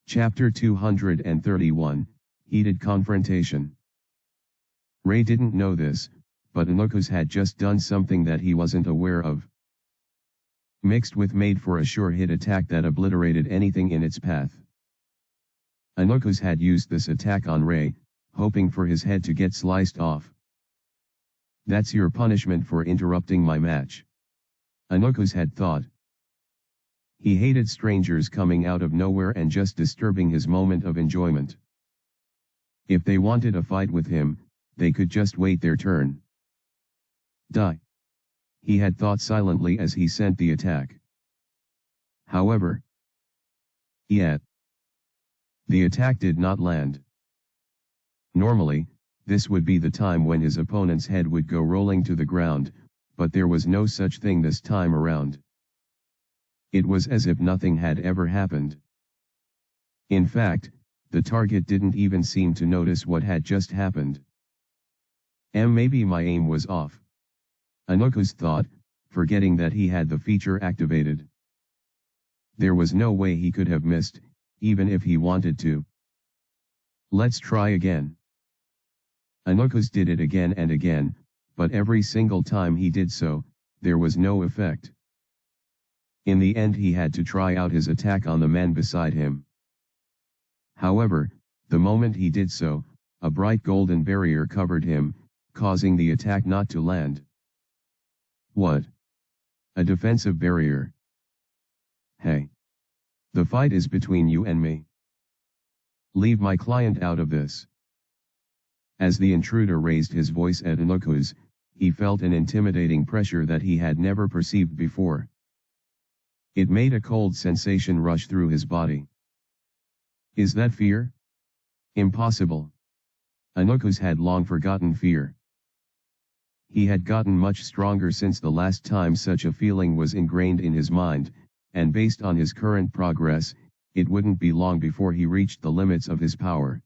Chapter 231, Heated Confrontation. Ray didn't know this, but Anukus had just done something that he wasn't aware of. Mixed with made for a sure hit attack that obliterated anything in its path. Anukus had used this attack on Ray, hoping for his head to get sliced off. That's your punishment for interrupting my match, Anukus had thought. He hated strangers coming out of nowhere and just disturbing his moment of enjoyment. If they wanted a fight with him, they could just wait their turn. Die. He had thought silently as he sent the attack. However, yet, the attack did not land. Normally, this would be the time when his opponent's head would go rolling to the ground, but there was no such thing this time around. It was as if nothing had ever happened. In fact, the target didn't even seem to notice what had just happened. Maybe my aim was off, Anukus thought, forgetting that he had the feature activated. There was no way he could have missed, even if he wanted to. Let's try again. Anukus did it again and again, but every single time he did so, there was no effect. In the end he had to try out his attack on the man beside him. However, the moment he did so, a bright golden barrier covered him, causing the attack not to land. What? A defensive barrier? Hey. The fight is between you and me. Leave my client out of this. As the intruder raised his voice at Anukus, he felt an intimidating pressure that he had never perceived before. It made a cold sensation rush through his body. Is that fear? Impossible. Anukus had long forgotten fear. He had gotten much stronger since the last time such a feeling was ingrained in his mind, and based on his current progress, it wouldn't be long before he reached the limits of his power.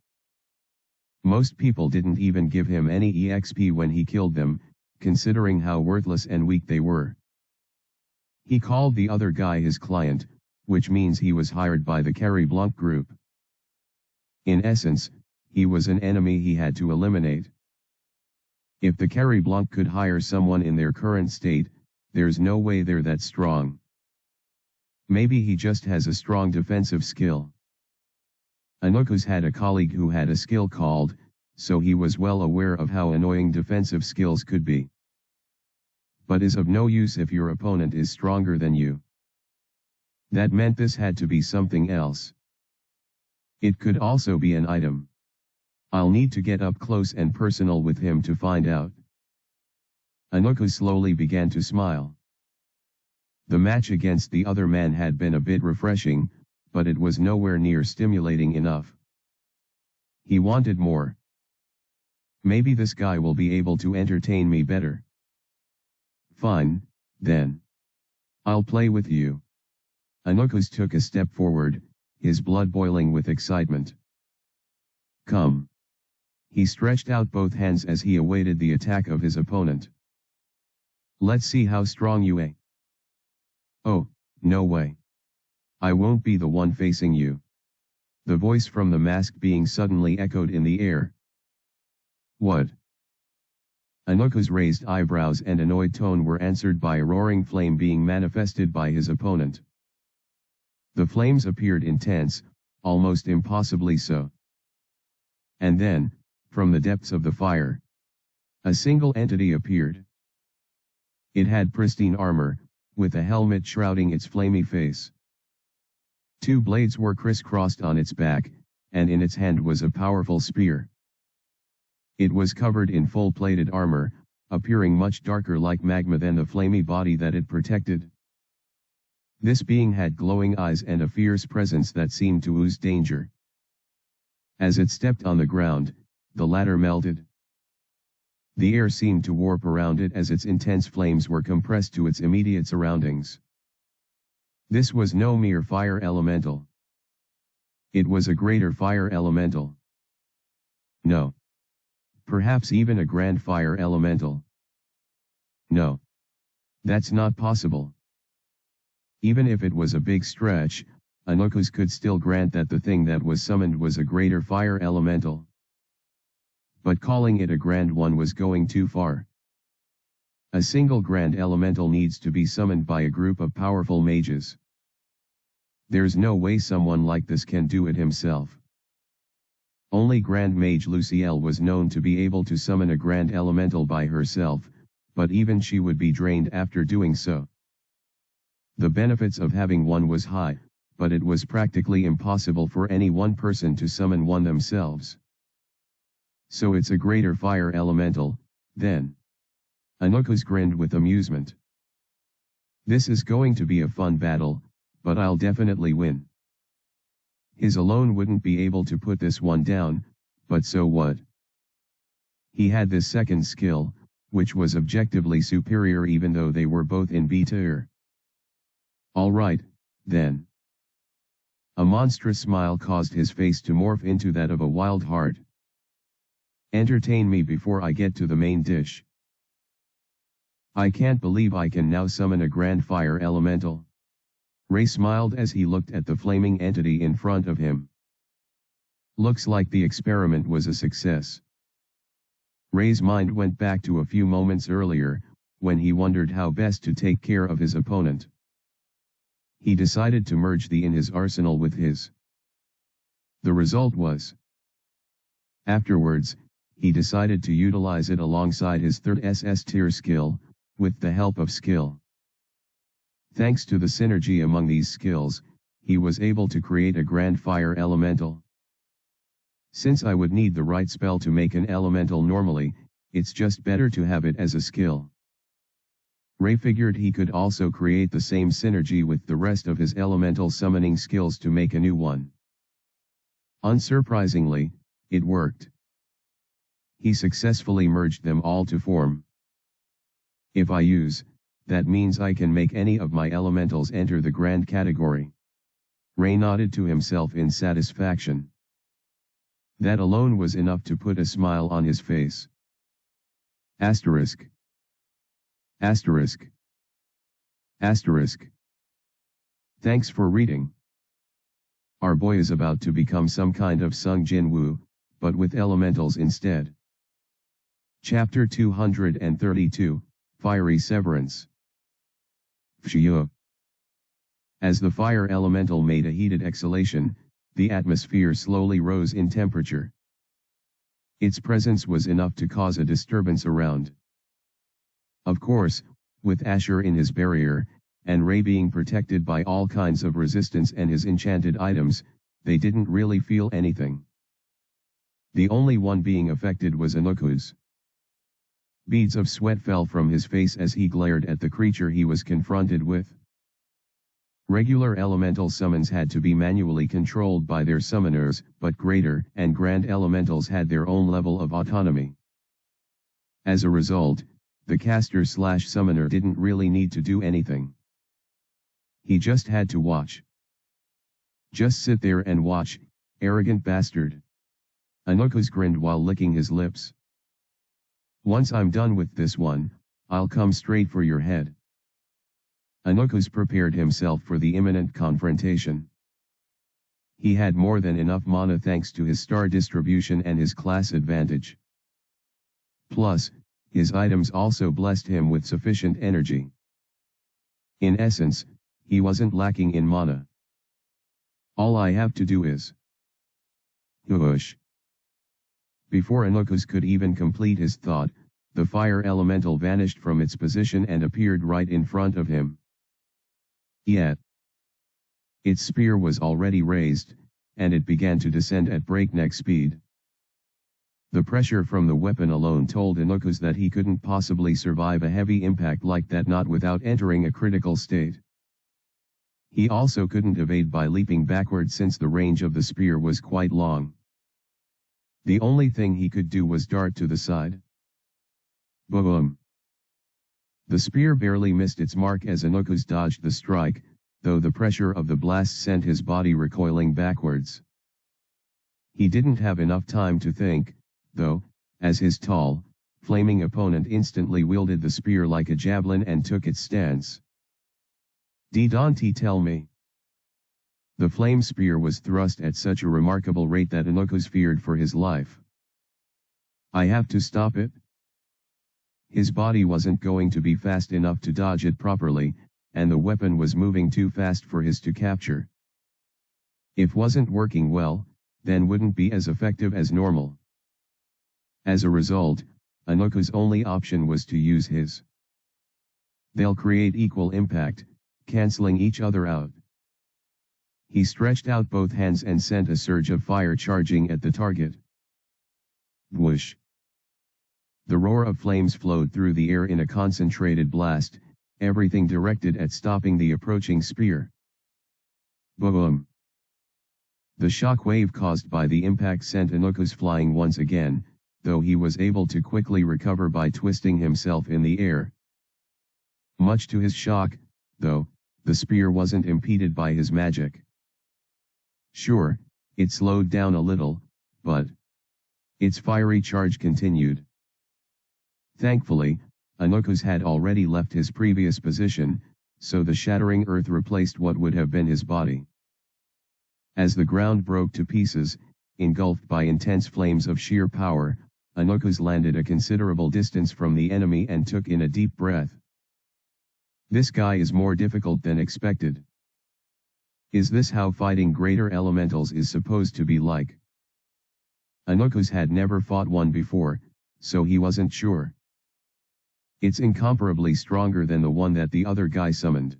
Most people didn't even give him any EXP when he killed them, considering how worthless and weak they were. He called the other guy his client, which means he was hired by the Carrie Blanc group. In essence, he was an enemy he had to eliminate. If the Carrie Blanc could hire someone in their current state, there's no way they're that strong. Maybe he just has a strong defensive skill. Anukus had a colleague who had a skill called, so he was well aware of how annoying defensive skills could be. But is of no use if your opponent is stronger than you. That meant this had to be something else. It could also be an item. I'll need to get up close and personal with him to find out. Anukus slowly began to smile. The match against the other man had been a bit refreshing, but it was nowhere near stimulating enough. He wanted more. Maybe this guy will be able to entertain me better. Fine, then. I'll play with you. Anukus took a step forward, his blood boiling with excitement. Come. He stretched out both hands as he awaited the attack of his opponent. Let's see how strong you are. Oh, no way. I won't be the one facing you. The voice from the mask being suddenly echoed in the air. What? Anukus' raised eyebrows and annoyed tone were answered by a roaring flame being manifested by his opponent. The flames appeared intense, almost impossibly so. And then, from the depths of the fire, a single entity appeared. It had pristine armor, with a helmet shrouding its flamy face. Two blades were crisscrossed on its back, and in its hand was a powerful spear. It was covered in full-plated armor, appearing much darker like magma than the flamy body that it protected. This being had glowing eyes and a fierce presence that seemed to ooze danger. As it stepped on the ground, the latter melted. The air seemed to warp around it as its intense flames were compressed to its immediate surroundings. This was no mere fire elemental. It was a greater fire elemental. No. Perhaps even a grand fire elemental. No. That's not possible. Even if it was a big stretch, Anukus could still grant that the thing that was summoned was a greater fire elemental. But calling it a grand one was going too far. A single grand elemental needs to be summoned by a group of powerful mages. There's no way someone like this can do it himself. Only Grand Mage Lucielle was known to be able to summon a grand elemental by herself, but even she would be drained after doing so. The benefits of having one was high, but it was practically impossible for any one person to summon one themselves. So it's a greater fire elemental, then. Anukus grinned with amusement. This is going to be a fun battle, but I'll definitely win. His alone wouldn't be able to put this one down, but so what? He had this second skill, which was objectively superior even though they were both in B tier. Alright, then. A monstrous smile caused his face to morph into that of a wild heart. Entertain me before I get to the main dish. I can't believe I can now summon a grand fire elemental. Ray smiled as he looked at the flaming entity in front of him. Looks like the experiment was a success. Ray's mind went back to a few moments earlier, when he wondered how best to take care of his opponent. He decided to merge the in his arsenal with his. The result was. Afterwards, he decided to utilize it alongside his third SS tier skill, with the help of skill. Thanks to the synergy among these skills, he was able to create a grand fire elemental. Since I would need the right spell to make an elemental normally, it's just better to have it as a skill. Ray figured he could also create the same synergy with the rest of his elemental summoning skills to make a new one. Unsurprisingly, it worked. He successfully merged them all to form. If I use, that means I can make any of my elementals enter the grand category. Ray nodded to himself in satisfaction. That alone was enough to put a smile on his face. Asterisk. Asterisk. Asterisk. Thanks for reading. Our boy is about to become some kind of Sung Jin Woo, but with elementals instead. Chapter 232, Fiery Severance. Pshiyuh. As the fire elemental made a heated exhalation, the atmosphere slowly rose in temperature. Its presence was enough to cause a disturbance around. Of course, with Asher in his barrier, and Ray being protected by all kinds of resistance and his enchanted items, they didn't really feel anything. The only one being affected was Anukus. Beads of sweat fell from his face as he glared at the creature he was confronted with. Regular elemental summons had to be manually controlled by their summoners, but greater and grand elementals had their own level of autonomy. As a result, the caster/summoner didn't really need to do anything. He just had to watch. Just sit there and watch, arrogant bastard. Anukus grinned while licking his lips. Once I'm done with this one, I'll come straight for your head. Anukus prepared himself for the imminent confrontation. He had more than enough mana thanks to his star distribution and his class advantage. Plus, his items also blessed him with sufficient energy. In essence, he wasn't lacking in mana. All I have to do is. Whoosh. Before Anukus could even complete his thought, the fire elemental vanished from its position and appeared right in front of him. Yet, its spear was already raised, and it began to descend at breakneck speed. The pressure from the weapon alone told Anukus that he couldn't possibly survive a heavy impact like that, not without entering a critical state. He also couldn't evade by leaping backward since the range of the spear was quite long. The only thing he could do was dart to the side. Boom! The spear barely missed its mark as Anukus dodged the strike, though the pressure of the blast sent his body recoiling backwards. He didn't have enough time to think, though, as his tall, flaming opponent instantly wielded the spear like a javelin and took its stance. Don't tell me. The flame spear was thrust at such a remarkable rate that Inokus feared for his life. I have to stop it? His body wasn't going to be fast enough to dodge it properly, and the weapon was moving too fast for his to capture. If wasn't working well, then wouldn't be as effective as normal. As a result, Inoku's only option was to use his. They'll create equal impact, cancelling each other out. He stretched out both hands and sent a surge of fire charging at the target. Whoosh! The roar of flames flowed through the air in a concentrated blast, everything directed at stopping the approaching spear. Boom! The shock wave caused by the impact sent Inokus flying once again, though he was able to quickly recover by twisting himself in the air. Much to his shock, though, the spear wasn't impeded by his magic. Sure, it slowed down a little, but its fiery charge continued. Thankfully, Inokus had already left his previous position, so the shattering earth replaced what would have been his body. As the ground broke to pieces, engulfed by intense flames of sheer power, Inokus landed a considerable distance from the enemy and took in a deep breath. This guy is more difficult than expected. Is this how fighting greater elementals is supposed to be like? Inokus had never fought one before, so he wasn't sure. It's incomparably stronger than the one that the other guy summoned.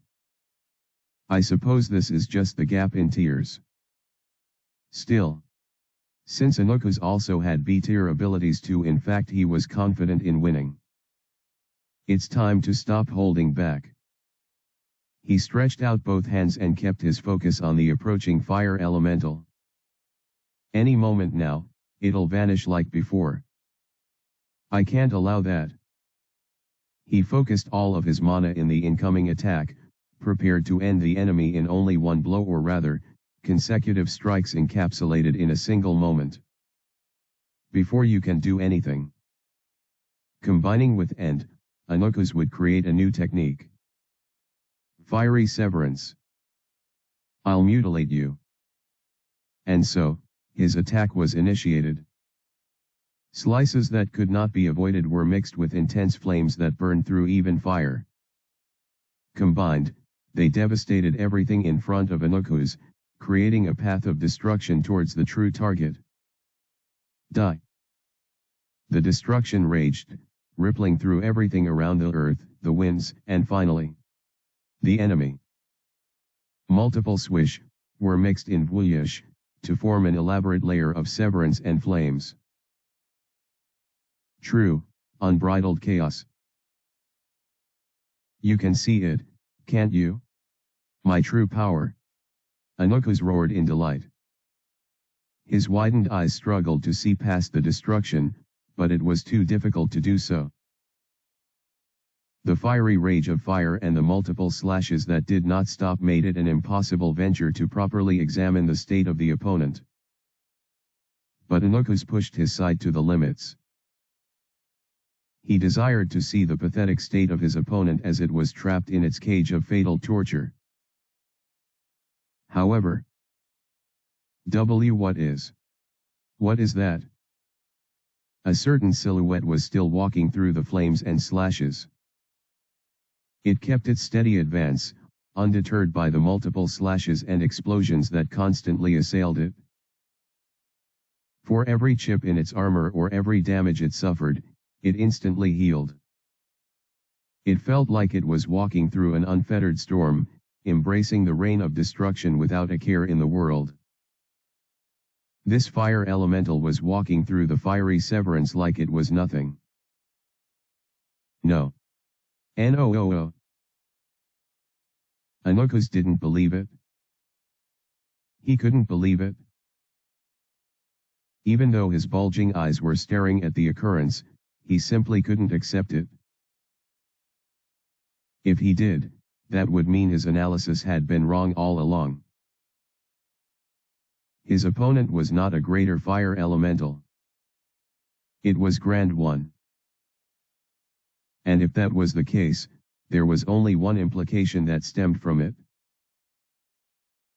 I suppose this is just the gap in tiers. Still, since Inokus also had B-tier abilities too, in fact he was confident in winning. It's time to stop holding back. He stretched out both hands and kept his focus on the approaching fire elemental. Any moment now, it'll vanish like before. I can't allow that. He focused all of his mana in the incoming attack, prepared to end the enemy in only one blow, or rather, consecutive strikes encapsulated in a single moment. Before you can do anything. Combining with End, Inokus would create a new technique. Fiery Severance. I'll mutilate you. And so, his attack was initiated. Slices that could not be avoided were mixed with intense flames that burned through even fire. Combined, they devastated everything in front of Inokus, creating a path of destruction towards the true target. Die. The destruction raged, rippling through everything around the earth, the winds, and finally, the enemy. Multiple swish were mixed in whoosh to form an elaborate layer of severance and flames. True, unbridled chaos. You can see it, can't you? My true power. Inokus roared in delight. His widened eyes struggled to see past the destruction, but it was too difficult to do so. The fiery rage of fire and the multiple slashes that did not stop made it an impossible venture to properly examine the state of the opponent. But Inokus pushed his side to the limits. He desired to see the pathetic state of his opponent as it was trapped in its cage of fatal torture. However, what is that? A certain silhouette was still walking through the flames and slashes. It kept its steady advance, undeterred by the multiple slashes and explosions that constantly assailed it. For every chip in its armor or every damage it suffered, it instantly healed. It felt like it was walking through an unfettered storm, embracing the rain of destruction without a care in the world. This fire elemental was walking through the fiery severance like it was nothing. No. No. Inokus didn't believe it. He couldn't believe it. Even though his bulging eyes were staring at the occurrence, he simply couldn't accept it. If he did, that would mean his analysis had been wrong all along. His opponent was not a greater fire elemental. It was Grand One. And if that was the case, there was only one implication that stemmed from it.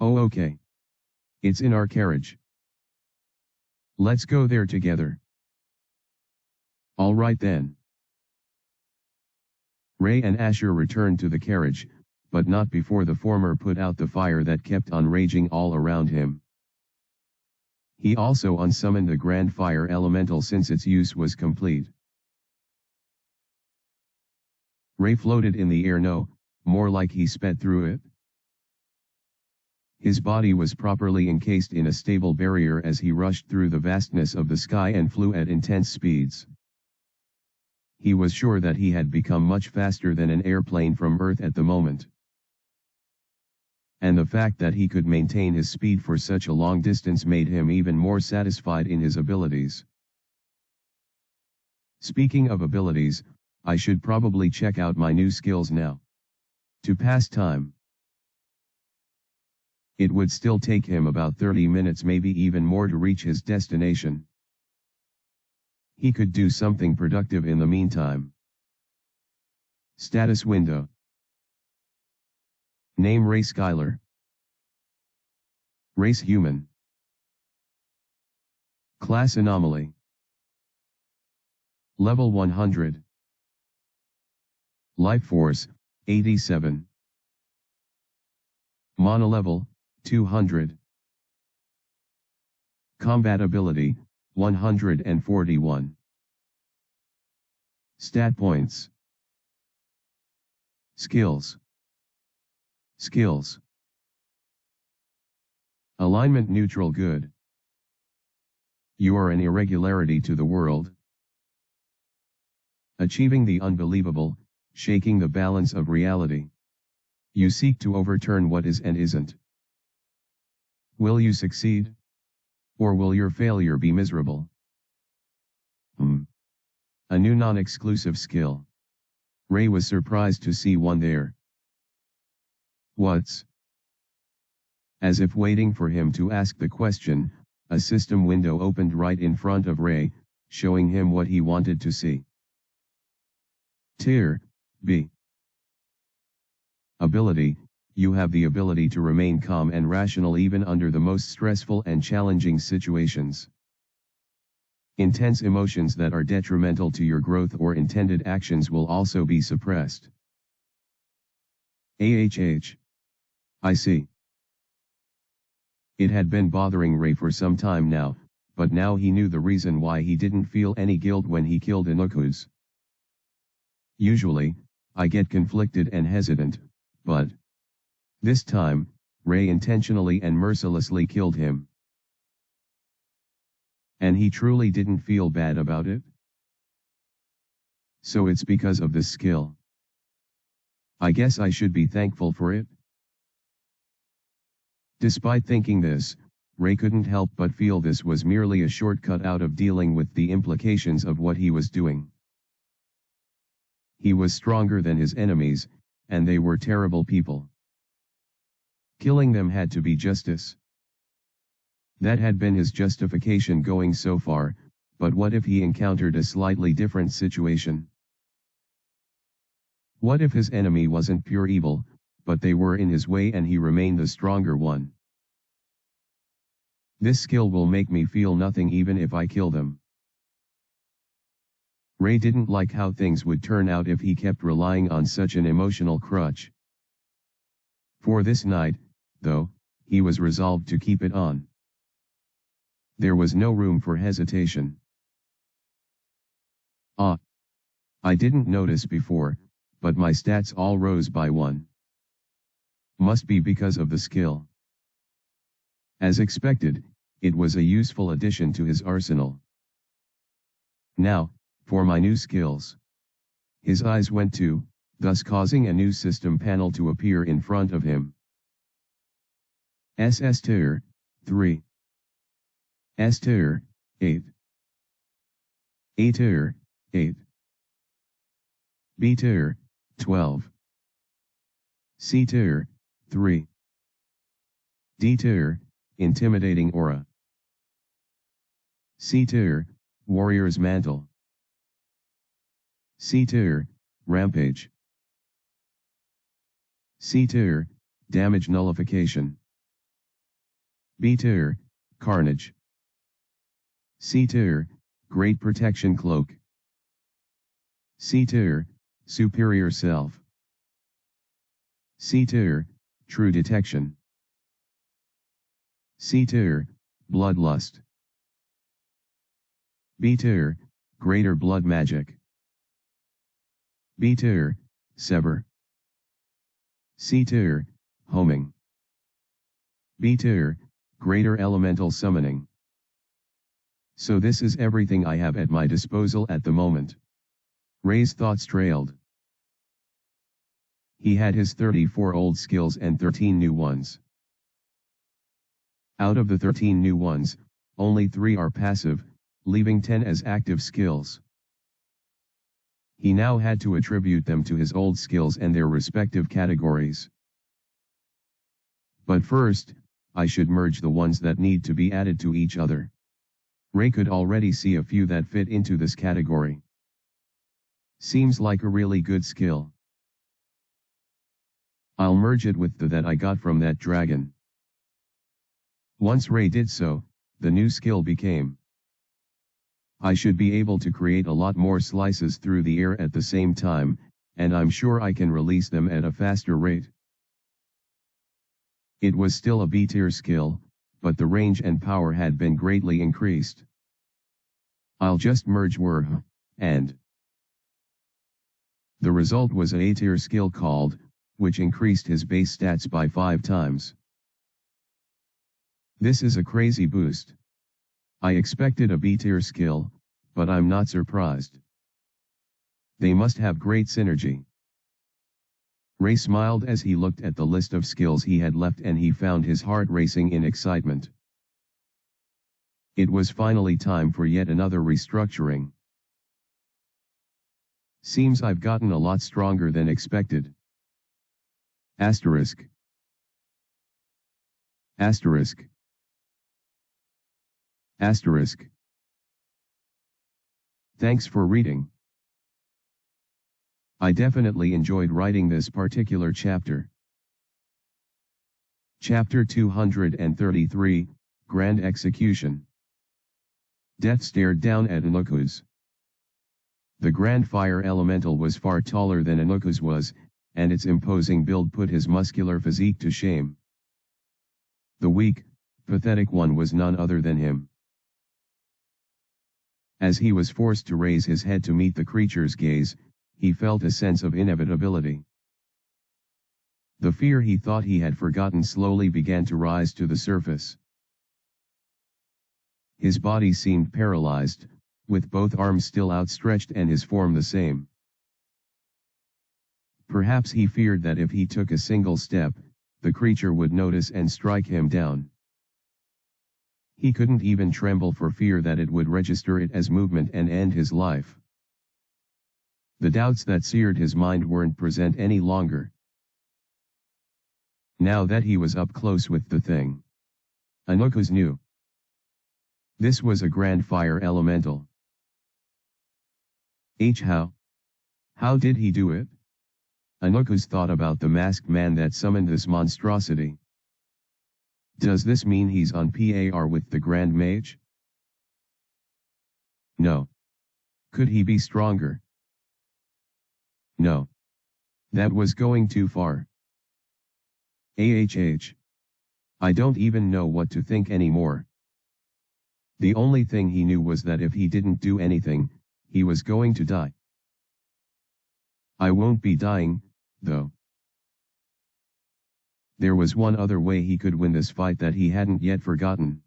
Oh okay. It's in our carriage. Let's go there together. Alright then. Ray and Asher returned to the carriage, but not before the former put out the fire that kept on raging all around him. He also unsummoned the grand fire elemental since its use was complete. Ray floated in the air, no, more like he sped through it. His body was properly encased in a stable barrier as he rushed through the vastness of the sky and flew at intense speeds. He was sure that he had become much faster than an airplane from Earth at the moment. And the fact that he could maintain his speed for such a long distance made him even more satisfied in his abilities. Speaking of abilities, I should probably check out my new skills now. To pass time. It would still take him about 30 minutes, maybe even more, to reach his destination. He could do something productive in the meantime. Status window. Name Ray Skyler. Race human. Class anomaly. Level 100. Life force, 87. Monolevel, 200. Combat ability, 141. Stat points. Skills. Skills. Alignment neutral good. You are an irregularity to the world. Achieving the unbelievable, shaking the balance of reality. You seek to overturn what is and isn't. Will you succeed? Or will your failure be miserable? A new non-exclusive skill. Ray was surprised to see one there. What's? As if waiting for him to ask the question, a system window opened right in front of Ray, showing him what he wanted to see. Tier B. Ability: you have the ability to remain calm and rational even under the most stressful and challenging situations. Intense emotions that are detrimental to your growth or intended actions will also be suppressed. AHH. I see. It had been bothering Ray for some time now, but now he knew the reason why he didn't feel any guilt when he killed Inukus. Usually, I get conflicted and hesitant, but this time, Ray intentionally and mercilessly killed him. And he truly didn't feel bad about it. So it's because of this skill. I guess I should be thankful for it. Despite thinking this, Ray couldn't help but feel this was merely a shortcut out of dealing with the implications of what he was doing. He was stronger than his enemies, and they were terrible people. Killing them had to be justice. That had been his justification going so far, but what if he encountered a slightly different situation? What if his enemy wasn't pure evil, but they were in his way and he remained the stronger one? This skill will make me feel nothing even if I kill them. Ray didn't like how things would turn out if he kept relying on such an emotional crutch. For this night, though, he was resolved to keep it on. There was no room for hesitation. I didn't notice before, but my stats all rose by 1. Must be because of the skill. As expected, it was a useful addition to his arsenal. Now, for my new skills. His eyes went to, thus causing a new system panel to appear in front of him. SS Tier 3. S Tier 8. A Tier 8. B Tier 12. C Tier 3. D Tier Intimidating Aura. C Tier Warrior's Mantle. C Tier Rampage. C Tier Damage Nullification. B tier, carnage. C tier, great protection cloak. C tier, superior self. C tier, true detection. C tier, bloodlust. B tier, greater blood magic. B tier, sever. C tier, homing. B tier, greater elemental summoning. So this is everything I have at my disposal at the moment. Ray's thoughts trailed. He had his 34 old skills and 13 new ones. Out of the 13 new ones, only 3 are passive, leaving 10 as active skills. He now had to attribute them to his old skills and their respective categories. But first, I should merge the ones that need to be added to each other. Ray could already see a few that fit into this category. Seems like a really good skill. I'll merge it with the that I got from that dragon. Once Ray did so, the new skill became. I should be able to create a lot more slices through the air at the same time, and I'm sure I can release them at a faster rate. It was still a B-tier skill, but the range and power had been greatly increased. I'll just merge were and. The result was an A-tier skill called, which increased his base stats by 5 times. This is a crazy boost. I expected a B-tier skill, but I'm not surprised. They must have great synergy. Ray smiled as he looked at the list of skills he had left and he found his heart racing in excitement. It was finally time for yet another restructuring. Seems I've gotten a lot stronger than expected. Asterisk. Asterisk. Asterisk. Thanks for reading. I definitely enjoyed writing this particular chapter. Chapter 233, Grand Execution. Death stared down at Inuku's. The Grand Fire Elemental was far taller than Inuku's was, and its imposing build put his muscular physique to shame. The weak, pathetic one was none other than him. As he was forced to raise his head to meet the creature's gaze, he felt a sense of inevitability. The fear he thought he had forgotten slowly began to rise to the surface. His body seemed paralyzed, with both arms still outstretched and his form the same. Perhaps he feared that if he took a single step, the creature would notice and strike him down. He couldn't even tremble for fear that it would register it as movement and end his life. The doubts that seared his mind weren't present any longer. Now that he was up close with the thing, Inuku's knew. This was a Grand Fire Elemental. How did he do it? Inuku's thought about the masked man that summoned this monstrosity. Does this mean he's on par with the Grand Mage? No. Could he be stronger? No. That was going too far. I don't even know what to think anymore. The only thing he knew was that if he didn't do anything, he was going to die. I won't be dying, though. There was one other way he could win this fight that he hadn't yet forgotten.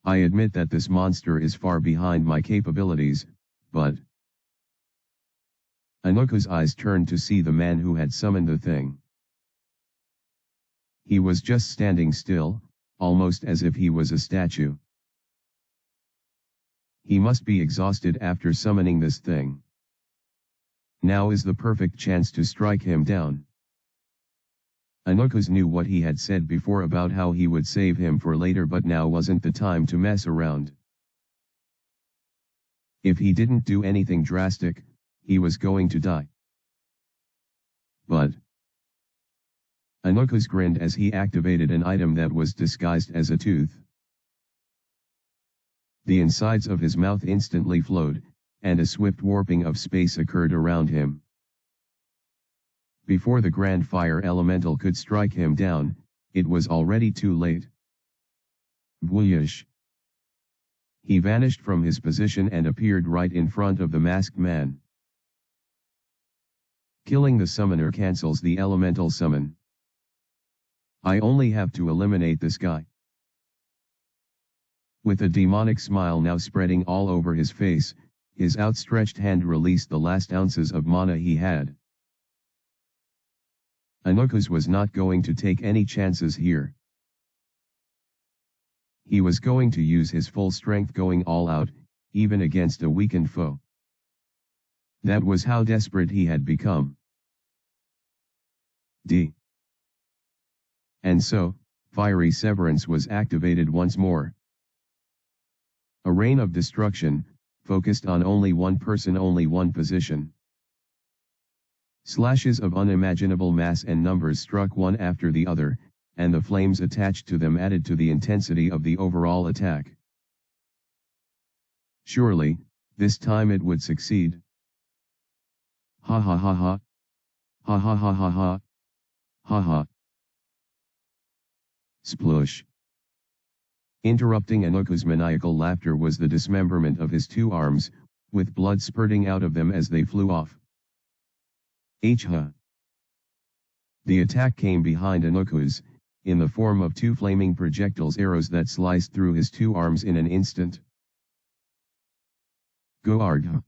I admit that this monster is far behind my capabilities, but... Inuku's eyes turned to see the man who had summoned the thing. He was just standing still, almost as if he was a statue. He must be exhausted after summoning this thing. Now is the perfect chance to strike him down. Inuku's knew what he had said before about how he would save him for later, but now wasn't the time to mess around. If he didn't do anything drastic, he was going to die. But Anokus grinned as he activated an item that was disguised as a tooth. The insides of his mouth instantly flowed, and a swift warping of space occurred around him. Before the Grand Fire Elemental could strike him down, it was already too late. Whoosh! He vanished from his position and appeared right in front of the masked man. Killing the summoner cancels the elemental summon. I only have to eliminate this guy. With a demonic smile now spreading all over his face, his outstretched hand released the last ounces of mana he had. Anokus was not going to take any chances here. He was going to use his full strength, going all out, even against a weakened foe. That was how desperate he had become. And so, Fiery Severance was activated once more. A rain of destruction, focused on only one person, only one position. Slashes of unimaginable mass and numbers struck one after the other, and the flames attached to them added to the intensity of the overall attack. Surely, this time it would succeed. Ha ha ha ha. Ha ha ha ha ha. Ha ha. Splush. Interrupting Anoku's maniacal laughter was the dismemberment of his two arms, with blood spurting out of them as they flew off. Ha. The attack came behind Anoku's, in the form of two flaming projectiles, arrows that sliced through his two arms in an instant. Go Ardha!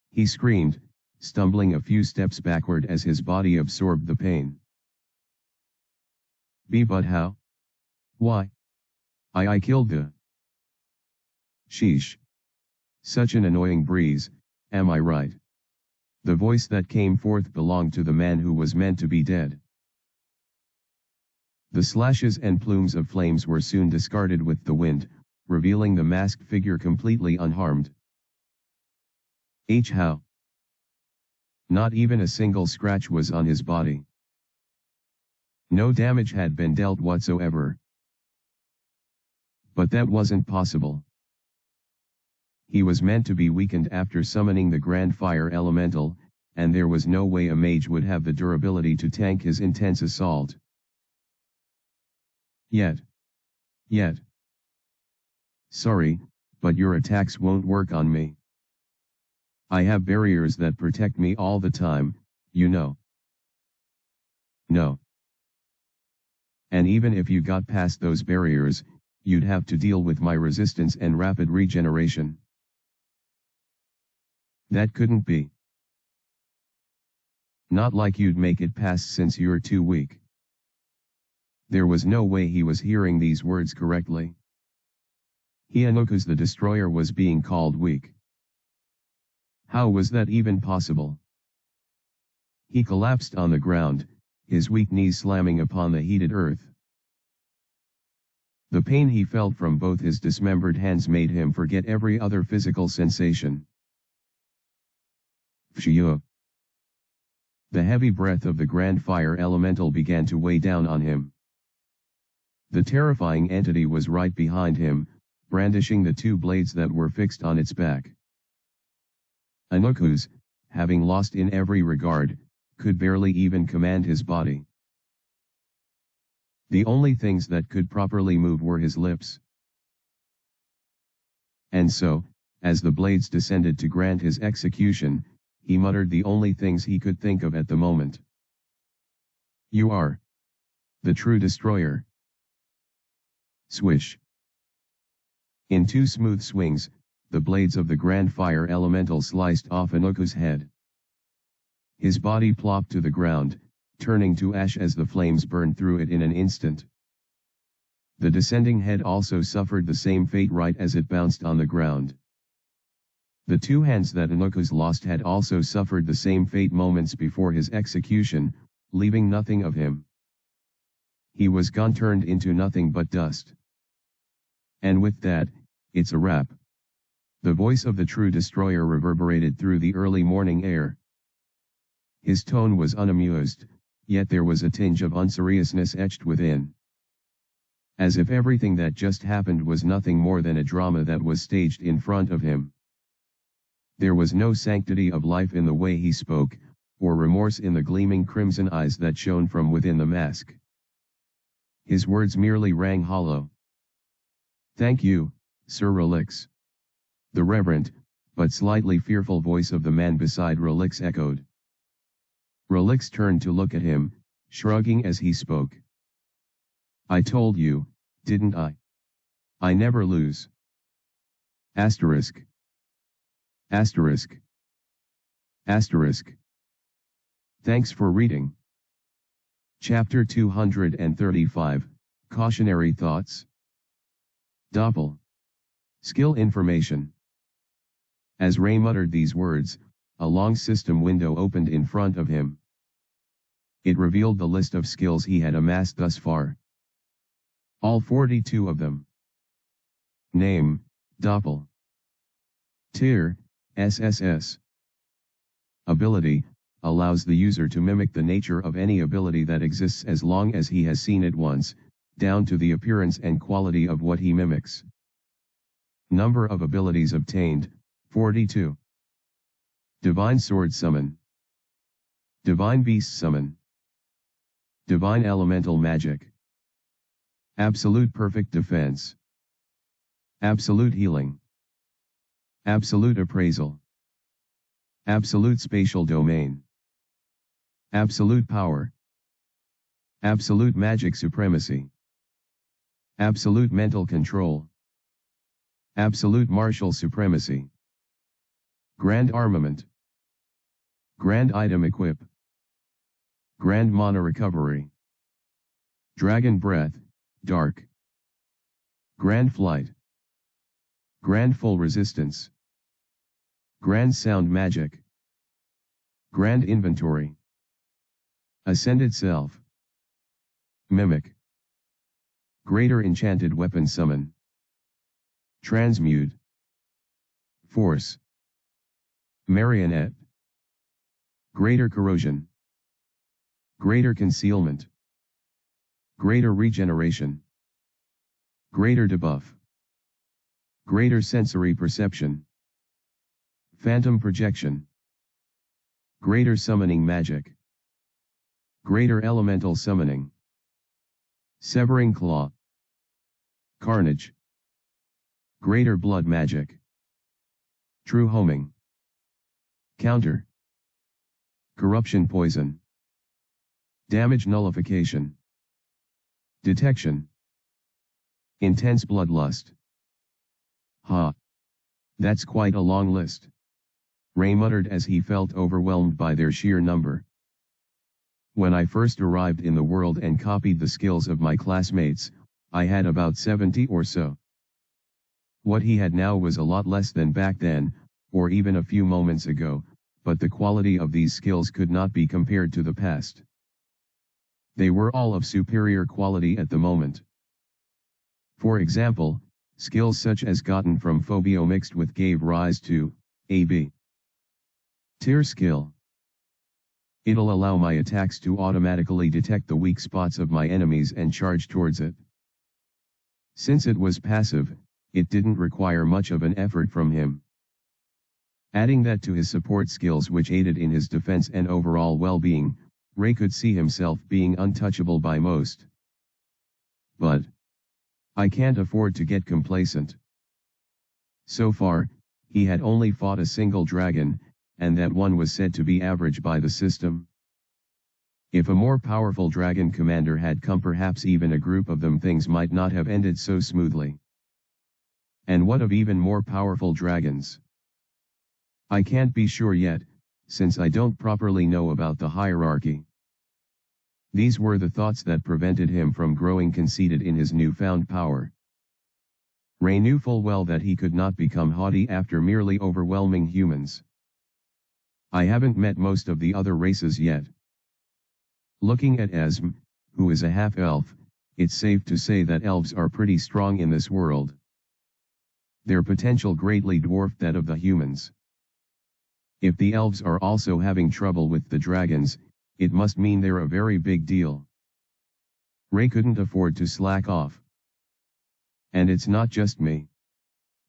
He screamed, stumbling a few steps backward as his body absorbed the pain. But how? Why? I killed the... Sheesh. Such an annoying breeze, am I right? The voice that came forth belonged to the man who was meant to be dead. The slashes and plumes of flames were soon discarded with the wind, revealing the masked figure completely unharmed. How? Not even a single scratch was on his body. No damage had been dealt whatsoever. But that wasn't possible. He was meant to be weakened after summoning the Grand Fire Elemental, and there was no way a mage would have the durability to tank his intense assault. Yet. Sorry, but your attacks won't work on me. I have barriers that protect me all the time, you know. No. And even if you got past those barriers, you'd have to deal with my resistance and rapid regeneration. That couldn't be. Not like you'd make it past since you're too weak. There was no way he was hearing these words correctly. Anokus the Destroyer was being called weak. How was that even possible? He collapsed on the ground, his weak knees slamming upon the heated earth. The pain he felt from both his dismembered hands made him forget every other physical sensation. Phew! The heavy breath of the Grand Fire Elemental began to weigh down on him. The terrifying entity was right behind him, brandishing the two blades that were fixed on its back. Anokus, having lost in every regard, could barely even command his body. The only things that could properly move were his lips. And so, as the blades descended to grant his execution, he muttered the only things he could think of at the moment. You are the true destroyer. Swish. In two smooth swings, the blades of the Grand Fire Elemental sliced off Anoku's head. His body plopped to the ground, turning to ash as the flames burned through it in an instant. The descending head also suffered the same fate right as it bounced on the ground. The two hands that Anokus lost had also suffered the same fate moments before his execution, leaving nothing of him. He was gone, turned into nothing but dust. And with that, it's a wrap. The voice of the true destroyer reverberated through the early morning air. His tone was unamused, yet there was a tinge of unseriousness etched within. As if everything that just happened was nothing more than a drama that was staged in front of him. There was no sanctity of life in the way he spoke, or remorse in the gleaming crimson eyes that shone from within the mask. His words merely rang hollow. "Thank you, Sir Relix." The reverent, but slightly fearful voice of the man beside Relix echoed. Relix turned to look at him, shrugging as he spoke. "I told you, didn't I? I never lose. Asterisk. Asterisk. Asterisk." Thanks for reading. Chapter 235, Cautionary Thoughts. Doppel. Skill information. As Ray muttered these words, a long system window opened in front of him. It revealed the list of skills he had amassed thus far. All 42 of them. Name, Doppel. Tier, SSS. Ability, allows the user to mimic the nature of any ability that exists as long as he has seen it once, down to the appearance and quality of what he mimics. Number of abilities obtained, 42. Divine Sword Summon. Divine Beast Summon. Divine Elemental Magic. Absolute Perfect Defense. Absolute Healing. Absolute Appraisal. Absolute Spatial Domain. Absolute Power. Absolute Magic Supremacy. Absolute Mental Control. Absolute Martial Supremacy. Grand Armament. Grand Item Equip. Grand Mana Recovery. Dragon Breath, Dark. Grand Flight. Grand Full Resistance. Grand Sound Magic. Grand Inventory. Ascended Self. Mimic. Greater Enchanted Weapon Summon. Transmute. Force. Marionette. Greater Corrosion. Greater Concealment. Greater Regeneration. Greater Debuff. Greater Sensory Perception. Phantom Projection. Greater Summoning Magic. Greater Elemental Summoning. Severing Claw. Carnage. Greater Blood Magic. True Homing. Counter. Corruption Poison. Damage Nullification. Detection. Intense Bloodlust. Ha. That's quite a long list. Ray muttered as he felt overwhelmed by their sheer number. When I first arrived in the world and copied the skills of my classmates, I had about 70 or so. What he had now was a lot less than back then, or even a few moments ago, but the quality of these skills could not be compared to the past. They were all of superior quality at the moment. For example, skills such as gotten from Phobio mixed with gave rise to AB tier skill. It'll allow my attacks to automatically detect the weak spots of my enemies and charge towards it. Since it was passive, it didn't require much of an effort from him. Adding that to his support skills which aided in his defense and overall well-being, Ray could see himself being untouchable by most. But I can't afford to get complacent. So far, he had only fought a single dragon, and that one was said to be average by the system. If a more powerful dragon commander had come, perhaps even a group of them, things might not have ended so smoothly. And what of even more powerful dragons? I can't be sure yet, since I don't properly know about the hierarchy. These were the thoughts that prevented him from growing conceited in his newfound power. Ray knew full well that he could not become haughty after merely overwhelming humans. I haven't met most of the other races yet. Looking at Esm, who is a half-elf, it's safe to say that elves are pretty strong in this world. Their potential greatly dwarfed that of the humans. If the elves are also having trouble with the dragons, it must mean they're a very big deal. Ray couldn't afford to slack off. And it's not just me.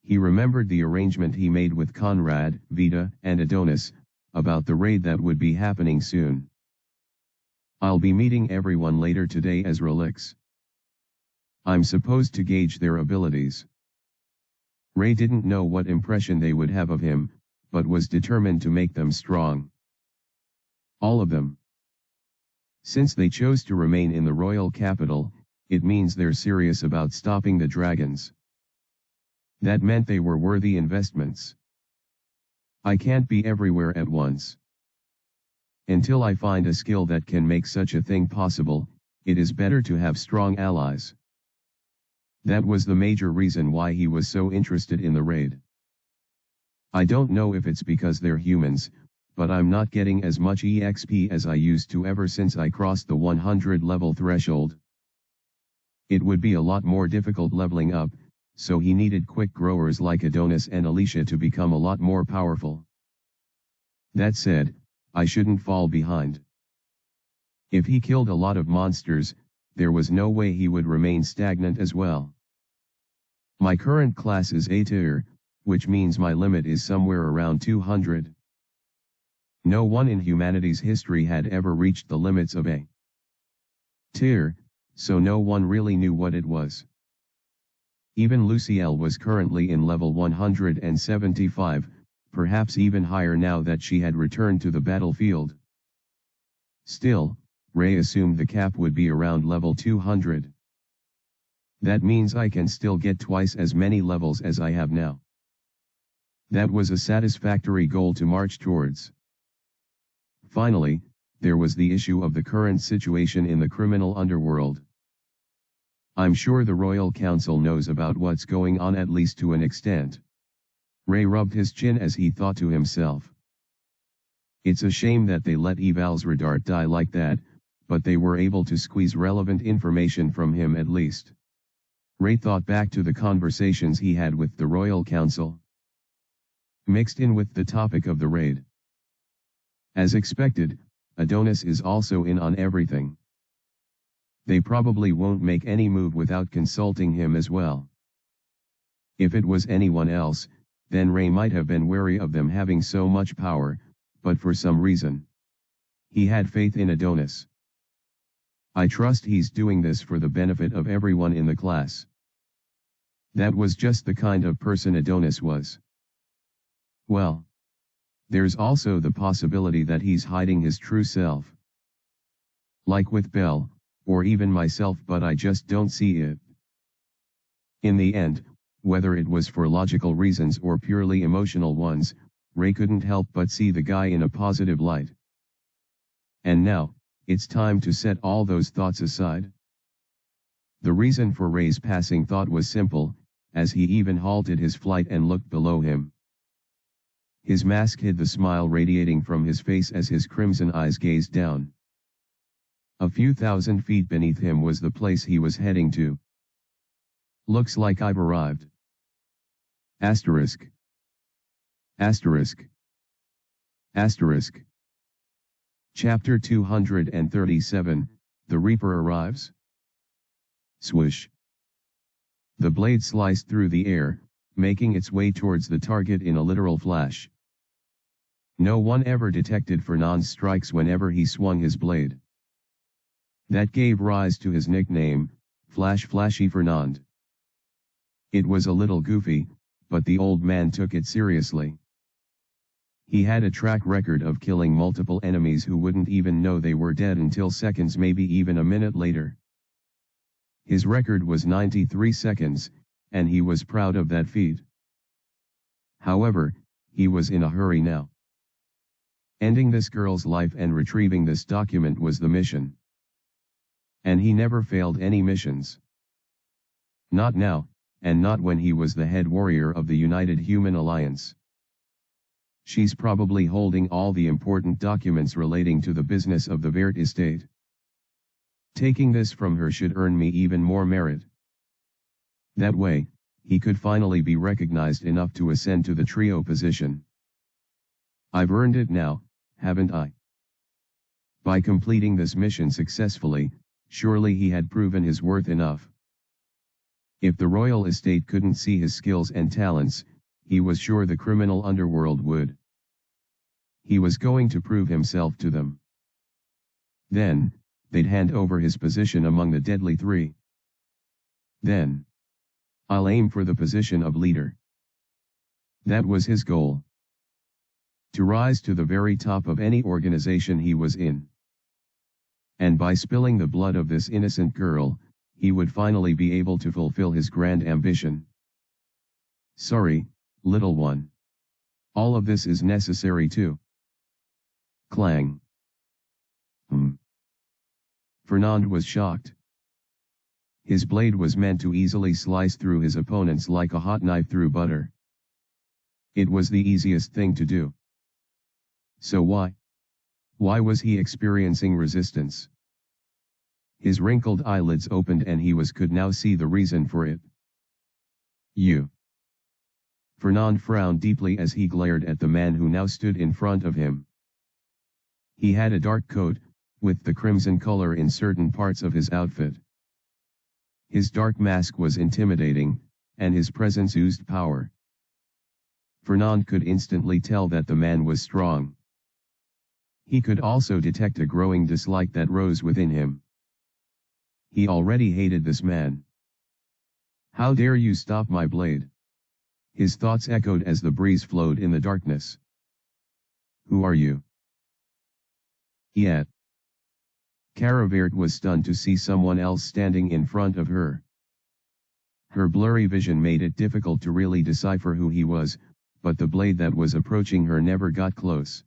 He remembered the arrangement he made with Conrad, Vita, and Adonis, about the raid that would be happening soon. I'll be meeting everyone later today as relics. I'm supposed to gauge their abilities. Ray didn't know what impression they would have of him, but was determined to make them strong. All of them. Since they chose to remain in the royal capital, it means they're serious about stopping the dragons. That meant they were worthy investments. I can't be everywhere at once. Until I find a skill that can make such a thing possible, it is better to have strong allies. That was the major reason why he was so interested in the raid. I don't know if it's because they're humans, but I'm not getting as much EXP as I used to ever since I crossed the 100 level threshold. It would be a lot more difficult leveling up, so he needed quick growers like Adonis and Alicia to become a lot more powerful. That said, I shouldn't fall behind. If he killed a lot of monsters, there was no way he would remain stagnant as well. My current class is A tier, which means my limit is somewhere around 200. No one in humanity's history had ever reached the limits of A tier, so no one really knew what it was. Even Lucielle was currently in level 175, perhaps even higher now that she had returned to the battlefield. Still, Ray assumed the cap would be around level 200. That means I can still get twice as many levels as I have now. That was a satisfactory goal to march towards. Finally, there was the issue of the current situation in the criminal underworld. I'm sure the Royal Council knows about what's going on, at least to an extent. Ray rubbed his chin as he thought to himself. It's a shame that they let Evalsredart die like that, but they were able to squeeze relevant information from him at least. Ray thought back to the conversations he had with the Royal Council, mixed in with the topic of the raid. As expected, Adonis is also in on everything. They probably won't make any move without consulting him as well. If it was anyone else, then Ray might have been wary of them having so much power, but for some reason, he had faith in Adonis. I trust he's doing this for the benefit of everyone in the class. That was just the kind of person Adonis was. Well, there's also the possibility that he's hiding his true self. Like with Belle, or even myself, but I just don't see it. In the end, whether it was for logical reasons or purely emotional ones, Ray couldn't help but see the guy in a positive light. And now, it's time to set all those thoughts aside. The reason for Ray's passing thought was simple, as he even halted his flight and looked below him. His mask hid the smile radiating from his face as his crimson eyes gazed down. A few thousand feet beneath him was the place he was heading to. Looks like I've arrived. Asterisk. Asterisk. Asterisk. Chapter 237, The Reaper Arrives. Swoosh. The blade sliced through the air, making its way towards the target in a literal flash. No one ever detected Fernand's strikes whenever he swung his blade. That gave rise to his nickname, Flashy Fernand. It was a little goofy, but the old man took it seriously. He had a track record of killing multiple enemies who wouldn't even know they were dead until seconds, maybe even a minute later. His record was 93 seconds, and he was proud of that feat. However, he was in a hurry now. Ending this girl's life and retrieving this document was the mission. And he never failed any missions. Not now, and not when he was the head warrior of the United Human Alliance. She's probably holding all the important documents relating to the business of the Vert estate. Taking this from her should earn me even more merit. That way, he could finally be recognized enough to ascend to the trio position. I've earned it now, haven't I? By completing this mission successfully, surely he had proven his worth enough. If the royal estate couldn't see his skills and talents, he was sure the criminal underworld would. He was going to prove himself to them. Then, they'd hand over his position among the deadly three. Then, I'll aim for the position of leader. That was his goal. To rise to the very top of any organization he was in. And by spilling the blood of this innocent girl, he would finally be able to fulfill his grand ambition. Sorry, little one. All of this is necessary too. Clang. Fernand was shocked. His blade was meant to easily slice through his opponents like a hot knife through butter. It was the easiest thing to do. So why? Why was he experiencing resistance? His wrinkled eyelids opened and he could now see the reason for it. You. Fernand frowned deeply as he glared at the man who now stood in front of him. He had a dark coat, with the crimson color in certain parts of his outfit. His dark mask was intimidating, and his presence oozed power. Fernand could instantly tell that the man was strong. He could also detect a growing dislike that rose within him. He already hated this man. How dare you stop my blade? His thoughts echoed as the breeze flowed in the darkness. Who are you? Yet. Caravert was stunned to see someone else standing in front of her. Her blurry vision made it difficult to really decipher who he was, but the blade that was approaching her never got close.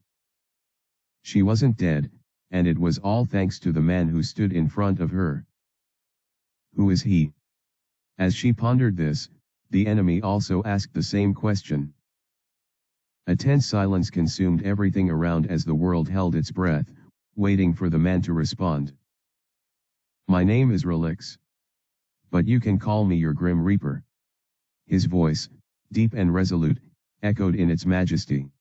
She wasn't dead, and it was all thanks to the man who stood in front of her. Who is he? As she pondered this, the enemy also asked the same question. A tense silence consumed everything around as the world held its breath, waiting for the man to respond. My name is Relix. But you can call me your Grim Reaper. His voice, deep and resolute, echoed in its majesty.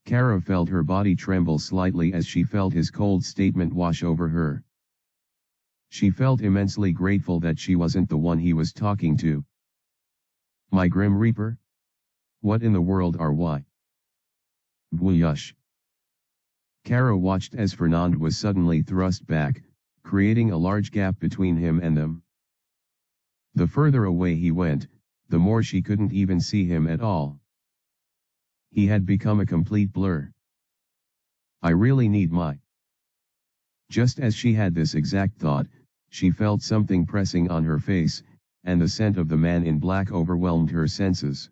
Kara felt her body tremble slightly as she felt his cold statement wash over her. She felt immensely grateful that she wasn't the one he was talking to. My Grim Reaper? What in the world are why? Bwooyush. Kara watched as Fernand was suddenly thrust back, creating a large gap between him and them. The further away he went, the more she couldn't even see him at all. He had become a complete blur. I really need my... Just as she had this exact thought, she felt something pressing on her face, and the scent of the man in black overwhelmed her senses.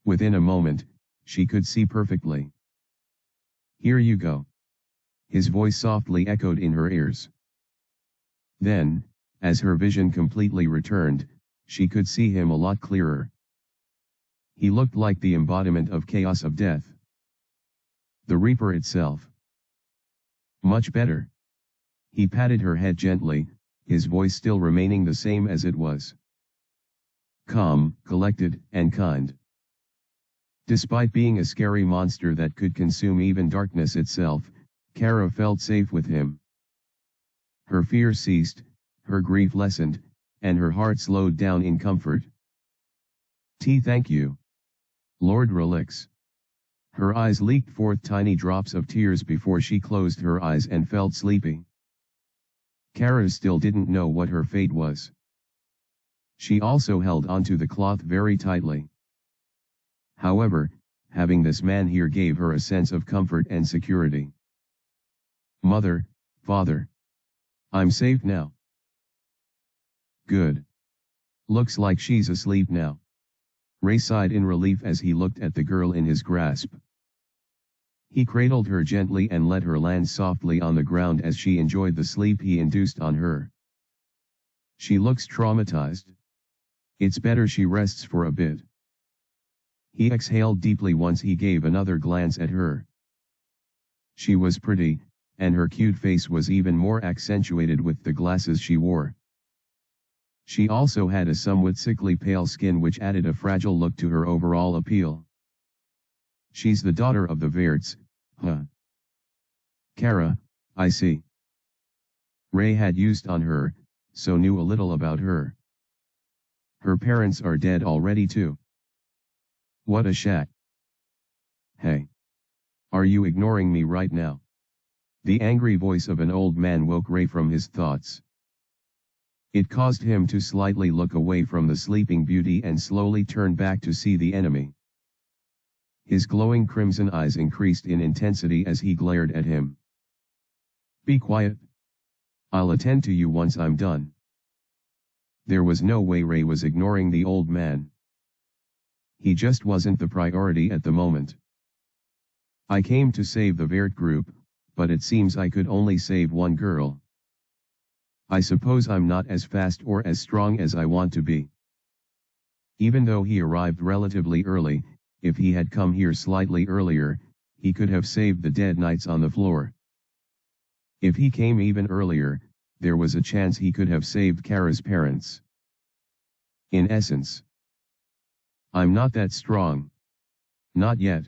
Within a moment, she could see perfectly. Here you go. His voice softly echoed in her ears. Then, as her vision completely returned, she could see him a lot clearer. He looked like the embodiment of chaos of death. The Reaper itself. Much better. He patted her head gently, his voice still remaining the same as it was. Calm, collected, and kind. Despite being a scary monster that could consume even darkness itself, Kara felt safe with him. Her fear ceased, her grief lessened, and her heart slowed down in comfort. Thank you. Lord Relix. Her eyes leaked forth tiny drops of tears before she closed her eyes and felt sleepy. Kara still didn't know what her fate was. She also held onto the cloth very tightly. However, having this man here gave her a sense of comfort and security. Mother, Father. I'm safe now. Good. Looks like she's asleep now. Ray sighed in relief as he looked at the girl in his grasp. He cradled her gently and let her land softly on the ground as she enjoyed the sleep he induced on her. She looks traumatized. It's better she rests for a bit. He exhaled deeply once he gave another glance at her. She was pretty, and her cute face was even more accentuated with the glasses she wore. She also had a somewhat sickly pale skin which added a fragile look to her overall appeal. She's the daughter of the Verts, huh? Kara, I see. Ray had used on her, so knew a little about her. Her parents are dead already too. What a shat. Hey. Are you ignoring me right now? The angry voice of an old man woke Ray from his thoughts. It caused him to slightly look away from the sleeping beauty and slowly turn back to see the enemy. His glowing crimson eyes increased in intensity as he glared at him. Be quiet. I'll attend to you once I'm done. There was no way Ray was ignoring the old man. He just wasn't the priority at the moment. I came to save the Vert group, but it seems I could only save one girl. I suppose I'm not as fast or as strong as I want to be. Even though he arrived relatively early, if he had come here slightly earlier, he could have saved the dead knights on the floor. If he came even earlier, there was a chance he could have saved Kara's parents. In essence, I'm not that strong. Not yet.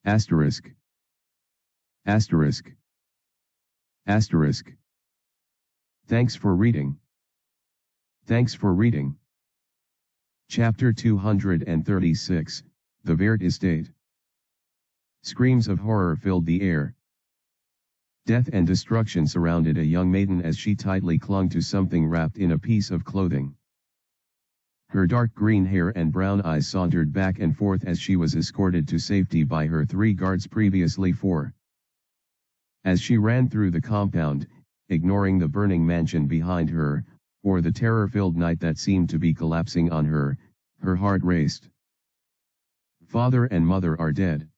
Asterisk. Asterisk. Asterisk. Thanks for reading. Thanks for reading. Chapter 236, The Vert Estate. Screams of horror filled the air. Death and destruction surrounded a young maiden as she tightly clung to something wrapped in a piece of clothing. Her dark green hair and brown eyes sauntered back and forth as she was escorted to safety by her 3 guards, previously 4. As she ran through the compound, ignoring the burning mansion behind her, or the terror-filled night that seemed to be collapsing on her, her heart raced. Father and mother are dead.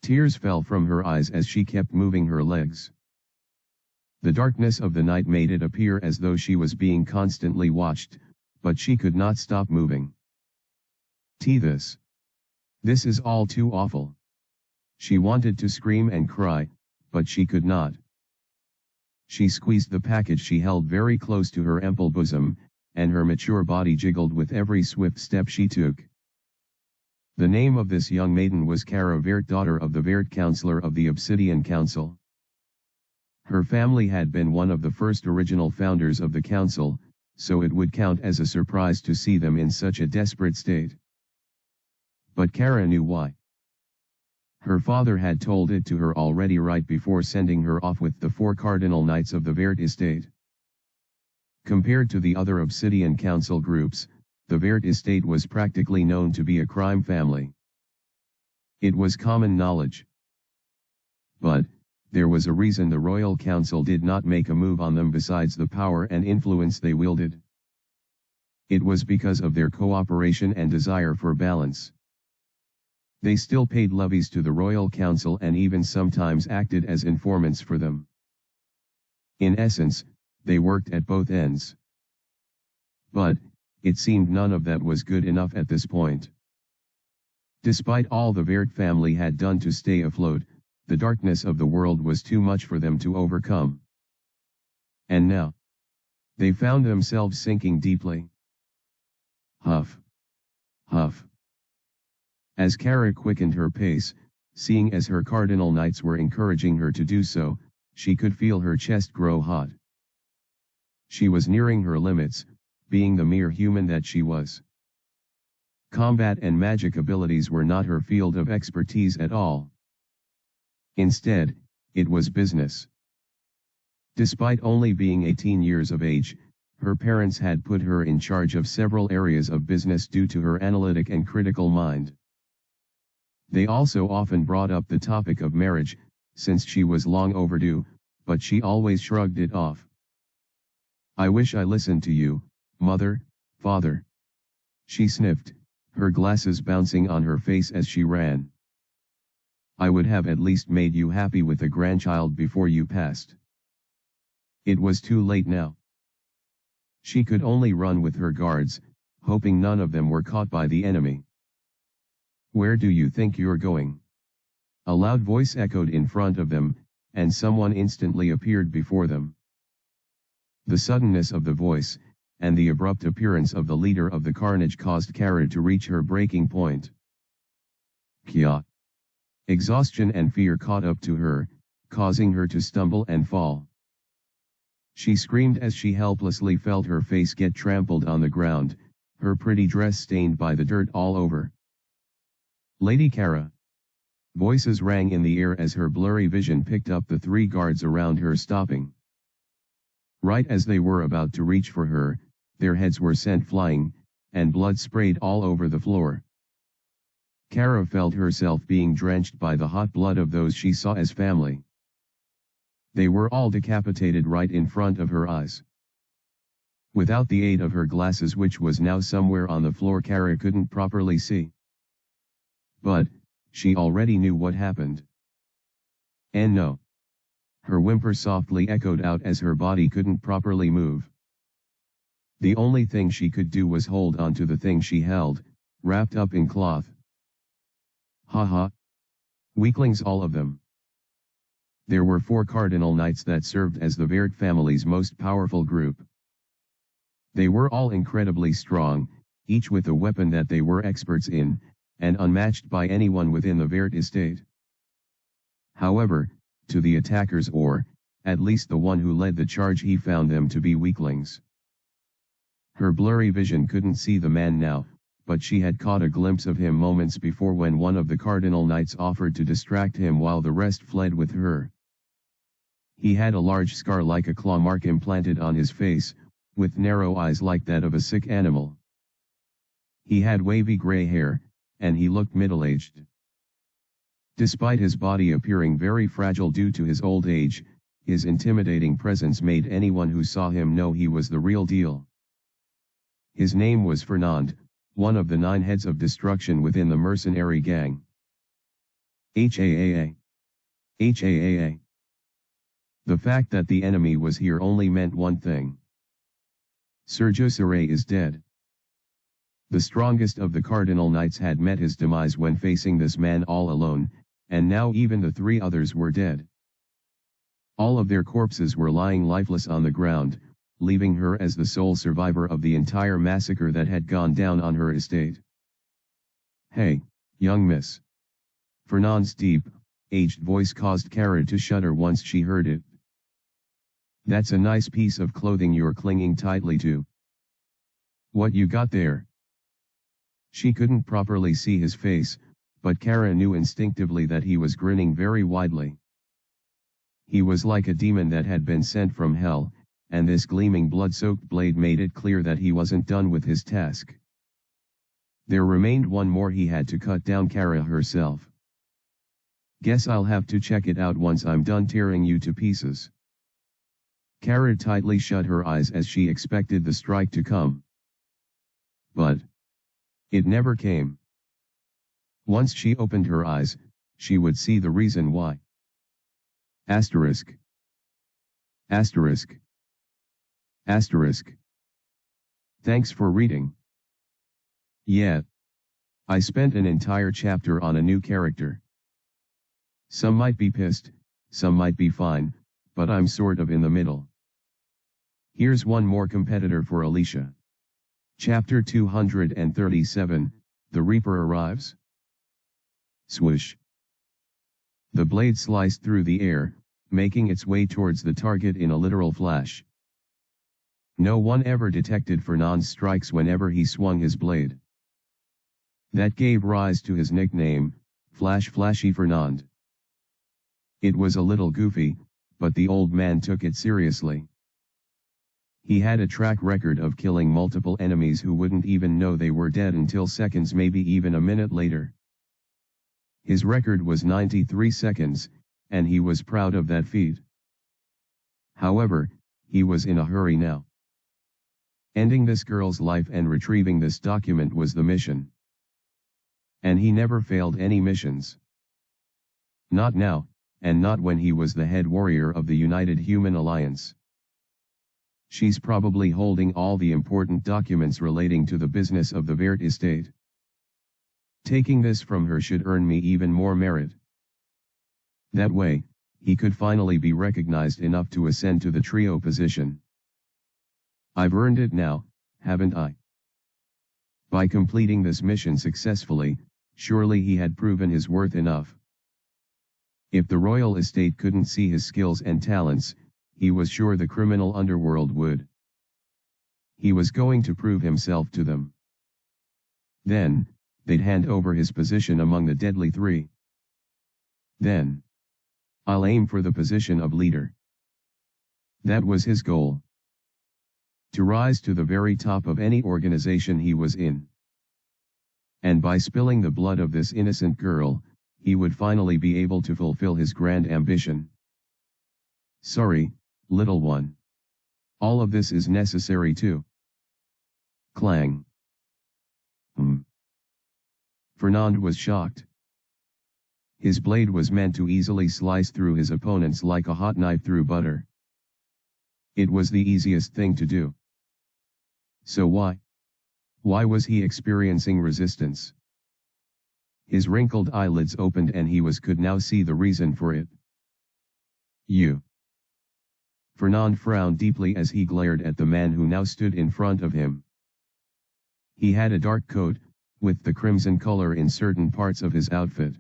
Tears fell from her eyes as she kept moving her legs. The darkness of the night made it appear as though she was being constantly watched, but she could not stop moving. This is all too awful. She wanted to scream and cry, but she could not. She squeezed the package she held very close to her ample bosom, and her mature body jiggled with every swift step she took. The name of this young maiden was Kara Vert, daughter of the Vert Counselor of the Obsidian Council. Her family had been one of the first original founders of the council, so it would count as a surprise to see them in such a desperate state. But Kara knew why. Her father had told it to her already right before sending her off with the 4 cardinal knights of the Vert estate. Compared to the other Obsidian Council groups, the Vert estate was practically known to be a crime family. It was common knowledge. But there was a reason the Royal Council did not make a move on them besides the power and influence they wielded. It was because of their cooperation and desire for balance. They still paid levies to the Royal Council and even sometimes acted as informants for them. In essence, they worked at both ends. But it seemed none of that was good enough at this point. Despite all the Vert family had done to stay afloat, the darkness of the world was too much for them to overcome. And now, they found themselves sinking deeply. Huff. Huff. As Kara quickened her pace, seeing as her cardinal knights were encouraging her to do so, she could feel her chest grow hot. She was nearing her limits, being the mere human that she was. Combat and magic abilities were not her field of expertise at all. Instead, it was business. Despite only being 18 years of age, her parents had put her in charge of several areas of business due to her analytic and critical mind. They also often brought up the topic of marriage, since she was long overdue, but she always shrugged it off. I wish I listened to you, mother, father. She sniffed, her glasses bouncing on her face as she ran. I would have at least made you happy with a grandchild before you passed. It was too late now. She could only run with her guards, hoping none of them were caught by the enemy. Where do you think you're going? A loud voice echoed in front of them, and someone instantly appeared before them. The suddenness of the voice, and the abrupt appearance of the leader of the carnage caused Kara to reach her breaking point. Kya. Exhaustion and fear caught up to her, causing her to stumble and fall. She screamed as she helplessly felt her face get trampled on the ground, her pretty dress stained by the dirt all over. "Lady Kara!" Voices rang in the air as her blurry vision picked up the 3 guards around her stopping. Right as they were about to reach for her, their heads were sent flying, and blood sprayed all over the floor. Kara felt herself being drenched by the hot blood of those she saw as family. They were all decapitated right in front of her eyes. Without the aid of her glasses, which was now somewhere on the floor, Kara couldn't properly see. But she already knew what happened. And no. Her whimper softly echoed out as her body couldn't properly move. The only thing she could do was hold on to the thing she held, wrapped up in cloth. Ha ha. Weaklings, all of them. There were 4 cardinal knights that served as the Vert family's most powerful group. They were all incredibly strong, each with a weapon that they were experts in, and unmatched by anyone within the Vert estate. However, to the attackers, or at least the one who led the charge, he found them to be weaklings. Her blurry vision couldn't see the man now, but she had caught a glimpse of him moments before when one of the cardinal knights offered to distract him while the rest fled with her. He had a large scar like a claw mark implanted on his face, with narrow eyes like that of a sick animal. He had wavy gray hair, and he looked middle-aged. Despite his body appearing very fragile due to his old age, his intimidating presence made anyone who saw him know he was the real deal. His name was Fernand, one of the 9 heads of destruction within the mercenary gang. HAAA. HAAA. The fact that the enemy was here only meant one thing. Sergio Sarray is dead. The strongest of the cardinal knights had met his demise when facing this man all alone, and now even the 3 others were dead. All of their corpses were lying lifeless on the ground, leaving her as the sole survivor of the entire massacre that had gone down on her estate. "Hey, young miss." Fernand's deep, aged voice caused Kara to shudder once she heard it. "That's a nice piece of clothing you're clinging tightly to. What you got there?" She couldn't properly see his face, but Kara knew instinctively that he was grinning very widely. He was like a demon that had been sent from hell, and this gleaming blood-soaked blade made it clear that he wasn't done with his task. There remained one more he had to cut down: Kara herself. "Guess I'll have to check it out once I'm done tearing you to pieces." Kara tightly shut her eyes as she expected the strike to come. But it never came. Once she opened her eyes, she would see the reason why. Asterisk. Asterisk. Asterisk. Thanks for reading. Yeah. I spent an entire chapter on a new character. Some might be pissed, some might be fine, but I'm sort of in the middle. Here's one more competitor for Alicia. Chapter 237, The Reaper Arrives. Swoosh. The blade sliced through the air, making its way towards the target in a literal flash. No one ever detected Fernand's strikes whenever he swung his blade. That gave rise to his nickname, Flashy Fernand. It was a little goofy, but the old man took it seriously. He had a track record of killing multiple enemies who wouldn't even know they were dead until seconds, maybe even a minute later. His record was 93 seconds, and he was proud of that feat. However, he was in a hurry now. Ending this girl's life and retrieving this document was the mission. And he never failed any missions. Not now, and not when he was the head warrior of the United Human Alliance. She's probably holding all the important documents relating to the business of the Vert estate. Taking this from her should earn me even more merit. That way, he could finally be recognized enough to ascend to the trio position. I've earned it now, haven't I? By completing this mission successfully, surely he had proven his worth enough. If the royal estate couldn't see his skills and talents, he was sure the criminal underworld would. He was going to prove himself to them. Then, they'd hand over his position among the deadly three. Then, I'll aim for the position of leader. That was his goal. To rise to the very top of any organization he was in. And by spilling the blood of this innocent girl, he would finally be able to fulfill his grand ambition. Sorry, little one. All of this is necessary too. Clang. Fernand was shocked. His blade was meant to easily slice through his opponents like a hot knife through butter. It was the easiest thing to do. So why? Why was he experiencing resistance? His wrinkled eyelids opened and he could now see the reason for it. You. Fernand frowned deeply as he glared at the man who now stood in front of him. He had a dark coat, with the crimson color in certain parts of his outfit.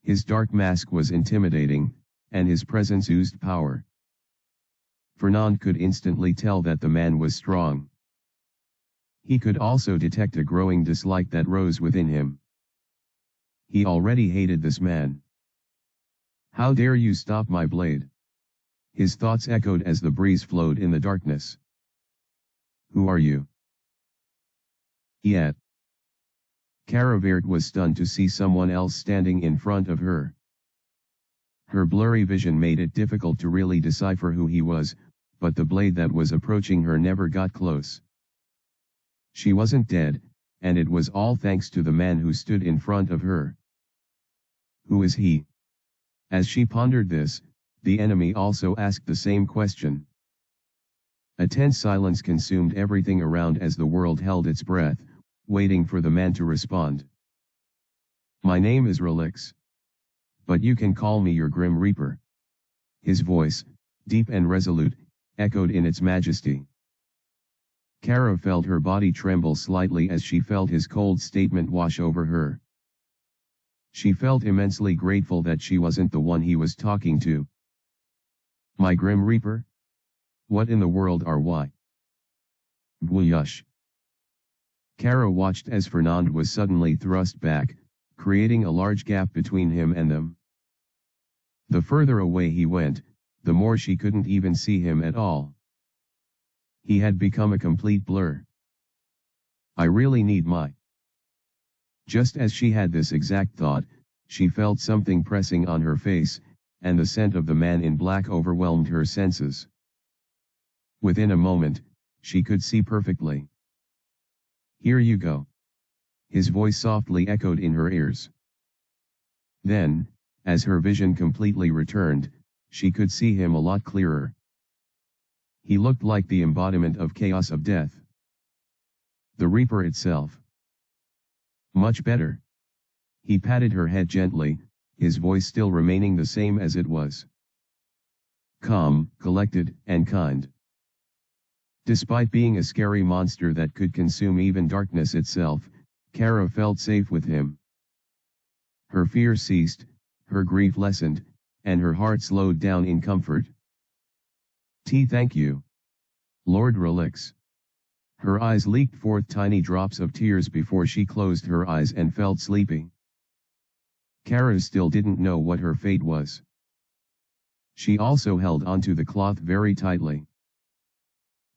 His dark mask was intimidating, and his presence oozed power. Fernand could instantly tell that the man was strong. He could also detect a growing dislike that rose within him. He already hated this man. How dare you stop my blade? His thoughts echoed as the breeze flowed in the darkness. Who are you? Yet. Caravert was stunned to see someone else standing in front of her. Her blurry vision made it difficult to really decipher who he was, but the blade that was approaching her never got close. She wasn't dead, and it was all thanks to the man who stood in front of her. Who is he? As she pondered this, the enemy also asked the same question. A tense silence consumed everything around as the world held its breath, waiting for the man to respond. My name is Relix. But you can call me your Grim Reaper. His voice, deep and resolute, echoed in its majesty. Kara felt her body tremble slightly as she felt his cold statement wash over her. She felt immensely grateful that she wasn't the one he was talking to. My Grim Reaper? What in the world are why? Bwooyush. Kara watched as Fernand was suddenly thrust back, creating a large gap between him and them. The further away he went, the more she couldn't even see him at all. He had become a complete blur. I really need my. Just as she had this exact thought, she felt something pressing on her face, and the scent of the man in black overwhelmed her senses. Within a moment, she could see perfectly. Here you go. His voice softly echoed in her ears. Then, as her vision completely returned, she could see him a lot clearer. He looked like the embodiment of chaos of death. The Reaper itself. Much better. He patted her head gently, his voice still remaining the same as it was. Calm, collected, and kind. Despite being a scary monster that could consume even darkness itself, Kara felt safe with him. Her fear ceased, her grief lessened, and her heart slowed down in comfort. Thank you. Lord Relix. Her eyes leaked forth tiny drops of tears before she closed her eyes and felt sleepy. Kara still didn't know what her fate was. She also held onto the cloth very tightly.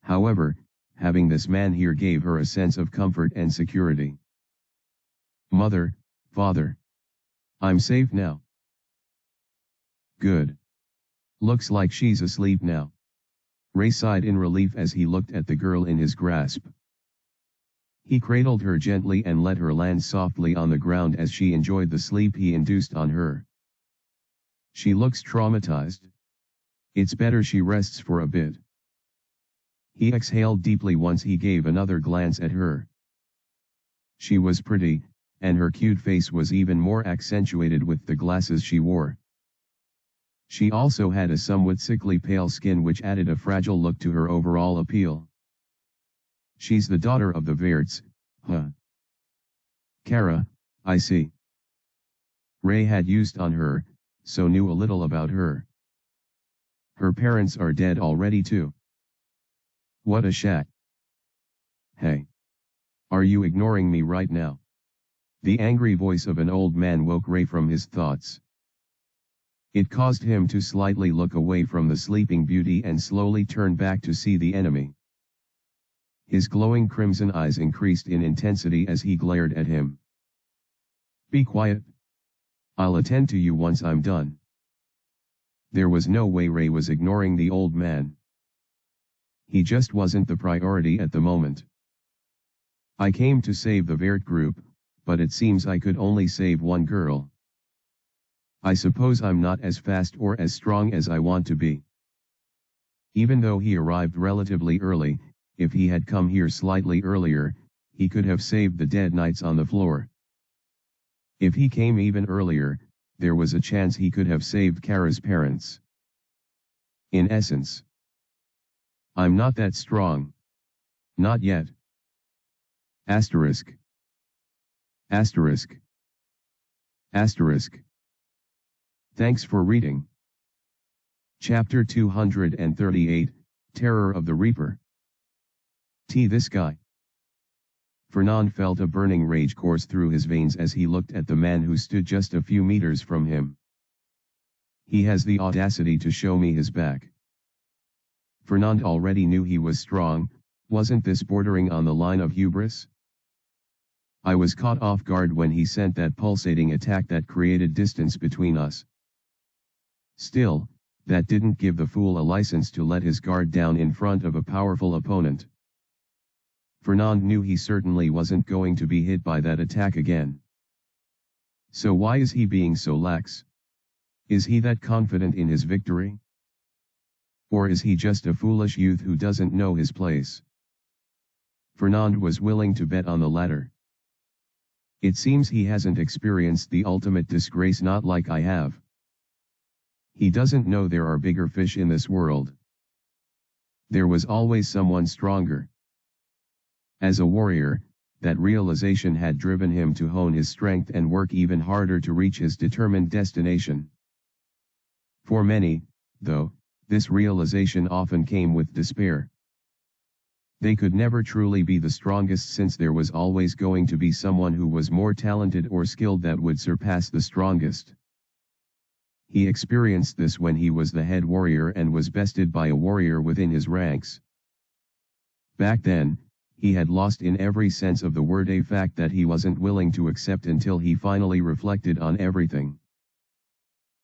However, having this man here gave her a sense of comfort and security. Mother, Father. I'm safe now. Good. Looks like she's asleep now. Ray sighed in relief as he looked at the girl in his grasp. He cradled her gently and let her land softly on the ground as she enjoyed the sleep he induced on her. She looks traumatized. It's better she rests for a bit. He exhaled deeply once he gave another glance at her. She was pretty, and her cute face was even more accentuated with the glasses she wore. She also had a somewhat sickly pale skin which added a fragile look to her overall appeal. She's the daughter of the Verts, huh? Kara, I see. Ray had used on her, so knew a little about her. Her parents are dead already too. What a shat. Hey. Are you ignoring me right now? The angry voice of an old man woke Ray from his thoughts. It caused him to slightly look away from the sleeping beauty and slowly turn back to see the enemy. His glowing crimson eyes increased in intensity as he glared at him. Be quiet. I'll attend to you once I'm done. There was no way Ray was ignoring the old man. He just wasn't the priority at the moment. I came to save the Vert group, but it seems I could only save one girl. I suppose I'm not as fast or as strong as I want to be. Even though he arrived relatively early, if he had come here slightly earlier, he could have saved the dead knights on the floor. If he came even earlier, there was a chance he could have saved Kara's parents. In essence, I'm not that strong. Not yet. Asterisk. Asterisk. Asterisk. Thanks for reading. Chapter 238, Terror of the Reaper. This guy. Fernand felt a burning rage course through his veins as he looked at the man who stood just a few meters from him. He has the audacity to show me his back. Fernand already knew he was strong. Wasn't this bordering on the line of hubris? I was caught off guard when he sent that pulsating attack that created distance between us. Still, that didn't give the fool a license to let his guard down in front of a powerful opponent. Fernand knew he certainly wasn't going to be hit by that attack again. So why is he being so lax? Is he that confident in his victory? Or is he just a foolish youth who doesn't know his place? Fernand was willing to bet on the latter. It seems he hasn't experienced the ultimate disgrace, not like I have. He doesn't know there are bigger fish in this world. There was always someone stronger. As a warrior, that realization had driven him to hone his strength and work even harder to reach his determined destination. For many, though, this realization often came with despair. They could never truly be the strongest since there was always going to be someone who was more talented or skilled that would surpass the strongest. He experienced this when he was the head warrior and was bested by a warrior within his ranks. Back then, he had lost in every sense of the word, a fact that he wasn't willing to accept until he finally reflected on everything.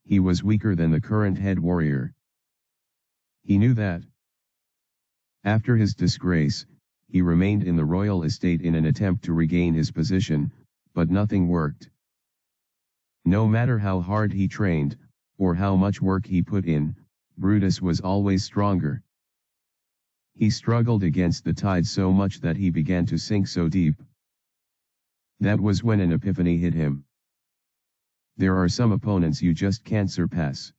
He was weaker than the current head warrior. He knew that. After his disgrace, he remained in the royal estate in an attempt to regain his position, but nothing worked. No matter how hard he trained, or how much work he put in, Brutus was always stronger. He struggled against the tide so much that he began to sink so deep. That was when an epiphany hit him. There are some opponents you just can't surpass.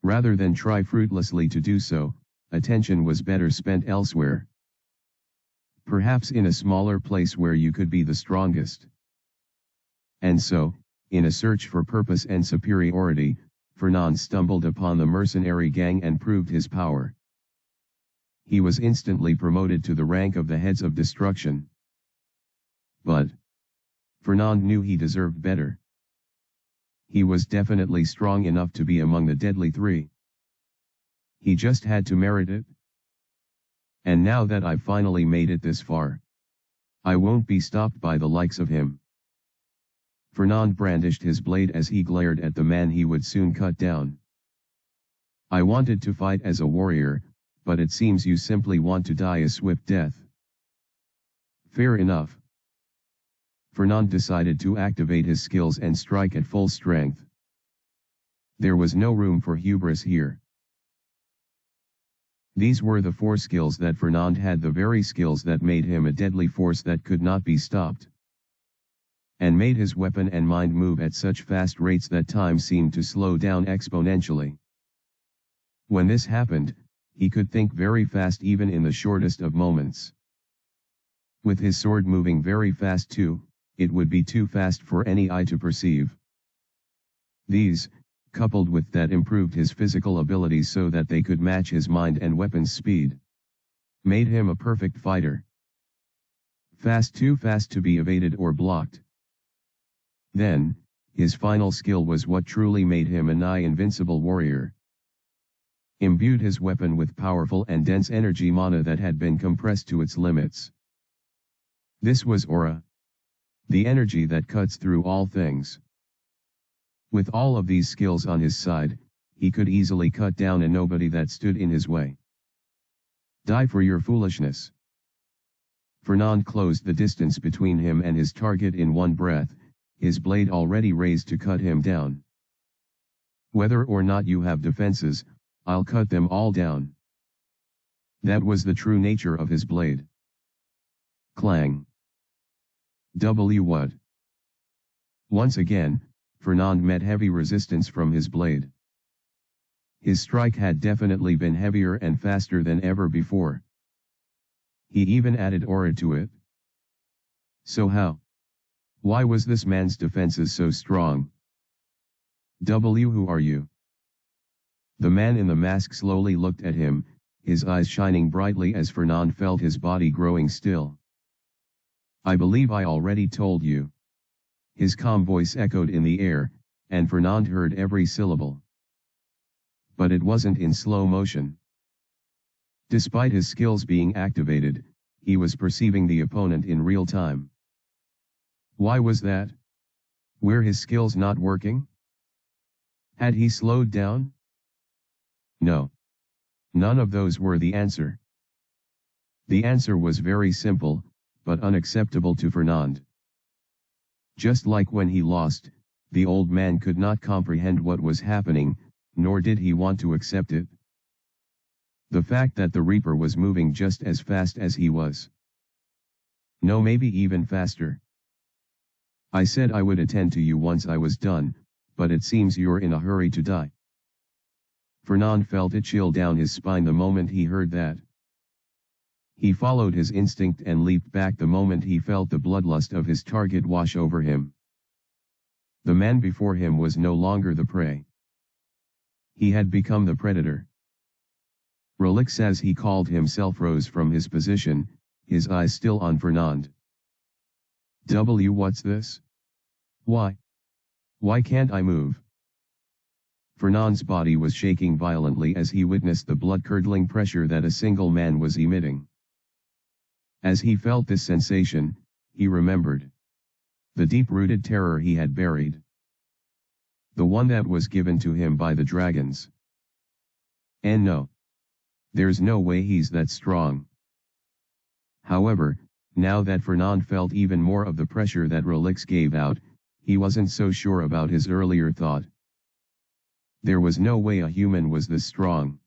Rather than try fruitlessly to do so, attention was better spent elsewhere. Perhaps in a smaller place where you could be the strongest. And so, in a search for purpose and superiority, Fernand stumbled upon the mercenary gang and proved his power. He was instantly promoted to the rank of the heads of destruction. But Fernand knew he deserved better. He was definitely strong enough to be among the deadly three. He just had to merit it. And now that I've finally made it this far, I won't be stopped by the likes of him. Fernand brandished his blade as he glared at the man he would soon cut down. I wanted to fight as a warrior, but it seems you simply want to die a swift death. Fair enough. Fernand decided to activate his skills and strike at full strength. There was no room for hubris here. These were the four skills that Fernand had, the very skills that made him a deadly force that could not be stopped. And made his weapon and mind move at such fast rates that time seemed to slow down exponentially. When this happened, he could think very fast even in the shortest of moments. With his sword moving very fast too, it would be too fast for any eye to perceive. These, coupled with that improved his physical abilities so that they could match his mind and weapons speed. Made him a perfect fighter. Fast, too fast to be evaded or blocked. Then, his final skill was what truly made him a nigh invincible warrior. Imbued his weapon with powerful and dense energy mana that had been compressed to its limits. This was aura. The energy that cuts through all things. With all of these skills on his side, he could easily cut down a nobody that stood in his way. Die for your foolishness. Fernand closed the distance between him and his target in one breath, his blade already raised to cut him down. Whether or not you have defenses, I'll cut them all down. That was the true nature of his blade. Clang. What? Once again, Fernand met heavy resistance from his blade. His strike had definitely been heavier and faster than ever before. He even added aura to it. So how? Why was this man's defenses so strong? Who are you? The man in the mask slowly looked at him, his eyes shining brightly as Fernand felt his body growing still. I believe I already told you. His calm voice echoed in the air, and Fernand heard every syllable. But it wasn't in slow motion. Despite his skills being activated, he was perceiving the opponent in real time. Why was that? Were his skills not working? Had he slowed down? No. None of those were the answer. The answer was very simple, but unacceptable to Fernand. Just like when he lost, the old man could not comprehend what was happening, nor did he want to accept it. The fact that the Reaper was moving just as fast as he was. No, maybe even faster. I said I would attend to you once I was done, but it seems you're in a hurry to die. Fernand felt a chill down his spine the moment he heard that. He followed his instinct and leaped back the moment he felt the bloodlust of his target wash over him. The man before him was no longer the prey. He had become the predator. Relix, as he called himself, rose from his position, his eyes still on Fernand. What's this? Why? Why can't I move? Fernand's body was shaking violently as he witnessed the blood-curdling pressure that a single man was emitting. As he felt this sensation, he remembered the deep-rooted terror he had buried. The one that was given to him by the dragons. And no. There's no way he's that strong. However, now that Fernand felt even more of the pressure that Relix gave out, he wasn't so sure about his earlier thought. There was no way a human was this strong.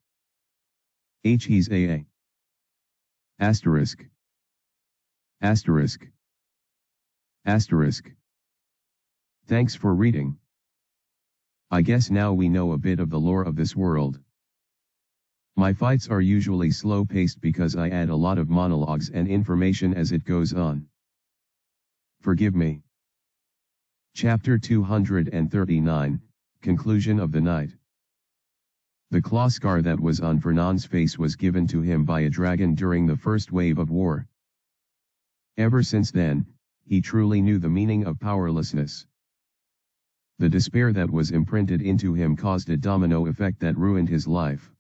He's a. Asterisk. Asterisk. Asterisk. Thanks for reading. I guess now we know a bit of the lore of this world. My fights are usually slow-paced because I add a lot of monologues and information as it goes on. Forgive me. Chapter 239, Conclusion of the Night. The claw scar that was on Fernand's face was given to him by a dragon during the first wave of war. Ever since then, he truly knew the meaning of powerlessness. The despair that was imprinted into him caused a domino effect that ruined his life.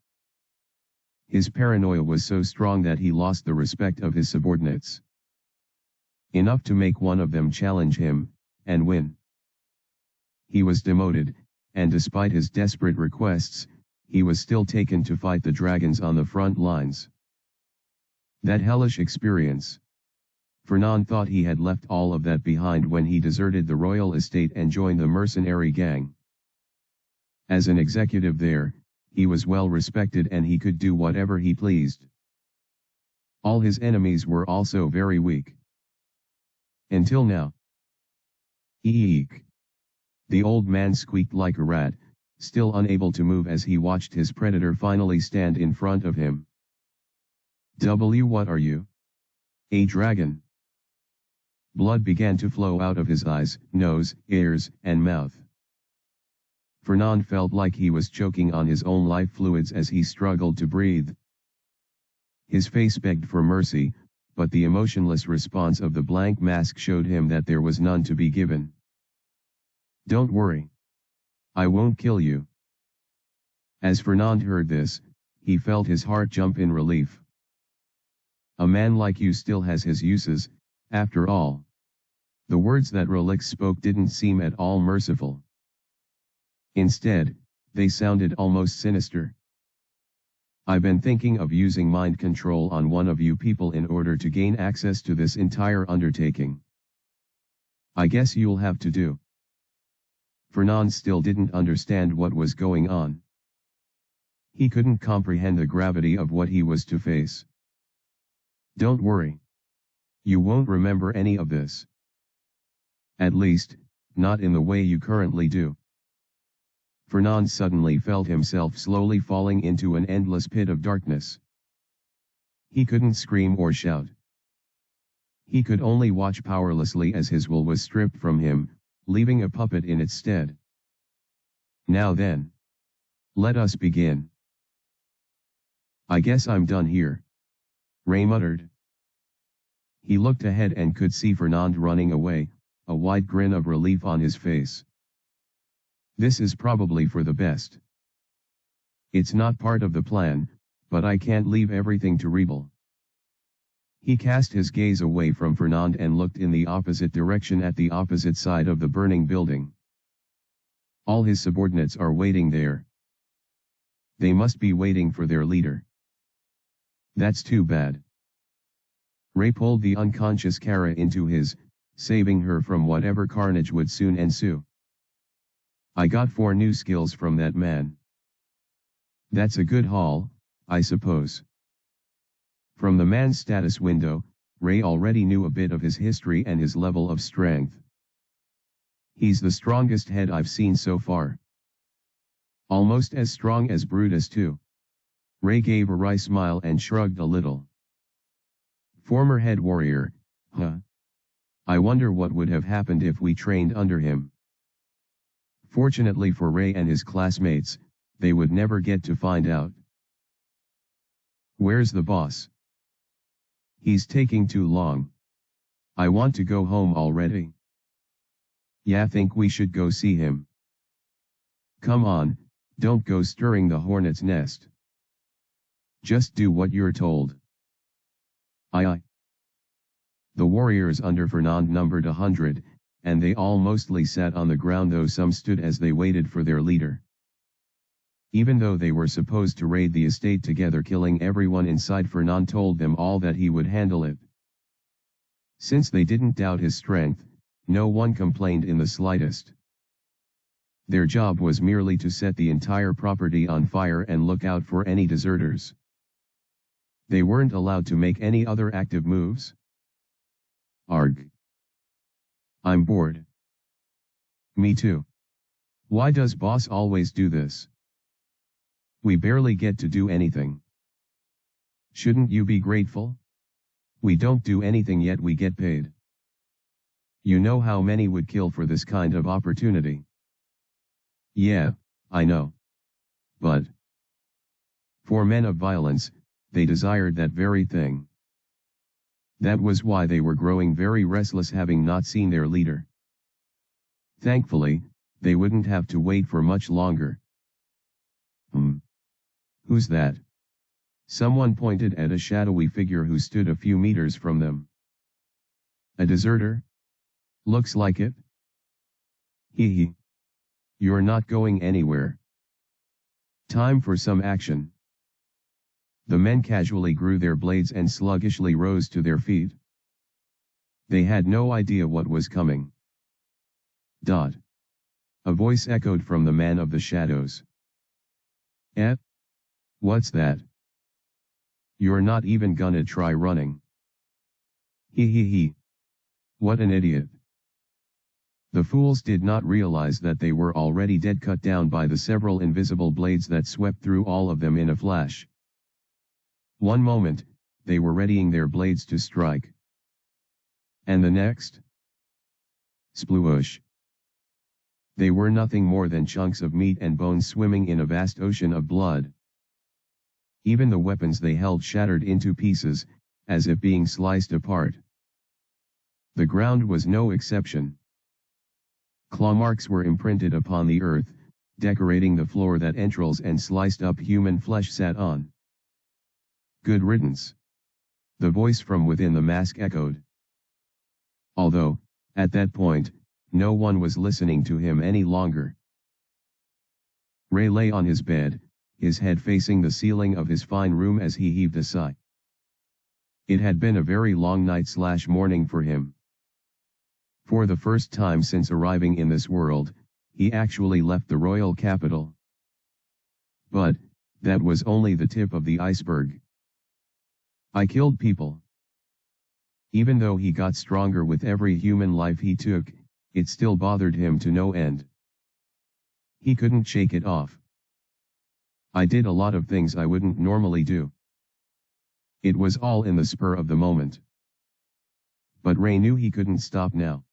His paranoia was so strong that he lost the respect of his subordinates. Enough to make one of them challenge him, and win. He was demoted, and despite his desperate requests, he was still taken to fight the dragons on the front lines. That hellish experience. Fernand thought he had left all of that behind when he deserted the royal estate and joined the mercenary gang. As an executive there, he was well respected and he could do whatever he pleased. All his enemies were also very weak. Until now. Eek. The old man squeaked like a rat, still unable to move as he watched his predator finally stand in front of him. What are you? A dragon. Blood began to flow out of his eyes, nose, ears, and mouth. Fernand felt like he was choking on his own life fluids as he struggled to breathe. His face begged for mercy, but the emotionless response of the blank mask showed him that there was none to be given. "Don't worry. I won't kill you." As Fernand heard this, he felt his heart jump in relief. A man like you still has his uses, after all. The words that Relix spoke didn't seem at all merciful. Instead, they sounded almost sinister. "I've been thinking of using mind control on one of you people in order to gain access to this entire undertaking. I guess you'll have to do." Fernand still didn't understand what was going on. He couldn't comprehend the gravity of what he was to face. "Don't worry. You won't remember any of this. At least, not in the way you currently do." Fernand suddenly felt himself slowly falling into an endless pit of darkness. He couldn't scream or shout. He could only watch powerlessly as his will was stripped from him, leaving a puppet in its stead. "Now then. Let us begin." "I guess I'm done here," Ray muttered. He looked ahead and could see Fernand running away, a wide grin of relief on his face. "This is probably for the best. It's not part of the plan, but I can't leave everything to Rebel." He cast his gaze away from Fernand and looked in the opposite direction at the opposite side of the burning building. All his subordinates are waiting there. They must be waiting for their leader. That's too bad. Ray pulled the unconscious Kara into his, saving her from whatever carnage would soon ensue. "I got 4 new skills from that man. That's a good haul, I suppose." From the man's status window, Ray already knew a bit of his history and his level of strength. "He's the strongest head I've seen so far. Almost as strong as Brutus too." Ray gave a wry smile and shrugged a little. "Former head warrior, huh? I wonder what would have happened if we trained under him." Fortunately for Ray and his classmates, they would never get to find out. "Where's the boss? He's taking too long. I want to go home already." "Yeah, think we should go see him." "Come on, don't go stirring the hornet's nest. Just do what you're told." Aye. The warriors under Fernand numbered 100, and they all mostly sat on the ground, though some stood as they waited for their leader. Even though they were supposed to raid the estate together, killing everyone inside, Fernand told them all that he would handle it. Since they didn't doubt his strength, no one complained in the slightest. Their job was merely to set the entire property on fire and look out for any deserters. They weren't allowed to make any other active moves. Arg. I'm bored. Me too. Why does boss always do this? We barely get to do anything. Shouldn't you be grateful? We don't do anything yet we get paid. You know how many would kill for this kind of opportunity. Yeah, I know. But for men of violence, they desired that very thing. That was why they were growing very restless, having not seen their leader. Thankfully, they wouldn't have to wait for much longer. Who's that? Someone pointed at a shadowy figure who stood a few meters from them. A deserter? Looks like it. Hee hee. You're not going anywhere. Time for some action. The men casually grew their blades and sluggishly rose to their feet. They had no idea what was coming. Dot. A voice echoed from the man of the shadows. Eh? What's that? You're not even gonna try running. Hee hee hee. What an idiot. The fools did not realize that they were already dead, cut down by the several invisible blades that swept through all of them in a flash. One moment, they were readying their blades to strike. And the next? Sploosh. They were nothing more than chunks of meat and bones swimming in a vast ocean of blood. Even the weapons they held shattered into pieces, as if being sliced apart. The ground was no exception. Claw marks were imprinted upon the earth, decorating the floor that entrails and sliced up human flesh sat on. Good riddance. The voice from within the mask echoed. Although, at that point, no one was listening to him any longer. Ray lay on his bed, his head facing the ceiling of his fine room as he heaved a sigh. It had been a very long night/morning for him. For the first time since arriving in this world, he actually left the royal capital. But, that was only the tip of the iceberg. I killed people. Even though he got stronger with every human life he took, it still bothered him to no end. He couldn't shake it off. I did a lot of things I wouldn't normally do. It was all in the spur of the moment. But Ray knew he couldn't stop now.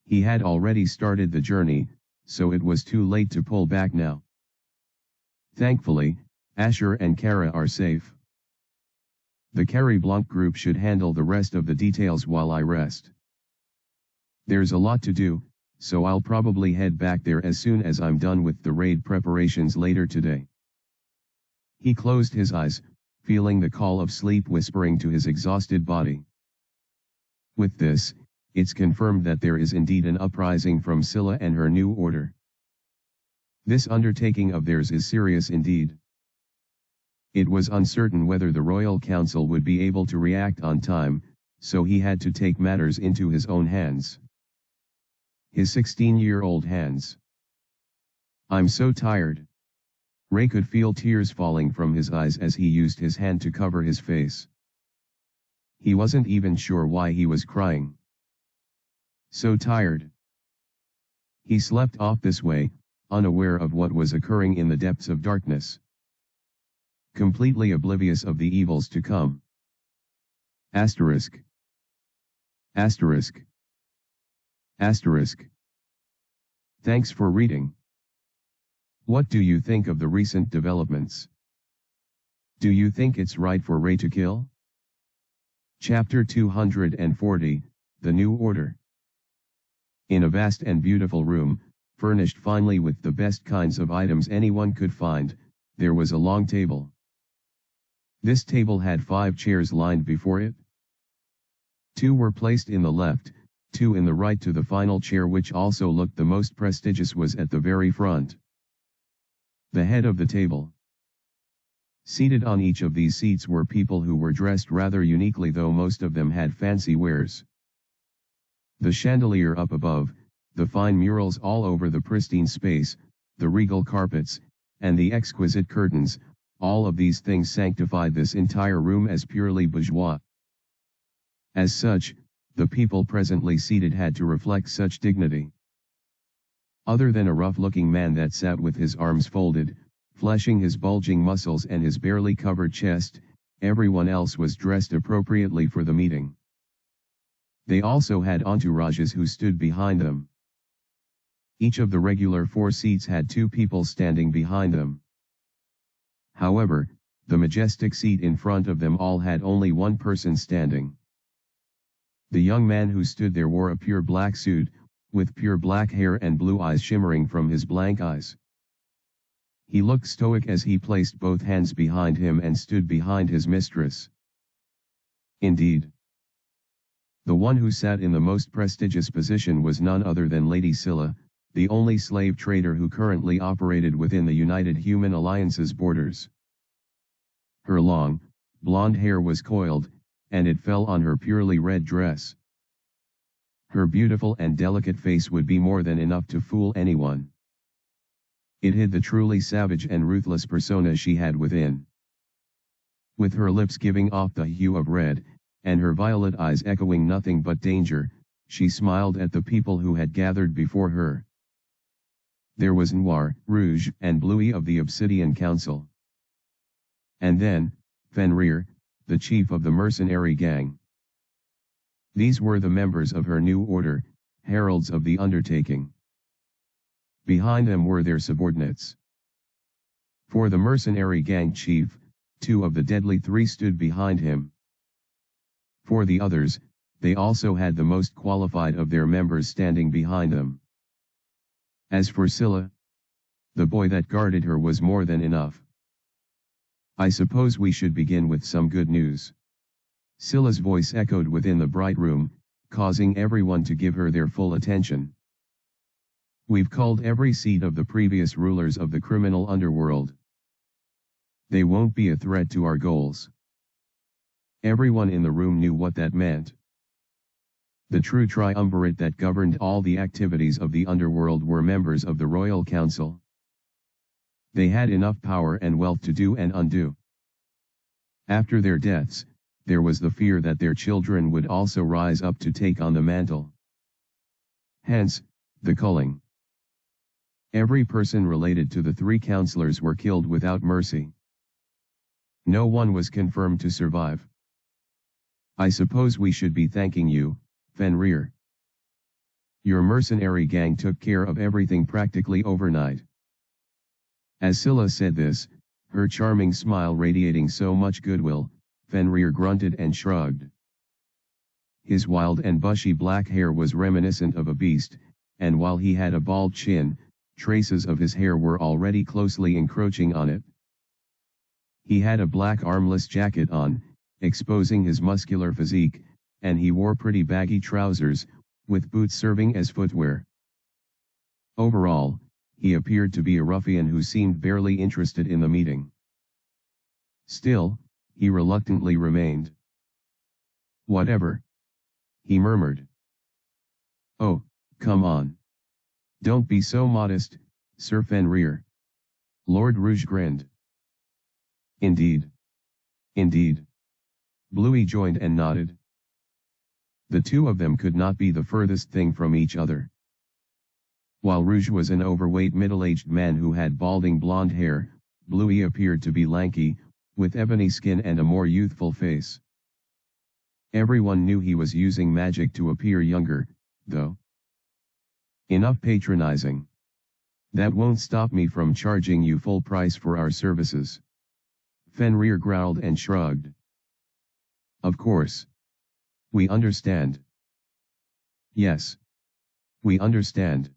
He had already started the journey, so it was too late to pull back now. Thankfully, Asher and Kara are safe. The Carrie Blanc group should handle the rest of the details while I rest. There's a lot to do, so I'll probably head back there as soon as I'm done with the raid preparations later today. He closed his eyes, feeling the call of sleep whispering to his exhausted body. With this, it's confirmed that there is indeed an uprising from Scylla and her new order. This undertaking of theirs is serious indeed. It was uncertain whether the Royal Council would be able to react on time, so he had to take matters into his own hands. His 16-year-old hands. I'm so tired. Ray could feel tears falling from his eyes as he used his hand to cover his face. He wasn't even sure why he was crying. So tired. He slept off this way, unaware of what was occurring in the depths of darkness. Completely oblivious of the evils to come. Asterisk. Asterisk. Asterisk. Thanks for reading. What do you think of the recent developments? Do you think it's right for Ray to kill? Chapter 240, The New Order. In a vast and beautiful room, furnished finely with the best kinds of items anyone could find, there was a long table. This table had 5 chairs lined before it. 2 were placed in the left, 2 in the right to the final chair, which also looked the most prestigious, was at the very front. The head of the table. Seated on each of these seats were people who were dressed rather uniquely, though most of them had fancy wares. The chandelier up above, the fine murals all over the pristine space, the regal carpets, and the exquisite curtains, all of these things sanctified this entire room as purely bourgeois. As such, the people presently seated had to reflect such dignity. Other than a rough-looking man that sat with his arms folded, fleshing his bulging muscles and his barely covered chest, everyone else was dressed appropriately for the meeting. They also had entourages who stood behind them. Each of the regular 4 seats had 2 people standing behind them. However, the majestic seat in front of them all had only 1 person standing. The young man who stood there wore a pure black suit, with pure black hair and blue eyes shimmering from his blank eyes. He looked stoic as he placed both hands behind him and stood behind his mistress. Indeed, the one who sat in the most prestigious position was none other than Lady Scylla, the only slave trader who currently operated within the United Human Alliance's borders. Her long, blonde hair was coiled, and it fell on her purely red dress. Her beautiful and delicate face would be more than enough to fool anyone. It hid the truly savage and ruthless persona she had within. With her lips giving off the hue of red, and her violet eyes echoing nothing but danger, she smiled at the people who had gathered before her. There was Noir, Rouge, and Bluey of the Obsidian Council. And then, Fenrir, the chief of the mercenary gang. These were the members of her new order, heralds of the undertaking. Behind them were their subordinates. For the mercenary gang chief, 2 of the deadly 3 stood behind him. For the others, they also had the most qualified of their members standing behind them. As for Scylla, the boy that guarded her was more than enough. I suppose we should begin with some good news. Scylla's voice echoed within the bright room, causing everyone to give her their full attention. We've culled every seed of the previous rulers of the criminal underworld. They won't be a threat to our goals. Everyone in the room knew what that meant. The true triumvirate that governed all the activities of the underworld were members of the Royal Council. They had enough power and wealth to do and undo. After their deaths, there was the fear that their children would also rise up to take on the mantle. Hence, the culling. Every person related to the 3 counselors were killed without mercy. No one was confirmed to survive. I suppose we should be thanking you, Fenrir. Your mercenary gang took care of everything practically overnight. As Scylla said this, her charming smile radiating so much goodwill, Fenrir grunted and shrugged. His wild and bushy black hair was reminiscent of a beast, and while he had a bald chin, traces of his hair were already closely encroaching on it. He had a black armless jacket on, exposing his muscular physique, and he wore pretty baggy trousers, with boots serving as footwear. Overall, he appeared to be a ruffian who seemed barely interested in the meeting. Still, he reluctantly remained. Whatever. He murmured. Oh, come on. Don't be so modest, Sir Fenrir. Lord Rouge grinned. Indeed. Indeed. Bluey joined and nodded. The 2 of them could not be the furthest thing from each other. While Rouge was an overweight middle-aged man who had balding blonde hair, Bluey appeared to be lanky, with ebony skin and a more youthful face. Everyone knew he was using magic to appear younger, though. Enough patronizing. That won't stop me from charging you full price for our services. Fenrir growled and shrugged. Of course. We understand. Yes. We understand.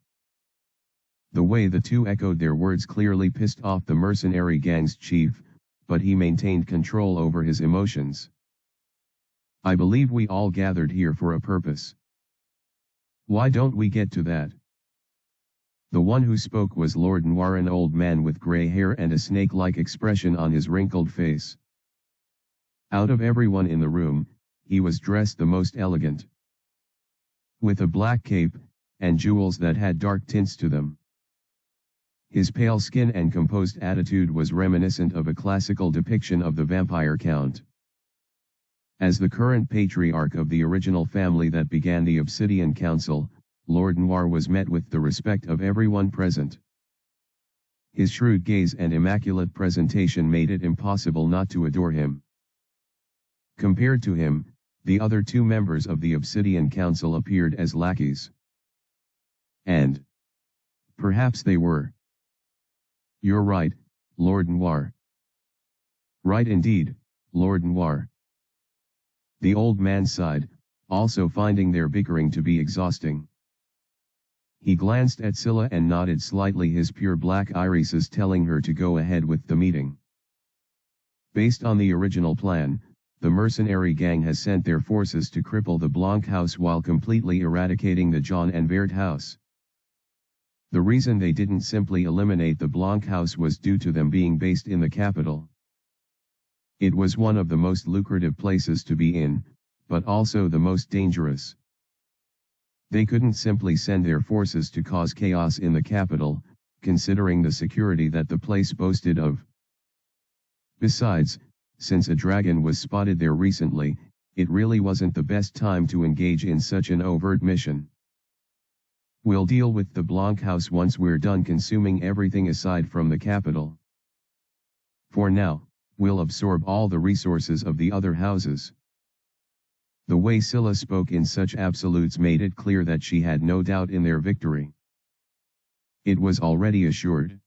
The way the 2 echoed their words clearly pissed off the mercenary gang's chief, but he maintained control over his emotions. I believe we all gathered here for a purpose. Why don't we get to that? The one who spoke was Lord Noir, an old man with gray hair and a snake-like expression on his wrinkled face. Out of everyone in the room, he was dressed the most elegant. With a black cape, and jewels that had dark tints to them. His pale skin and composed attitude was reminiscent of a classical depiction of the vampire count. As the current patriarch of the original family that began the Obsidian Council, Lord Noir was met with the respect of everyone present. His shrewd gaze and immaculate presentation made it impossible not to adore him. Compared to him, the other 2 members of the Obsidian Council appeared as lackeys. And perhaps they were. You're right, Lord Noir. Right indeed, Lord Noir. The old man sighed, also finding their bickering to be exhausting. He glanced at Scylla and nodded slightly, his pure black irises telling her to go ahead with the meeting. Based on the original plan, the mercenary gang has sent their forces to cripple the Blanc house while completely eradicating the John and Vert house. The reason they didn't simply eliminate the Blanc house was due to them being based in the capital. It was one of the most lucrative places to be in, but also the most dangerous. They couldn't simply send their forces to cause chaos in the capital, considering the security that the place boasted of. Besides, since a dragon was spotted there recently, it really wasn't the best time to engage in such an overt mission. We'll deal with the Blanc house once we're done consuming everything aside from the capital. For now, we'll absorb all the resources of the other houses. The way Scylla spoke in such absolutes made it clear that she had no doubt in their victory. It was already assured.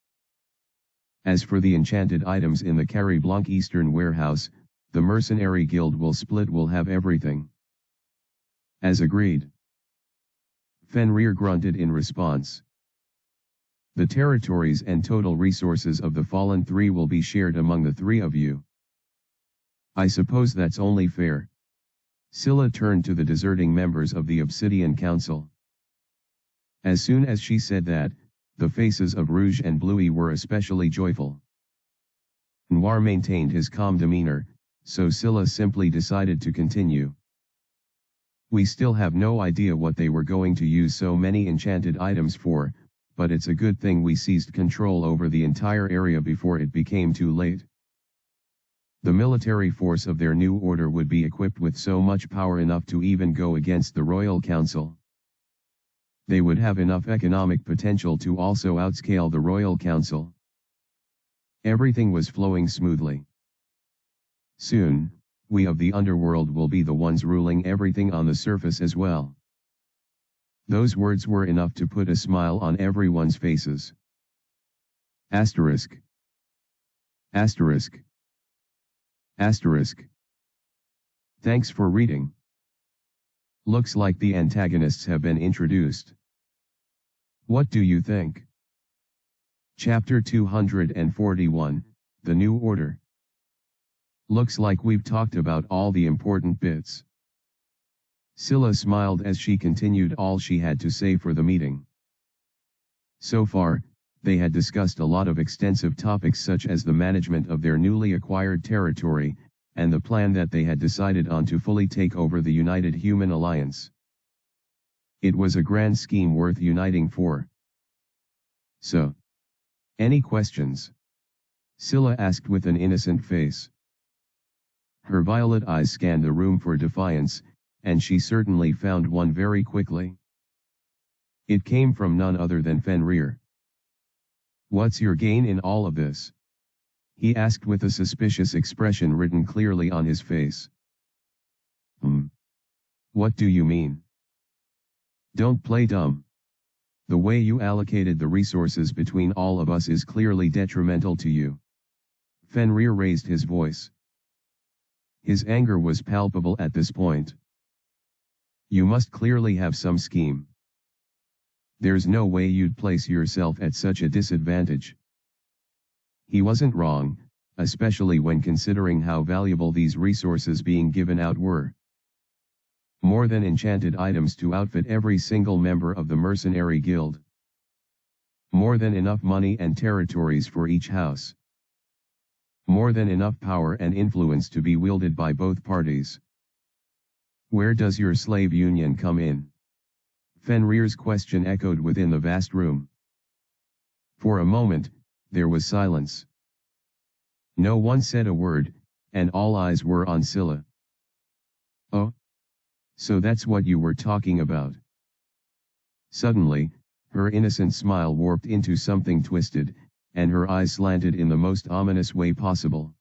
As for the enchanted items in the Carrie Blanc Eastern warehouse, the mercenary guild will have everything. As agreed. Fenrir grunted in response. The territories and total resources of the fallen three will be shared among the three of you. I suppose that's only fair. Scylla turned to the deserting members of the Obsidian Council. As soon as she said that, the faces of Rouge and Bluey were especially joyful. Noir maintained his calm demeanor, so Scylla simply decided to continue. We still have no idea what they were going to use so many enchanted items for, but it's a good thing we seized control over the entire area before it became too late. The military force of their new order would be equipped with so much power enough to even go against the Royal Council. They would have enough economic potential to also outscale the Royal Council. Everything was flowing smoothly. Soon, we of the underworld will be the ones ruling everything on the surface as well. Those words were enough to put a smile on everyone's faces. Asterisk. Asterisk. Asterisk. Thanks for reading. Looks like the antagonists have been introduced. What do you think? Chapter 241, The New Order. Looks like we've talked about all the important bits. Scylla smiled as she continued all she had to say for the meeting. So far, they had discussed a lot of extensive topics such as the management of their newly acquired territory, and the plan that they had decided on to fully take over the United Human Alliance. It was a grand scheme worth uniting for. So, any questions? Scylla asked with an innocent face. Her violet eyes scanned the room for defiance, and she certainly found one very quickly. It came from none other than Fenrir. What's your gain in all of this? He asked with a suspicious expression written clearly on his face. What do you mean? Don't play dumb. The way you allocated the resources between all of us is clearly detrimental to you. Fenrir raised his voice. His anger was palpable at this point. You must clearly have some scheme. There's no way you'd place yourself at such a disadvantage. He wasn't wrong, especially when considering how valuable these resources being given out were. More than enchanted items to outfit every single member of the mercenary guild. More than enough money and territories for each house. More than enough power and influence to be wielded by both parties. Where does your slave union come in? Fenrir's question echoed within the vast room. For a moment, there was silence. No one said a word, and all eyes were on Scylla. Oh? So that's what you were talking about. Suddenly, her innocent smile warped into something twisted, and her eyes slanted in the most ominous way possible.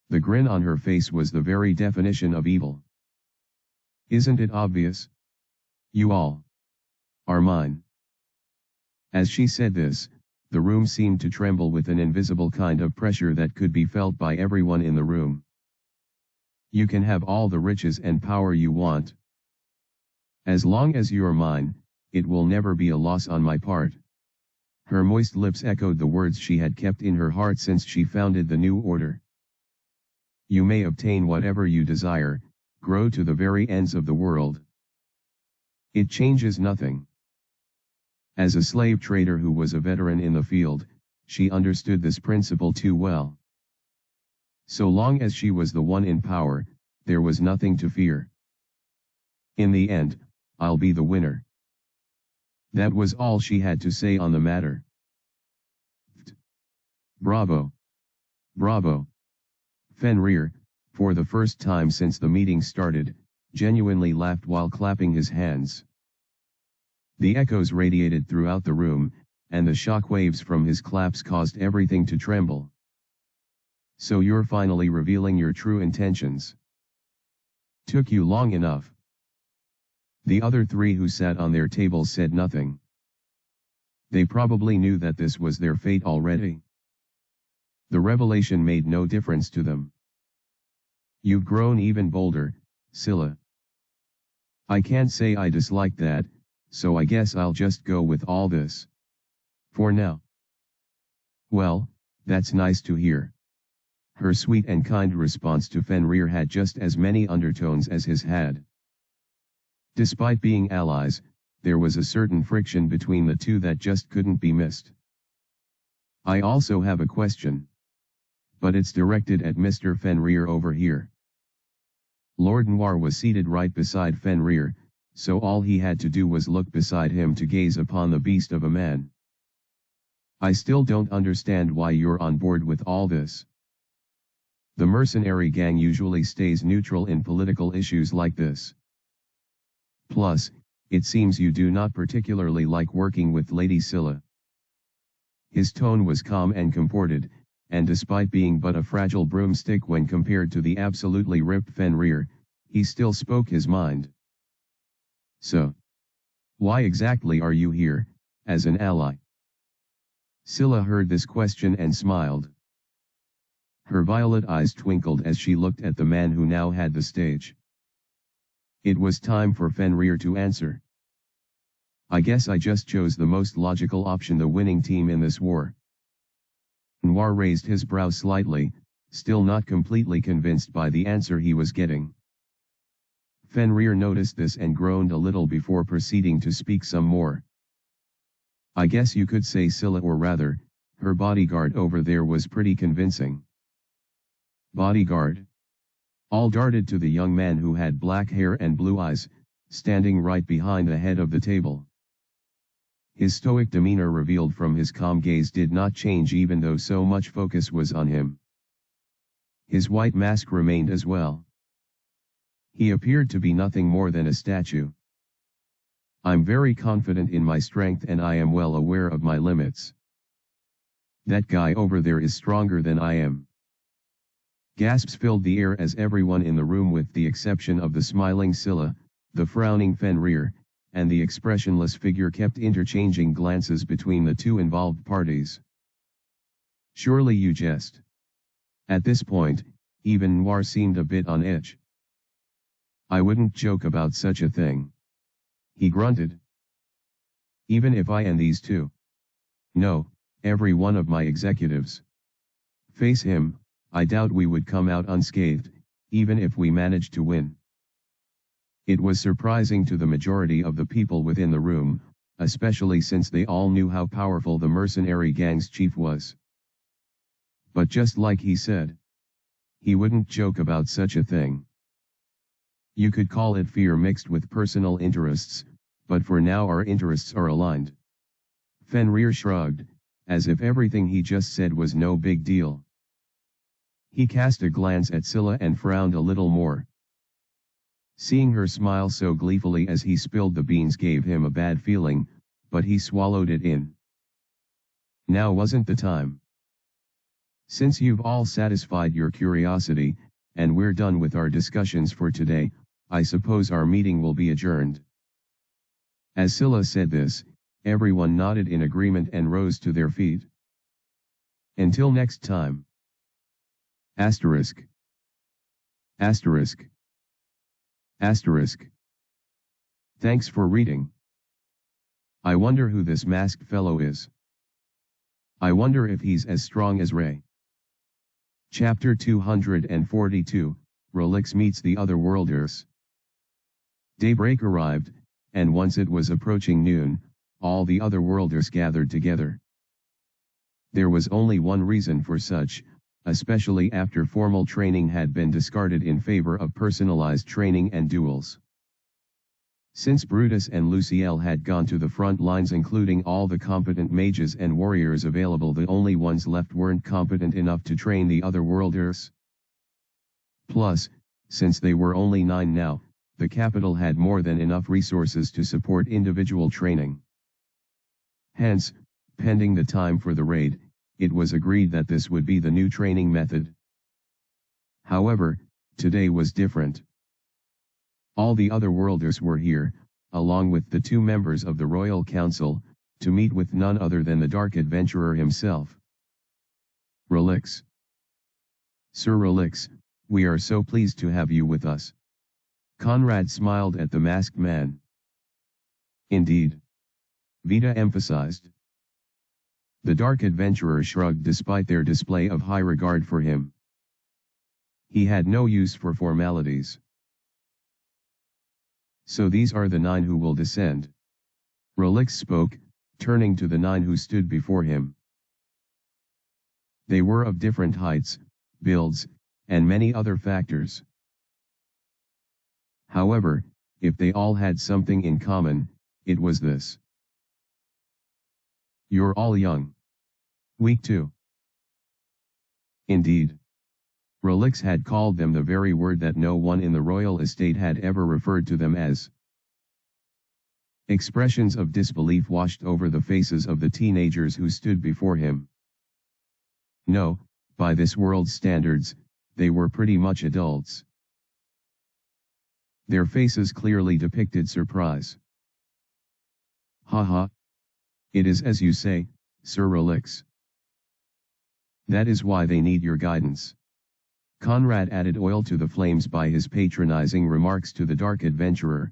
The grin on her face was the very definition of evil. Isn't it obvious? You all are mine. As she said this, the room seemed to tremble with an invisible kind of pressure that could be felt by everyone in the room. You can have all the riches and power you want. As long as you're mine, it will never be a loss on my part. Her moist lips echoed the words she had kept in her heart since she founded the new order. You may obtain whatever you desire, grow to the very ends of the world. It changes nothing. As a slave trader who was a veteran in the field, she understood this principle too well. So long as she was the one in power, there was nothing to fear. In the end, I'll be the winner. That was all she had to say on the matter. Bravo! Bravo! Fenrir, for the first time since the meeting started, genuinely laughed while clapping his hands. The echoes radiated throughout the room, and the shock waves from his claps caused everything to tremble. So you're finally revealing your true intentions. Took you long enough. The other three who sat on their tables said nothing. They probably knew that this was their fate already. The revelation made no difference to them. You've grown even bolder, Scylla. I can't say I dislike that, so I guess I'll just go with all this. For now. Well, that's nice to hear. Her sweet and kind response to Fenrir had just as many undertones as his had. Despite being allies, there was a certain friction between the two that just couldn't be missed. I also have a question. But it's directed at Mr. Fenrir over here. Lord Noir was seated right beside Fenrir, so all he had to do was look beside him to gaze upon the beast of a man. I still don't understand why you're on board with all this. The mercenary gang usually stays neutral in political issues like this. Plus, it seems you do not particularly like working with Lady Scylla. His tone was calm and comported, and despite being but a fragile broomstick when compared to the absolutely ripped Fenrir, he still spoke his mind. So, why exactly are you here, as an ally? Scylla heard this question and smiled. Her violet eyes twinkled as she looked at the man who now had the stage. It was time for Fenrir to answer. I guess I just chose the most logical option, the winning team in this war. Noir raised his brow slightly, still not completely convinced by the answer he was getting. Fenrir noticed this and groaned a little before proceeding to speak some more. I guess you could say Scylla, or rather, her bodyguard over there, was pretty convincing. Bodyguard? All darted to the young man who had black hair and blue eyes, standing right behind the head of the table. His stoic demeanor revealed from his calm gaze did not change even though so much focus was on him. His white mask remained as well. He appeared to be nothing more than a statue. I'm very confident in my strength and I am well aware of my limits. That guy over there is stronger than I am. Gasps filled the air as everyone in the room, with the exception of the smiling Scylla, the frowning Fenrir, and the expressionless figure, kept interchanging glances between the two involved parties. Surely you jest. At this point, even Noir seemed a bit on edge. I wouldn't joke about such a thing. He grunted. Even if I and these two. No, every one of my executives. Face him, I doubt we would come out unscathed, even if we managed to win. It was surprising to the majority of the people within the room, especially since they all knew how powerful the mercenary gang's chief was. But just like he said, he wouldn't joke about such a thing. You could call it fear mixed with personal interests, but for now our interests are aligned. Fenrir shrugged, as if everything he just said was no big deal. He cast a glance at Scylla and frowned a little more. Seeing her smile so gleefully as he spilled the beans gave him a bad feeling, but he swallowed it in. Now wasn't the time. Since you've all satisfied your curiosity, and we're done with our discussions for today, I suppose our meeting will be adjourned. As Scylla said this, everyone nodded in agreement and rose to their feet. Until next time. Asterisk. Asterisk. Asterisk. Thanks for reading. I wonder who this masked fellow is. I wonder if he's as strong as Ray. Chapter 242, Relix meets the Otherworlders. Daybreak arrived, and once it was approaching noon, all the Otherworlders gathered together. There was only one reason for such, especially after formal training had been discarded in favor of personalized training and duels. Since Brutus and Luciel had gone to the front lines, including all the competent mages and warriors available, the only ones left weren't competent enough to train the Otherworlders. Plus, since they were only 9 now, the capital had more than enough resources to support individual training. Hence, pending the time for the raid, it was agreed that this would be the new training method. However, today was different. All the Otherworlders were here, along with the 2 members of the Royal Council, to meet with none other than the Dark Adventurer himself. Relix. Sir Relix, we are so pleased to have you with us. Conrad smiled at the masked man. Indeed. Vita emphasized. The Dark Adventurer shrugged despite their display of high regard for him. He had no use for formalities. So these are the 9 who will descend. Relix spoke, turning to the 9 who stood before him. They were of different heights, builds, and many other factors. However, if they all had something in common, it was this. You're all young. Weak too. Indeed. Relix had called them the very word that no one in the royal estate had ever referred to them as. Expressions of disbelief washed over the faces of the teenagers who stood before him. No, by this world's standards, they were pretty much adults. Their faces clearly depicted surprise. Haha. It is as you say, Sir Relix. That is why they need your guidance. Conrad added oil to the flames by his patronizing remarks to the Dark Adventurer.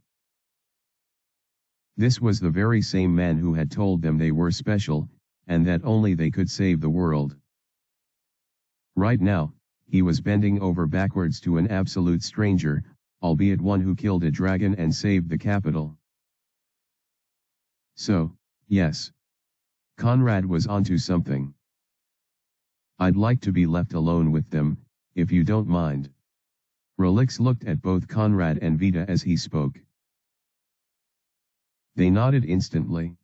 This was the very same man who had told them they were special, and that only they could save the world. Right now, he was bending over backwards to an absolute stranger, albeit one who killed a dragon and saved the capital. So, yes. Conrad was onto something. I'd like to be left alone with them, if you don't mind. Relix looked at both Conrad and Vita as he spoke. They nodded instantly.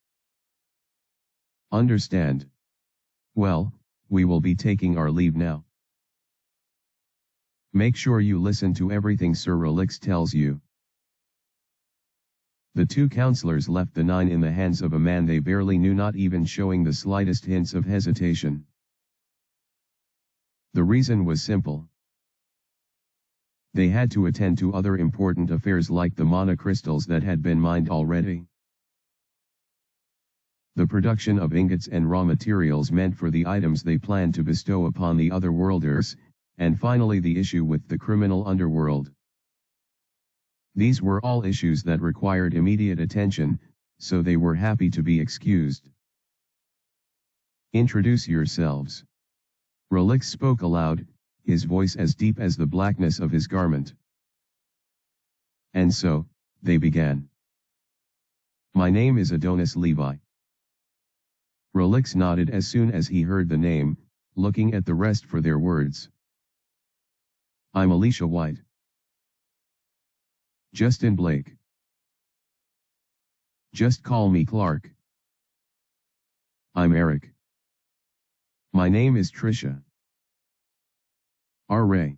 Understand. Well, we will be taking our leave now. Make sure you listen to everything Sir Relix tells you. The 2 counselors left the 9 in the hands of a man they barely knew, not even showing the slightest hints of hesitation. The reason was simple. They had to attend to other important affairs like the mana crystals that had been mined already. The production of ingots and raw materials meant for the items they planned to bestow upon the other worlders, and finally the issue with the criminal underworld. These were all issues that required immediate attention, so they were happy to be excused. Introduce yourselves. Relix spoke aloud, his voice as deep as the blackness of his garment. And so, they began. My name is Adonis Levi. Relix nodded as soon as he heard the name, looking at the rest for their words. I'm Alicia White. Justin Blake. Just call me Clark. I'm Eric. My name is Trisha. R-Ray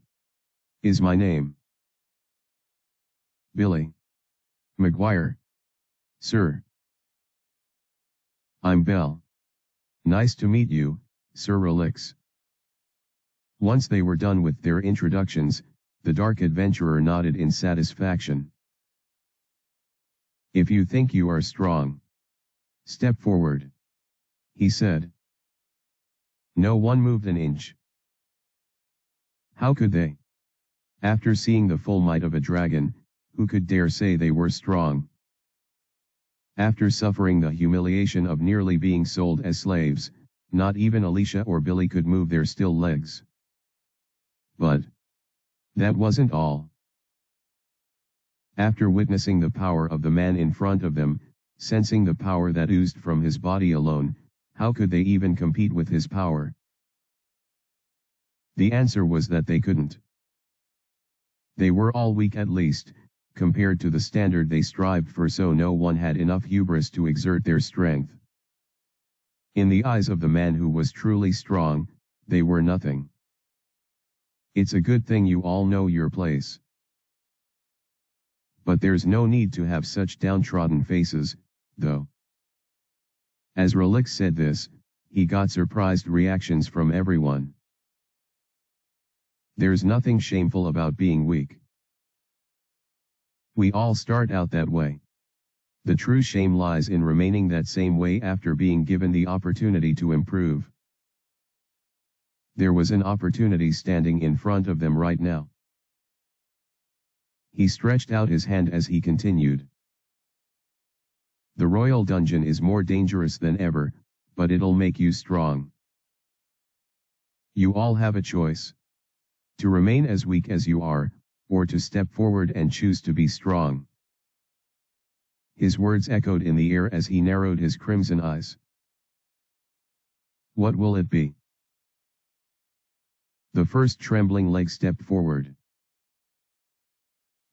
is my name. Billy McGuire. Sir. I'm Belle. Nice to meet you, Sir Relix. Once they were done with their introductions, the Dark Adventurer nodded in satisfaction. If you think you are strong, step forward, he said. No one moved an inch. How could they? After seeing the full might of a dragon, who could dare say they were strong? After suffering the humiliation of nearly being sold as slaves, not even Alicia or Billy could move their still legs. But that wasn't all. After witnessing the power of the man in front of them, sensing the power that oozed from his body alone, how could they even compete with his power? The answer was that they couldn't. They were all weak, at least, compared to the standard they strived for, so no one had enough hubris to exert their strength. In the eyes of the man who was truly strong, they were nothing. It's a good thing you all know your place. But there's no need to have such downtrodden faces, though. As Relix said this, he got surprised reactions from everyone. There's nothing shameful about being weak. We all start out that way. The true shame lies in remaining that same way after being given the opportunity to improve. There was an opportunity standing in front of them right now. He stretched out his hand as he continued. The royal dungeon is more dangerous than ever, but it'll make you strong. You all have a choice. To remain as weak as you are, or to step forward and choose to be strong. His words echoed in the air as he narrowed his crimson eyes. What will it be? The first trembling leg stepped forward.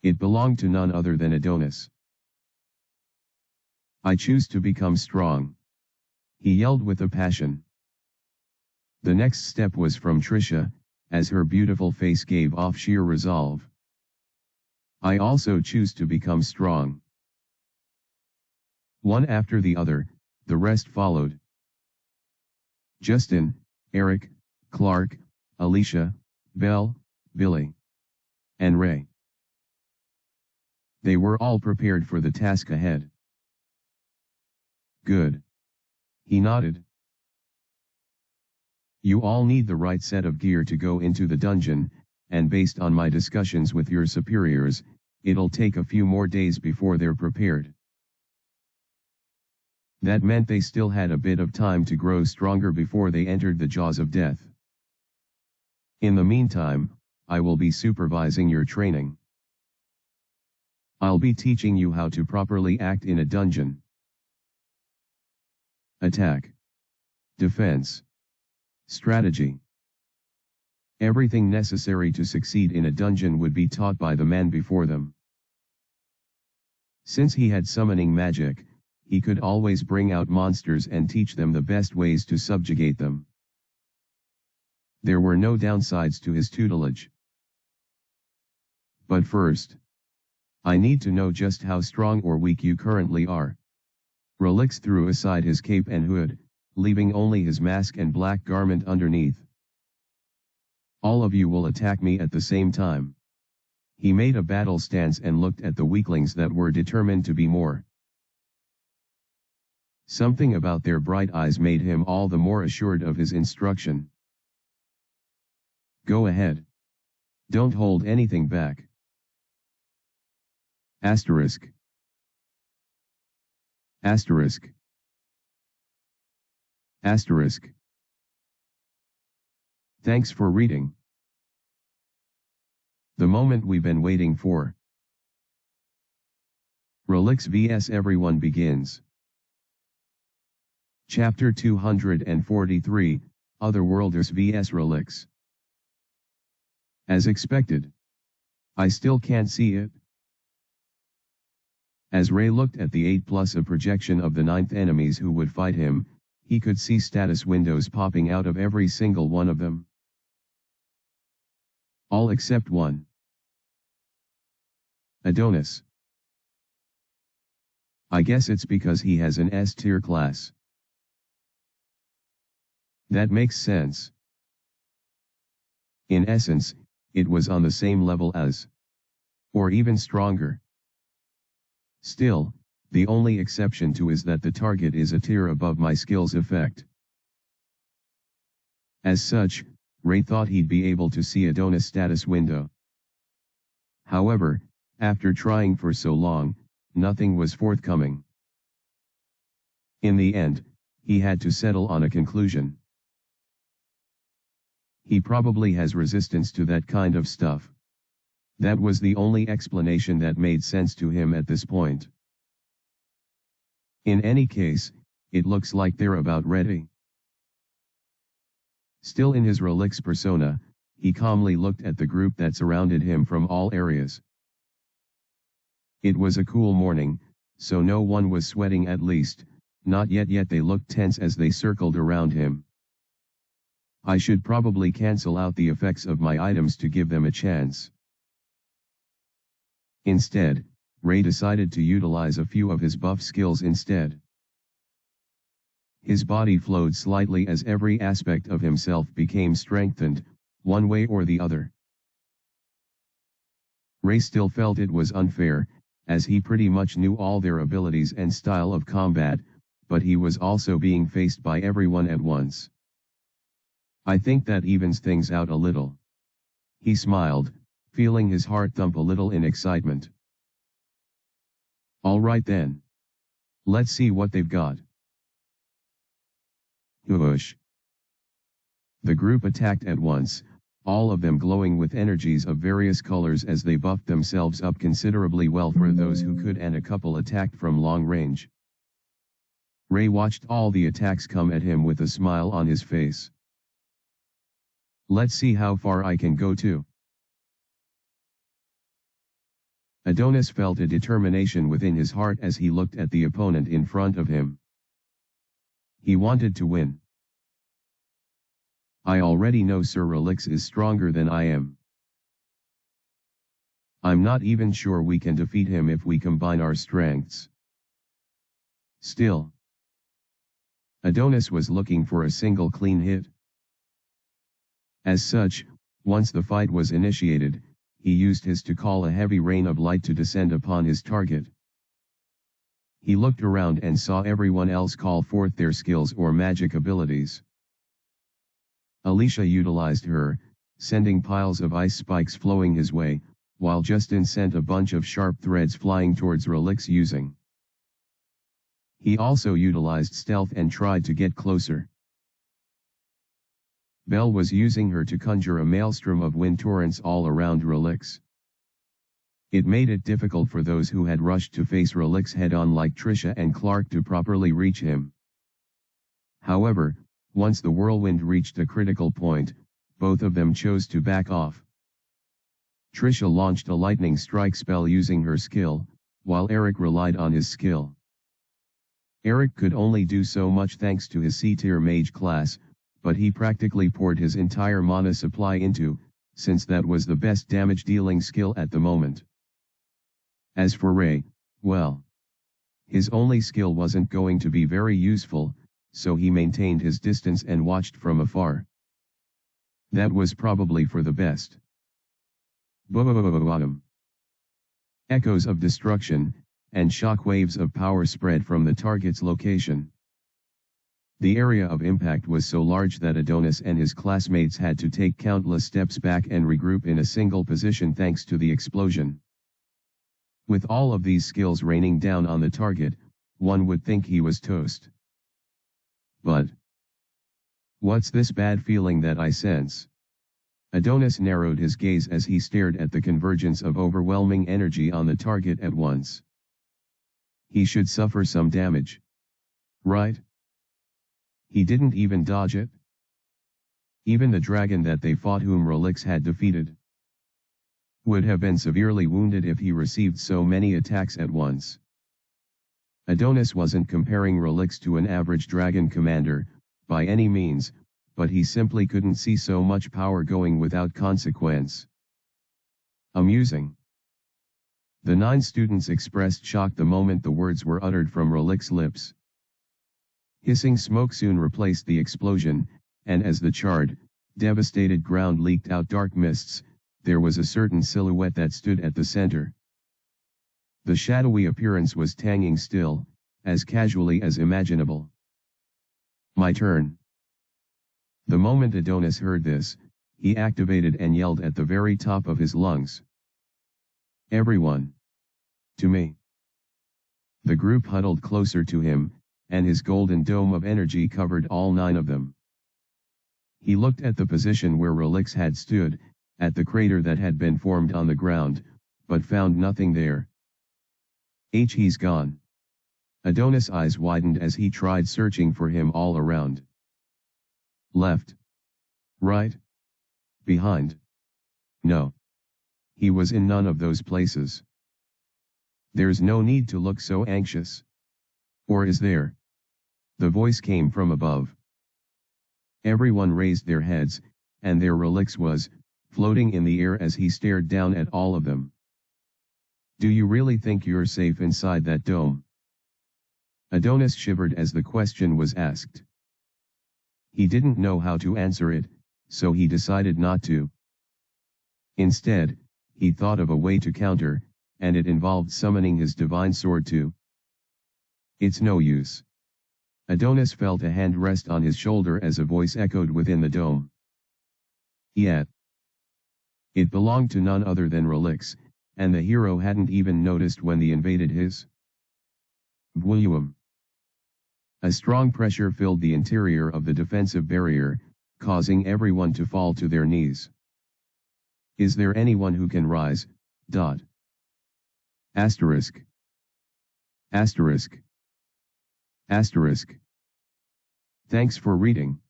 It belonged to none other than Adonis. I choose to become strong. He yelled with a passion. The next step was from Trisha, as her beautiful face gave off sheer resolve. I also choose to become strong. One after the other, the rest followed. Justin, Eric, Clark, Alicia, Belle, Billy, and Ray. They were all prepared for the task ahead. Good. He nodded. You all need the right set of gear to go into the dungeon, and based on my discussions with your superiors, it'll take a few more days before they're prepared. That meant they still had a bit of time to grow stronger before they entered the jaws of death. In the meantime, I will be supervising your training. I'll be teaching you how to properly act in a dungeon. Attack. Defense. Strategy. Everything necessary to succeed in a dungeon would be taught by the man before them. Since he had summoning magic, he could always bring out monsters and teach them the best ways to subjugate them. There were no downsides to his tutelage. But first, I need to know just how strong or weak you currently are. Relix threw aside his cape and hood, leaving only his mask and black garment underneath. All of you will attack me at the same time. He made a battle stance and looked at the weaklings that were determined to be more. Something about their bright eyes made him all the more assured of his instruction. Go ahead. Don't hold anything back. Asterisk. Asterisk. Asterisk. Thanks for reading. The moment we've been waiting for. Relix vs Everyone begins. Chapter 243, Otherworlders vs Relix. As expected. I still can't see it. As Ray looked at the 8 plus a projection of the 9th enemies who would fight him, he could see status windows popping out of every single one of them. All except one. Adonis. I guess it's because he has an S-tier class. That makes sense. In essence, it was on the same level as, or even stronger. Still, the only exception to is that the target is a tier above my skills effect. As such, Ray thought he'd be able to see Adonis' status window. However, after trying for so long, nothing was forthcoming. In the end, he had to settle on a conclusion. He probably has resistance to that kind of stuff. That was the only explanation that made sense to him at this point. In any case, it looks like they're about ready. Still in his Relix persona, he calmly looked at the group that surrounded him from all areas. It was a cool morning, so no one was sweating, at least, not yet they looked tense as they circled around him. I should probably cancel out the effects of my items to give them a chance. Instead, Ray decided to utilize a few of his buff skills instead. His body flowed slightly as every aspect of himself became strengthened, one way or the other. Ray still felt it was unfair, as he pretty much knew all their abilities and style of combat, but he was also being faced by everyone at once. I think that evens things out a little. He smiled, feeling his heart thump a little in excitement. All right then. Let's see what they've got. Whoosh. The group attacked at once, all of them glowing with energies of various colors as they buffed themselves up considerably well for those who could, and a couple attacked from long range. Ray watched all the attacks come at him with a smile on his face. Let's see how far I can go too. Adonis felt a determination within his heart as he looked at the opponent in front of him. He wanted to win. I already know Sir Relix is stronger than I am. I'm not even sure we can defeat him if we combine our strengths. Still, Adonis was looking for a single clean hit. As such, once the fight was initiated, he used his to call a heavy rain of light to descend upon his target. He looked around and saw everyone else call forth their skills or magic abilities. Alicia utilized her, sending piles of ice spikes flowing his way, while Justin sent a bunch of sharp threads flying towards Relix using. He also utilized stealth and tried to get closer. Belle was using her to conjure a maelstrom of wind torrents all around Relix. It made it difficult for those who had rushed to face Relix head-on like Trisha and Clark to properly reach him. However, once the whirlwind reached a critical point, both of them chose to back off. Trisha launched a lightning strike spell using her skill, while Eric relied on his skill. Eric could only do so much thanks to his C-tier mage class, but he practically poured his entire mana supply into, since that was the best damage-dealing skill at the moment. As for Ray, well, his only skill wasn't going to be very useful, so he maintained his distance and watched from afar. That was probably for the best. Bottom. Echoes of destruction, and shockwaves of power spread from the target's location. The area of impact was so large that Adonis and his classmates had to take countless steps back and regroup in a single position thanks to the explosion. With all of these skills raining down on the target, one would think he was toast. But what's this bad feeling that I sense? Adonis narrowed his gaze as he stared at the convergence of overwhelming energy on the target at once. He should suffer some damage. Right? He didn't even dodge it. Even the dragon that they fought, whom Relix had defeated, would have been severely wounded if he received so many attacks at once. Adonis wasn't comparing Relix to an average dragon commander, by any means, but he simply couldn't see so much power going without consequence. Amusing. The 9 students expressed shock the moment the words were uttered from Relix's lips. Hissing smoke soon replaced the explosion, and as the charred, devastated ground leaked out dark mists, there was a certain silhouette that stood at the center. The shadowy appearance was tanging still, as casually as imaginable. My turn. The moment Adonis heard this, he activated and yelled at the very top of his lungs. Everyone! To me! The group huddled closer to him, and his golden dome of energy covered all 9 of them. He looked at the position where Relix had stood, at the crater that had been formed on the ground, but found nothing there. He's gone. Adonis' eyes widened as he tried searching for him all around. Left. Right. Behind. No. He was in none of those places. There's no need to look so anxious. Or is there? The voice came from above. Everyone raised their heads, and there Relix was, floating in the air as he stared down at all of them. Do you really think you're safe inside that dome? Adonis shivered as the question was asked. He didn't know how to answer it, so he decided not to. Instead, he thought of a way to counter, and it involved summoning his divine sword too. It's no use. Adonis felt a hand rest on his shoulder as a voice echoed within the dome. Yet, it belonged to none other than Relix, and the hero hadn't even noticed when they invaded his volume. A strong pressure filled the interior of the defensive barrier, causing everyone to fall to their knees. Is there anyone who can rise? Asterisk. Asterisk. Asterisk. Thanks for reading.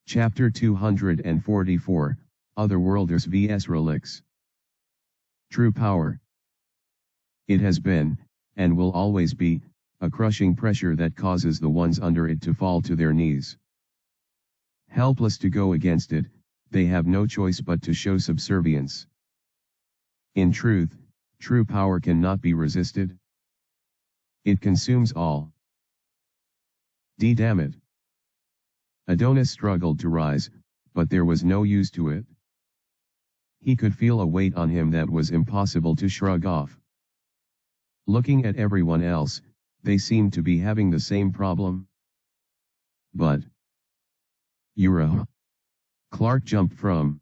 Chapter 244, Otherworlders vs Relix. True power. It has been, and will always be, a crushing pressure that causes the ones under it to fall to their knees. Helpless to go against it, they have no choice but to show subservience. In truth, true power cannot be resisted. It consumes all. Damn it. Adonis struggled to rise, but there was no use to it. He could feel a weight on him that was impossible to shrug off. Looking at everyone else, they seemed to be having the same problem. But Ura. Clark jumped from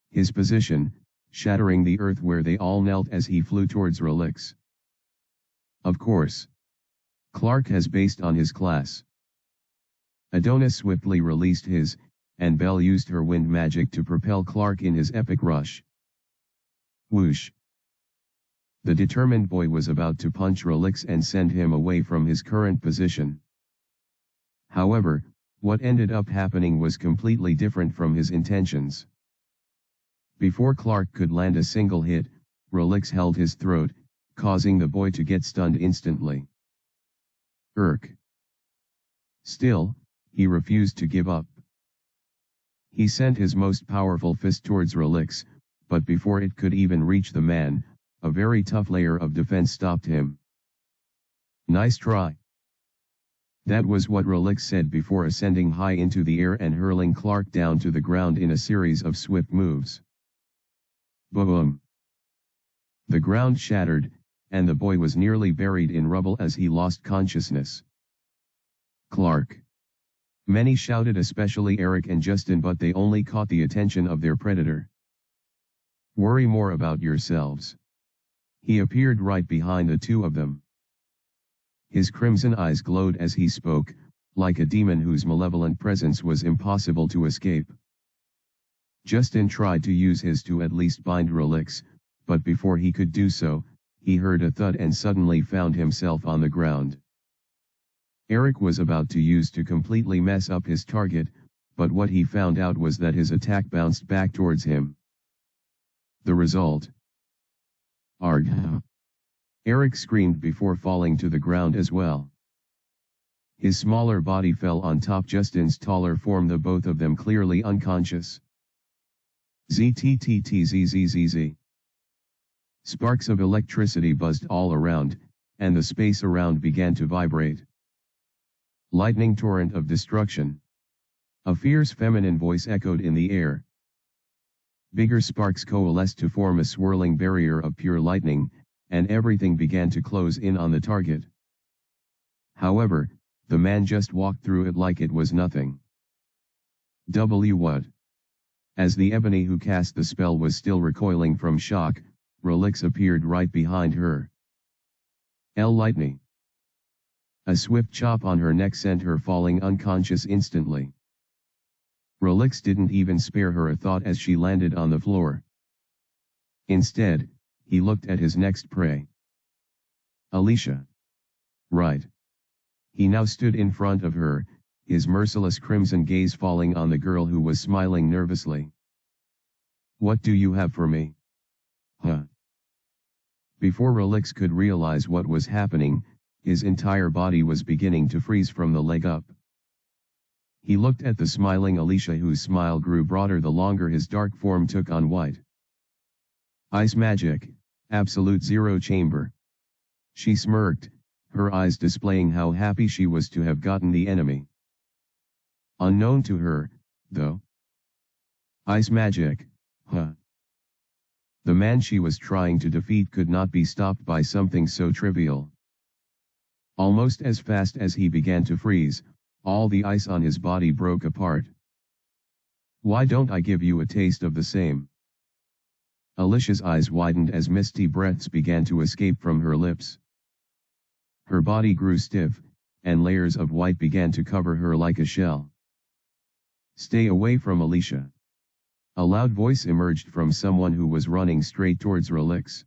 his position, shattering the earth where they all knelt as he flew towards Relix. Of course. Clark has based on his class. Adonis swiftly released his, and Belle used her wind magic to propel Clark in his epic rush. Whoosh. The determined boy was about to punch Relix and send him away from his current position. However, what ended up happening was completely different from his intentions. Before Clark could land a single hit, Relix held his throat, causing the boy to get stunned instantly. Still, he refused to give up. He sent his most powerful fist towards Relix, but before it could even reach the man, a very tough layer of defense stopped him. Nice try. That was what Relix said before ascending high into the air and hurling Clark down to the ground in a series of swift moves. Boom! The ground shattered, and the boy was nearly buried in rubble as he lost consciousness. Clark. Many shouted, especially Eric and Justin, but they only caught the attention of their predator. Worry more about yourselves. He appeared right behind the two of them. His crimson eyes glowed as he spoke, like a demon whose malevolent presence was impossible to escape. Justin tried to use his to at least bind Relix, but before he could do so, he heard a thud and suddenly found himself on the ground. Eric was about to use to completely mess up his target, but what he found out was that his attack bounced back towards him. The result. Arg! Eric screamed before falling to the ground as well. His smaller body fell on top Justin's taller form, the both of them clearly unconscious. ZZZZZ. Sparks of electricity buzzed all around, and the space around began to vibrate. Lightning torrent of destruction. A fierce feminine voice echoed in the air. Bigger sparks coalesced to form a swirling barrier of pure lightning, and everything began to close in on the target. However, the man just walked through it like it was nothing. What? As the ebony who cast the spell was still recoiling from shock, Relix appeared right behind her. Lightning. A swift chop on her neck sent her falling unconscious instantly. Relix didn't even spare her a thought as she landed on the floor. Instead, he looked at his next prey. Alicia. Right. He now stood in front of her, his merciless crimson gaze falling on the girl who was smiling nervously. What do you have for me? Huh? Before Relix could realize what was happening, his entire body was beginning to freeze from the leg up. He looked at the smiling Alicia, whose smile grew broader the longer his dark form took on white. Ice magic, absolute zero chamber. She smirked, her eyes displaying how happy she was to have gotten the enemy. Unknown to her, though. Ice magic, huh? The man she was trying to defeat could not be stopped by something so trivial. Almost as fast as he began to freeze, all the ice on his body broke apart. "Why don't I give you a taste of the same?" Alicia's eyes widened as misty breaths began to escape from her lips. Her body grew stiff, and layers of white began to cover her like a shell. "Stay away from Alicia." A loud voice emerged from someone who was running straight towards Relix.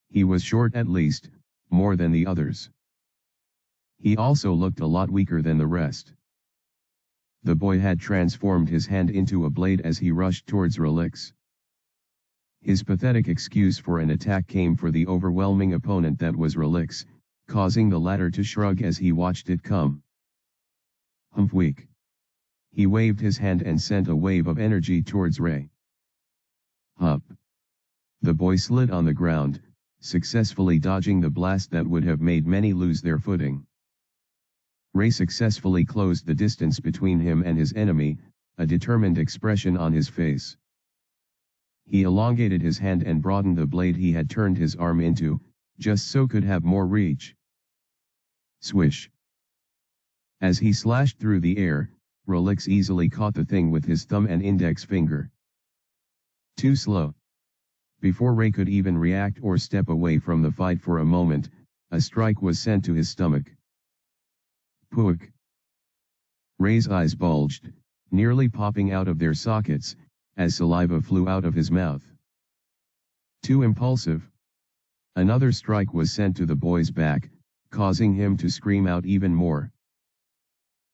He was short at least, more than the others. He also looked a lot weaker than the rest. The boy had transformed his hand into a blade as he rushed towards Relix. His pathetic excuse for an attack came for the overwhelming opponent that was Relix, causing the latter to shrug as he watched it come. "Humph, weak." He waved his hand and sent a wave of energy towards Ray. "Hup." The boy slid on the ground, successfully dodging the blast that would have made many lose their footing. Ray successfully closed the distance between him and his enemy, a determined expression on his face. He elongated his hand and broadened the blade he had turned his arm into, just so could have more reach. Swish. As he slashed through the air, Relix easily caught the thing with his thumb and index finger. Too slow. Before Ray could even react or step away from the fight for a moment, a strike was sent to his stomach. Pook. Ray's eyes bulged, nearly popping out of their sockets, as saliva flew out of his mouth. Too impulsive. Another strike was sent to the boy's back, causing him to scream out even more.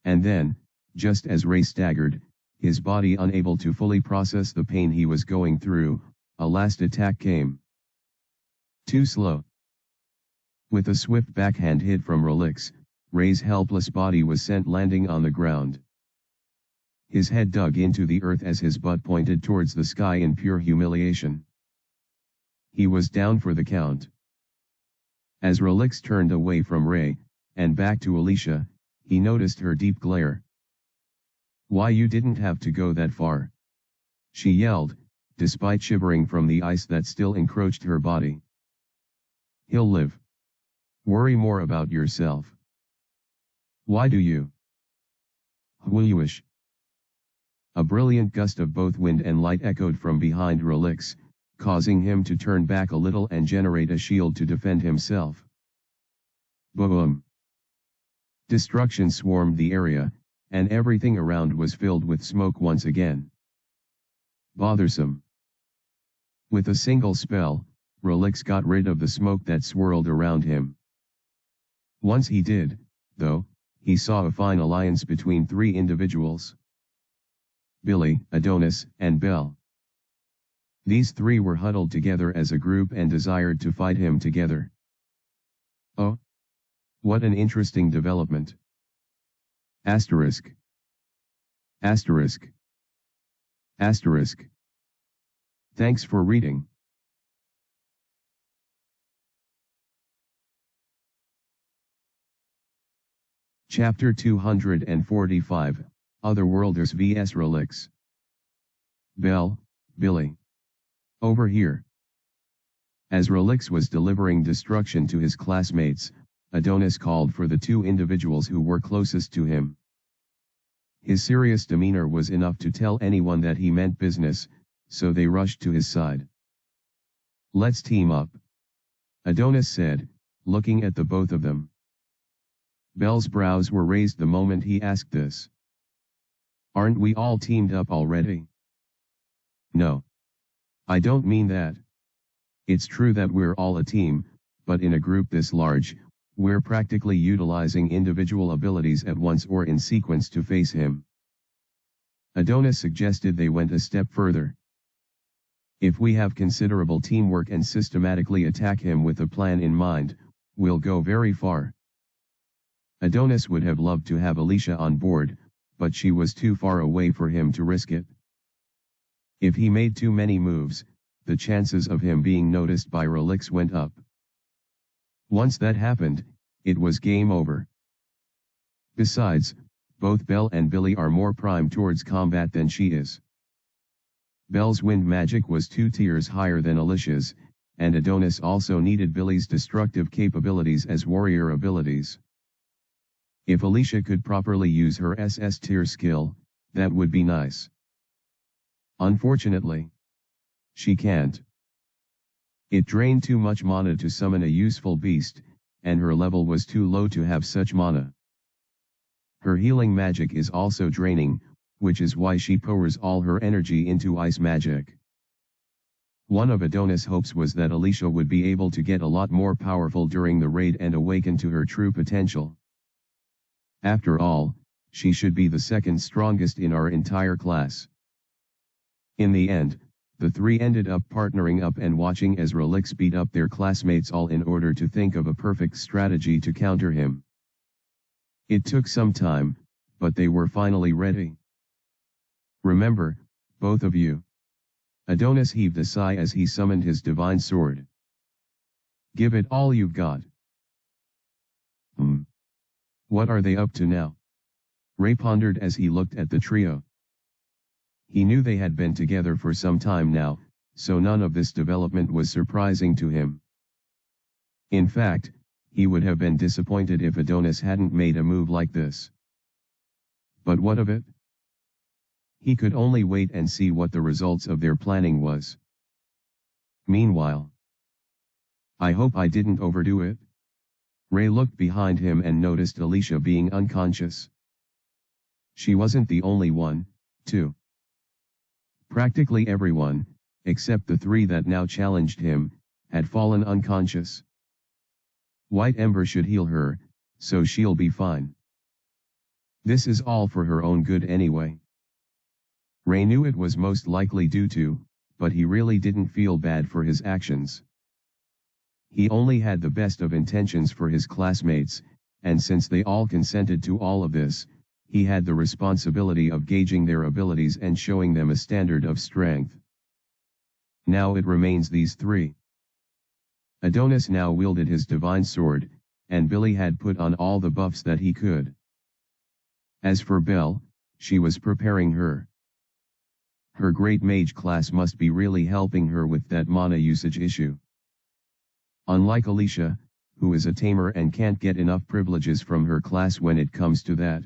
And then, just as Ray staggered, his body unable to fully process the pain he was going through, a last attack came. Too slow. With a swift backhand hit from Relix, Ray's helpless body was sent landing on the ground. His head dug into the earth as his butt pointed towards the sky in pure humiliation. He was down for the count. As Relix turned away from Ray, and back to Alicia, he noticed her deep glare. "Why, you didn't have to go that far," she yelled, despite shivering from the ice that still encroached her body. "He'll live. Worry more about yourself." "Why do you?" "Whoosh." A brilliant gust of both wind and light echoed from behind Relix, causing him to turn back a little and generate a shield to defend himself. Boom! Destruction swarmed the area, and everything around was filled with smoke once again. Bothersome. With a single spell, Relix got rid of the smoke that swirled around him. Once he did, though, he saw a fine alliance between three individuals: Billy, Adonis, and Belle. These three were huddled together as a group and desired to fight him together. Oh! What an interesting development. Asterisk. Asterisk. Asterisk. Thanks for reading. Chapter 245, Otherworlders vs Relix. Belle, Billy. Over here. As Relix was delivering destruction to his classmates, Adonis called for the two individuals who were closest to him. His serious demeanor was enough to tell anyone that he meant business, so they rushed to his side. "Let's team up," Adonis said, looking at the both of them. Belle's brows were raised the moment he asked this. "Aren't we all teamed up already?" "No. I don't mean that. It's true that we're all a team, but in a group this large, we're practically utilizing individual abilities at once or in sequence to face him." Adonis suggested they went a step further. "If we have considerable teamwork and systematically attack him with a plan in mind, we'll go very far." Adonis would have loved to have Alicia on board, but she was too far away for him to risk it. If he made too many moves, the chances of him being noticed by Relix went up. Once that happened, it was game over. Besides, both Belle and Billy are more primed towards combat than she is. Belle's wind magic was 2 tiers higher than Alicia's, and Adonis also needed Billy's destructive capabilities as warrior abilities. If Alicia could properly use her SS tier skill, that would be nice. Unfortunately, she can't. It drained too much mana to summon a useful beast, and her level was too low to have such mana. Her healing magic is also draining, which is why she pours all her energy into ice magic. One of Adonis' hopes was that Alicia would be able to get a lot more powerful during the raid and awaken to her true potential. After all, she should be the second strongest in our entire class. In the end, the three ended up partnering up and watching as Relix beat up their classmates all in order to think of a perfect strategy to counter him. It took some time, but they were finally ready. Remember, both of you. Adonis heaved a sigh as he summoned his divine sword. Give it all you've got. What are they up to now? Ray pondered as he looked at the trio. He knew they had been together for some time now, so none of this development was surprising to him. In fact, he would have been disappointed if Adonis hadn't made a move like this. But what of it? He could only wait and see what the results of their planning was. Meanwhile, I hope I didn't overdo it. Ray looked behind him and noticed Alicia being unconscious. She wasn't the only one, too. Practically everyone, except the three that now challenged him, had fallen unconscious. White Ember should heal her, so she'll be fine. This is all for her own good anyway. Ray knew it was most likely due to, but he really didn't feel bad for his actions. He only had the best of intentions for his classmates, and since they all consented to all of this, he had the responsibility of gauging their abilities and showing them a standard of strength. Now it remains these three. Adonis now wielded his divine sword, and Billy had put on all the buffs that he could. As for Belle, she was preparing her. Her great mage class must be really helping her with that mana usage issue. Unlike Alicia, who is a tamer and can't get enough privileges from her class when it comes to that.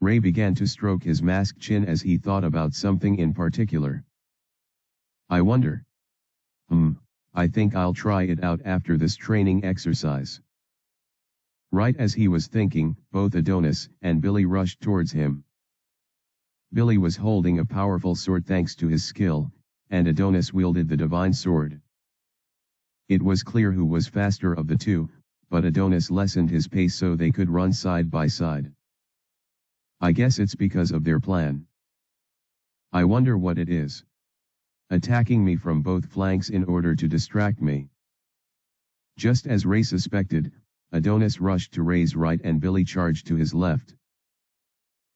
Ray began to stroke his masked chin as he thought about something in particular. I wonder. I think I'll try it out after this training exercise. Right as he was thinking, both Adonis and Billy rushed towards him. Billy was holding a powerful sword thanks to his skill, and Adonis wielded the divine sword. It was clear who was faster of the two, but Adonis lessened his pace so they could run side by side. I guess it's because of their plan. I wonder what it is. Attacking me from both flanks in order to distract me. Just as Ray suspected, Adonis rushed to Ray's right and Billy charged to his left.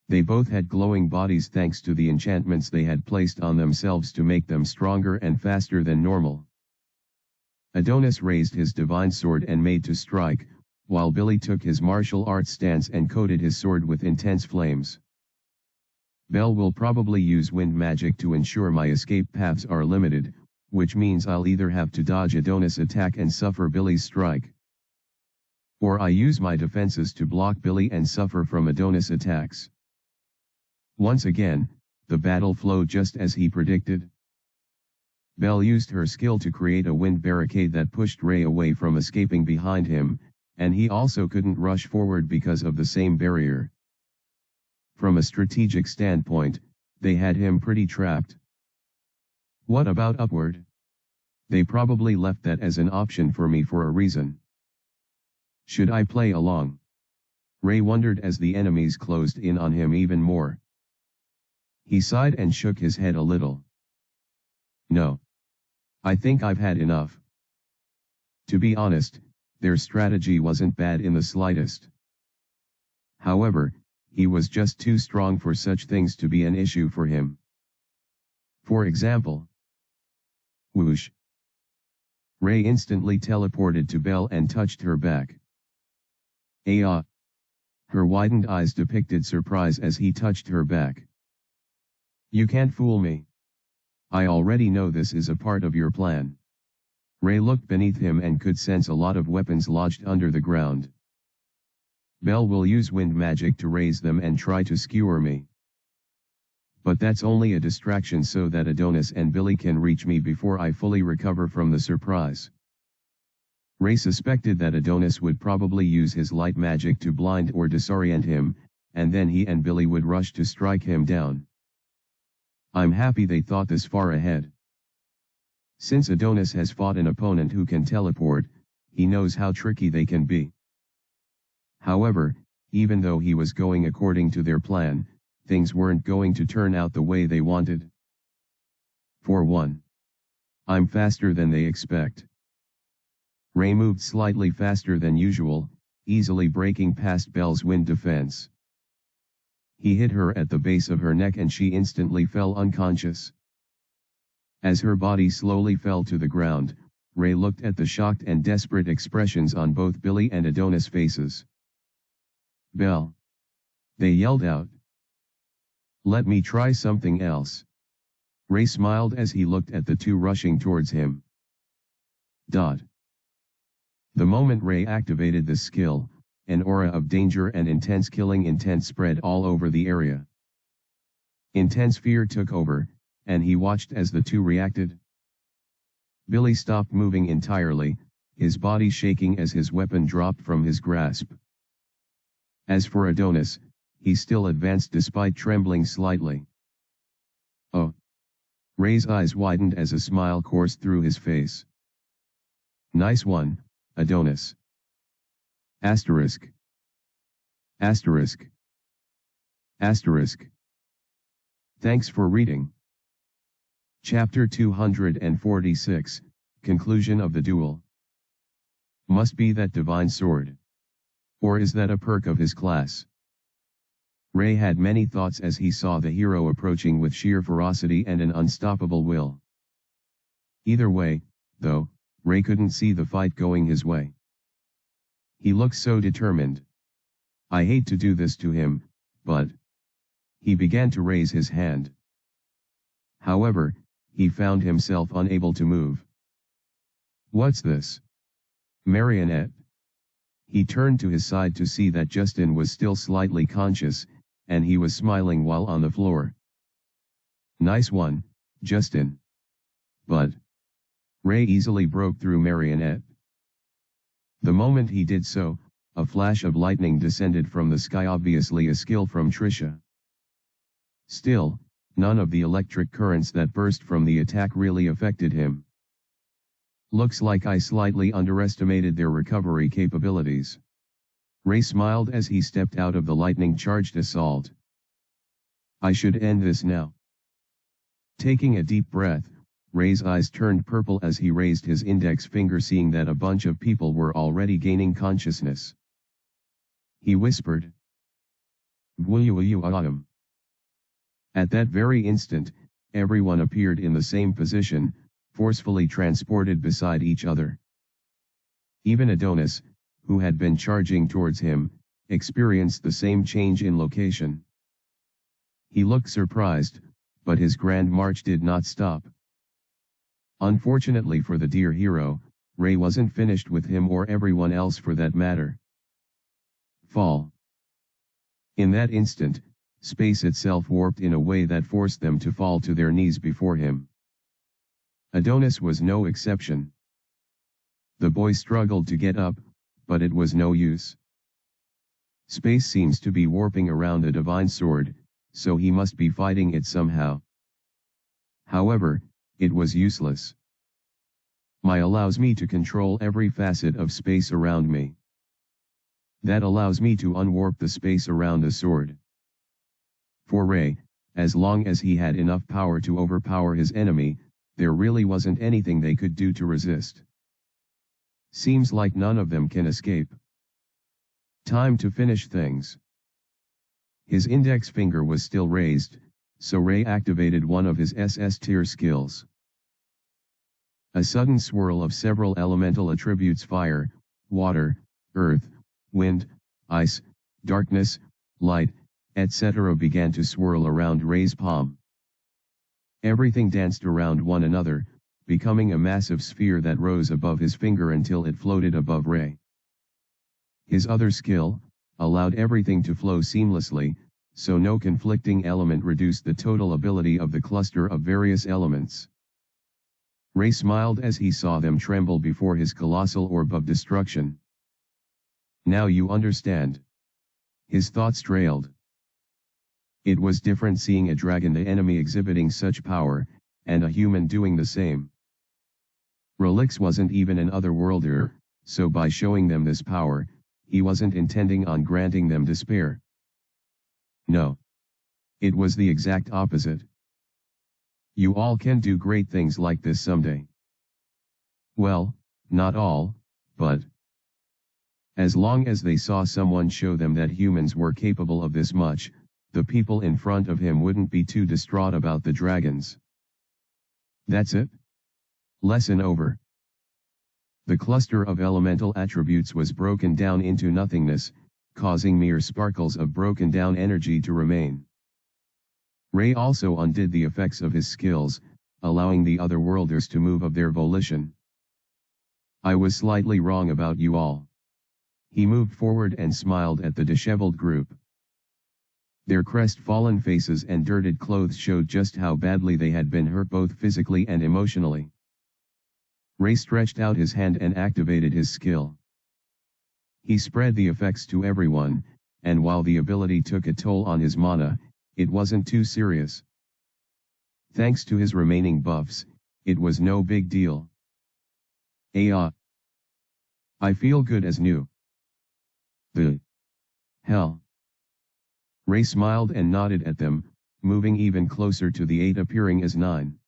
They both had glowing bodies thanks to the enchantments they had placed on themselves to make them stronger and faster than normal. Adonis raised his divine sword and made to strike, while Billy took his martial arts stance and coated his sword with intense flames. Belle will probably use wind magic to ensure my escape paths are limited, which means I'll either have to dodge Adonis' attack and suffer Billy's strike. Or I use my defenses to block Billy and suffer from Adonis' attacks. Once again, the battle flowed just as he predicted. Belle used her skill to create a wind barricade that pushed Ray away from escaping behind him, and he also couldn't rush forward because of the same barrier. From a strategic standpoint, they had him pretty trapped. What about upward? They probably left that as an option for me for a reason. Should I play along? Ray wondered as the enemies closed in on him even more. He sighed and shook his head a little. No. I think I've had enough. To be honest, their strategy wasn't bad in the slightest. However, he was just too strong for such things to be an issue for him. For example. Whoosh. Ray instantly teleported to Belle and touched her back. Ah! Her widened eyes depicted surprise as he touched her back. You can't fool me. I already know this is a part of your plan. Ray looked beneath him and could sense a lot of weapons lodged under the ground. Belle will use wind magic to raise them and try to skewer me. But that's only a distraction so that Adonis and Billy can reach me before I fully recover from the surprise. Ray suspected that Adonis would probably use his light magic to blind or disorient him, and then he and Billy would rush to strike him down. I'm happy they thought this far ahead. Since Adonis has fought an opponent who can teleport, he knows how tricky they can be. However, even though he was going according to their plan, things weren't going to turn out the way they wanted. For one, I'm faster than they expect. Ray moved slightly faster than usual, easily breaking past Belle's wind defense. He hit her at the base of her neck and she instantly fell unconscious. As her body slowly fell to the ground, Ray looked at the shocked and desperate expressions on both Billy and Adonis' faces. Belle! They yelled out. Let me try something else. Ray smiled as he looked at the two rushing towards him. The moment Ray activated the skill, an aura of danger and intense killing intent spread all over the area. Intense fear took over, and he watched as the two reacted. Billy stopped moving entirely, his body shaking as his weapon dropped from his grasp. As for Adonis, he still advanced despite trembling slightly. Oh! Ray's eyes widened as a smile coursed through his face. Nice one, Adonis. Asterisk. Asterisk. Asterisk. Thanks for reading. Chapter 246, Conclusion of the Duel. Must be that divine sword. Or is that a perk of his class? Ray had many thoughts as he saw the hero approaching with sheer ferocity and an unstoppable will. Either way, though, Ray couldn't see the fight going his way. He looked so determined. I hate to do this to him, but... He began to raise his hand. However, he found himself unable to move. What's this? Marionette? He turned to his side to see that Justin was still slightly conscious, and he was smiling while on the floor. Nice one, Justin. But... Ray easily broke through Marionette. The moment he did so, a flash of lightning descended from the sky, obviously a skill from Trisha. Still, none of the electric currents that burst from the attack really affected him. Looks like I slightly underestimated their recovery capabilities. Ray smiled as he stepped out of the lightning-charged assault. I should end this now. Taking a deep breath, Ray's eyes turned purple as he raised his index finger, seeing that a bunch of people were already gaining consciousness. He whispered, "Wuyu autumn." At that very instant, everyone appeared in the same position, forcefully transported beside each other. Even Adonis, who had been charging towards him, experienced the same change in location. He looked surprised, but his grand march did not stop. Unfortunately for the dear hero, Ray wasn't finished with him or everyone else for that matter. Fall. In that instant, space itself warped in a way that forced them to fall to their knees before him. Adonis was no exception. The boy struggled to get up, but it was no use. Space seems to be warping around the divine sword, so he must be fighting it somehow. However, it was useless. My allows me to control every facet of space around me. That allows me to unwarp the space around the sword. For Ray, as long as he had enough power to overpower his enemy, there really wasn't anything they could do to resist. Seems like none of them can escape. Time to finish things. His index finger was still raised, so Ray activated one of his SS tier skills. A sudden swirl of several elemental attributes, fire, water, earth, wind, ice, darkness, light, etc. began to swirl around Ray's palm. Everything danced around one another, becoming a massive sphere that rose above his finger until it floated above Ray. His other skill allowed everything to flow seamlessly, so no conflicting element reduced the total ability of the cluster of various elements. Ray smiled as he saw them tremble before his colossal orb of destruction. Now you understand. His thoughts trailed. It was different seeing a dragon the enemy exhibiting such power, and a human doing the same. Relix wasn't even an otherworlder, so by showing them this power, he wasn't intending on granting them despair. No. It was the exact opposite. You all can do great things like this someday. Well, not all, but as long as they saw someone show them that humans were capable of this much, the people in front of him wouldn't be too distraught about the dragons. That's it. Lesson over. The cluster of elemental attributes was broken down into nothingness, causing mere sparkles of broken down energy to remain. Ray also undid the effects of his skills, allowing the other worlders to move of their volition. I was slightly wrong about you all. He moved forward and smiled at the disheveled group. Their crestfallen faces and dirted clothes showed just how badly they had been hurt both physically and emotionally. Ray stretched out his hand and activated his skill. He spread the effects to everyone, and while the ability took a toll on his mana, it wasn't too serious. Thanks to his remaining buffs, it was no big deal. I feel good as new. The hell? Ray smiled and nodded at them, moving even closer to the 8 appearing as 9.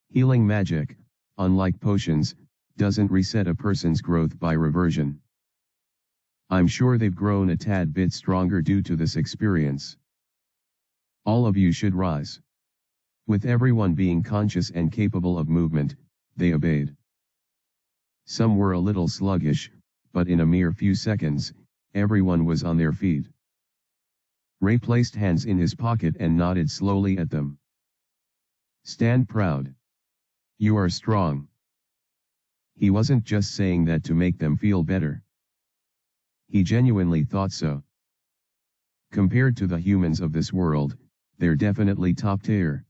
Healing magic, unlike potions, doesn't reset a person's growth by reversion. I'm sure they've grown a tad bit stronger due to this experience. All of you should rise. With everyone being conscious and capable of movement, they obeyed. Some were a little sluggish, but in a mere few seconds, everyone was on their feet. Ray placed hands in his pocket and nodded slowly at them. Stand proud. You are strong. He wasn't just saying that to make them feel better. He genuinely thought so. Compared to the humans of this world, they're definitely top tier.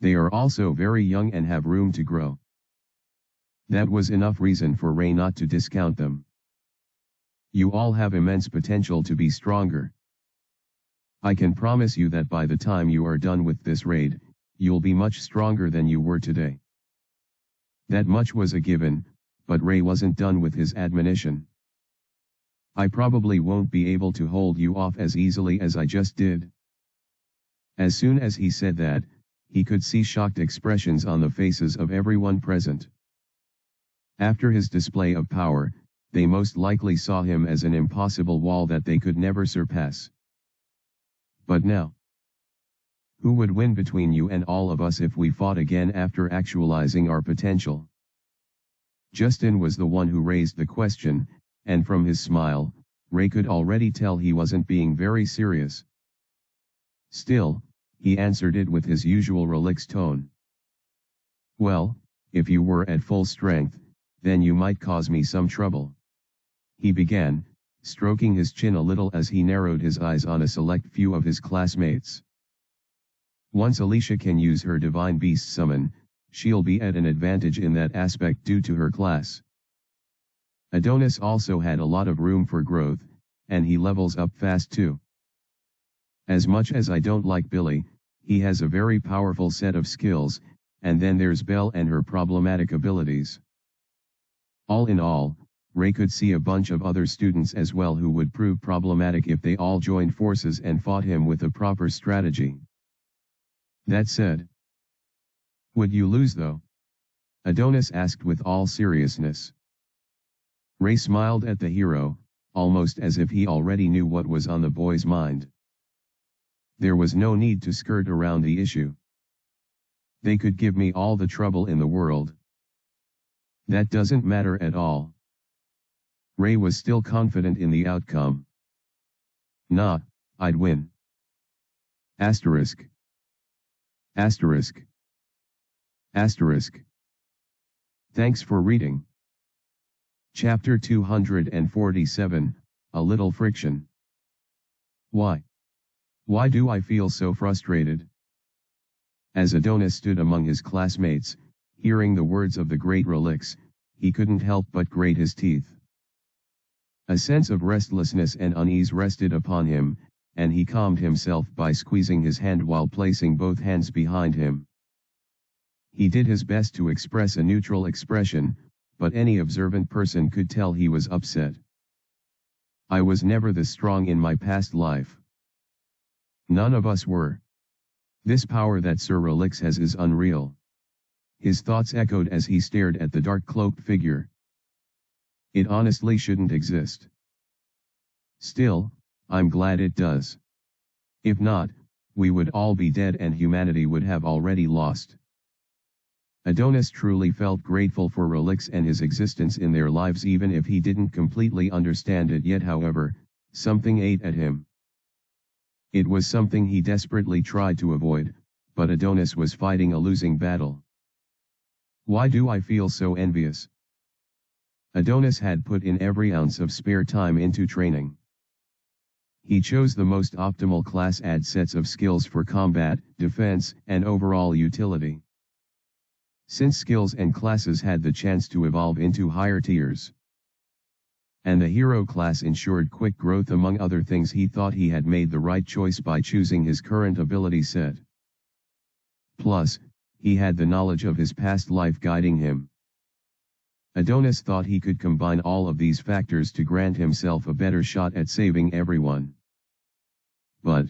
They are also very young and have room to grow. That was enough reason for Ray not to discount them. You all have immense potential to be stronger. I can promise you that by the time you are done with this raid, you'll be much stronger than you were today. That much was a given, but Ray wasn't done with his admonition. I probably won't be able to hold you off as easily as I just did. As soon as he said that, he could see shocked expressions on the faces of everyone present. After his display of power, they most likely saw him as an impossible wall that they could never surpass. But now, who would win between you and all of us if we fought again after actualizing our potential? Justin was the one who raised the question, and from his smile, Ray could already tell he wasn't being very serious. Still, he answered it with his usual relaxed tone. Well, if you were at full strength, then you might cause me some trouble. He began, stroking his chin a little as he narrowed his eyes on a select few of his classmates. Once Alicia can use her divine beast summon, she'll be at an advantage in that aspect due to her class. Adonis also had a lot of room for growth, and he levels up fast too. As much as I don't like Billy, he has a very powerful set of skills, and then there's Belle and her problematic abilities. All in all, Ray could see a bunch of other students as well who would prove problematic if they all joined forces and fought him with a proper strategy. That said, would you lose though? Adonis asked with all seriousness. Ray smiled at the hero, almost as if he already knew what was on the boy's mind. There was no need to skirt around the issue. They could give me all the trouble in the world. That doesn't matter at all. Ray was still confident in the outcome. Nah, I'd win. Asterisk. Asterisk. Asterisk. Thanks for reading. Chapter 247, A Little Friction. Why? Why do I feel so frustrated? As Adonis stood among his classmates, hearing the words of the great Relix, he couldn't help but grate his teeth. A sense of restlessness and unease rested upon him, and he calmed himself by squeezing his hand while placing both hands behind him. He did his best to express a neutral expression, but any observant person could tell he was upset. I was never this strong in my past life. None of us were. This power that Sir Relix has is unreal. His thoughts echoed as he stared at the dark cloaked figure. It honestly shouldn't exist. Still, I'm glad it does. If not, we would all be dead and humanity would have already lost. Adonis truly felt grateful for Relix and his existence in their lives even if he didn't completely understand it yet. However, something ate at him. It was something he desperately tried to avoid, but Adonis was fighting a losing battle. Why do I feel so envious? Adonis had put in every ounce of spare time into training. He chose the most optimal class add sets of skills for combat, defense, and overall utility. Since skills and classes had the chance to evolve into higher tiers, and the hero class ensured quick growth among other things, he thought he had made the right choice by choosing his current ability set. Plus, he had the knowledge of his past life guiding him. Adonis thought he could combine all of these factors to grant himself a better shot at saving everyone. But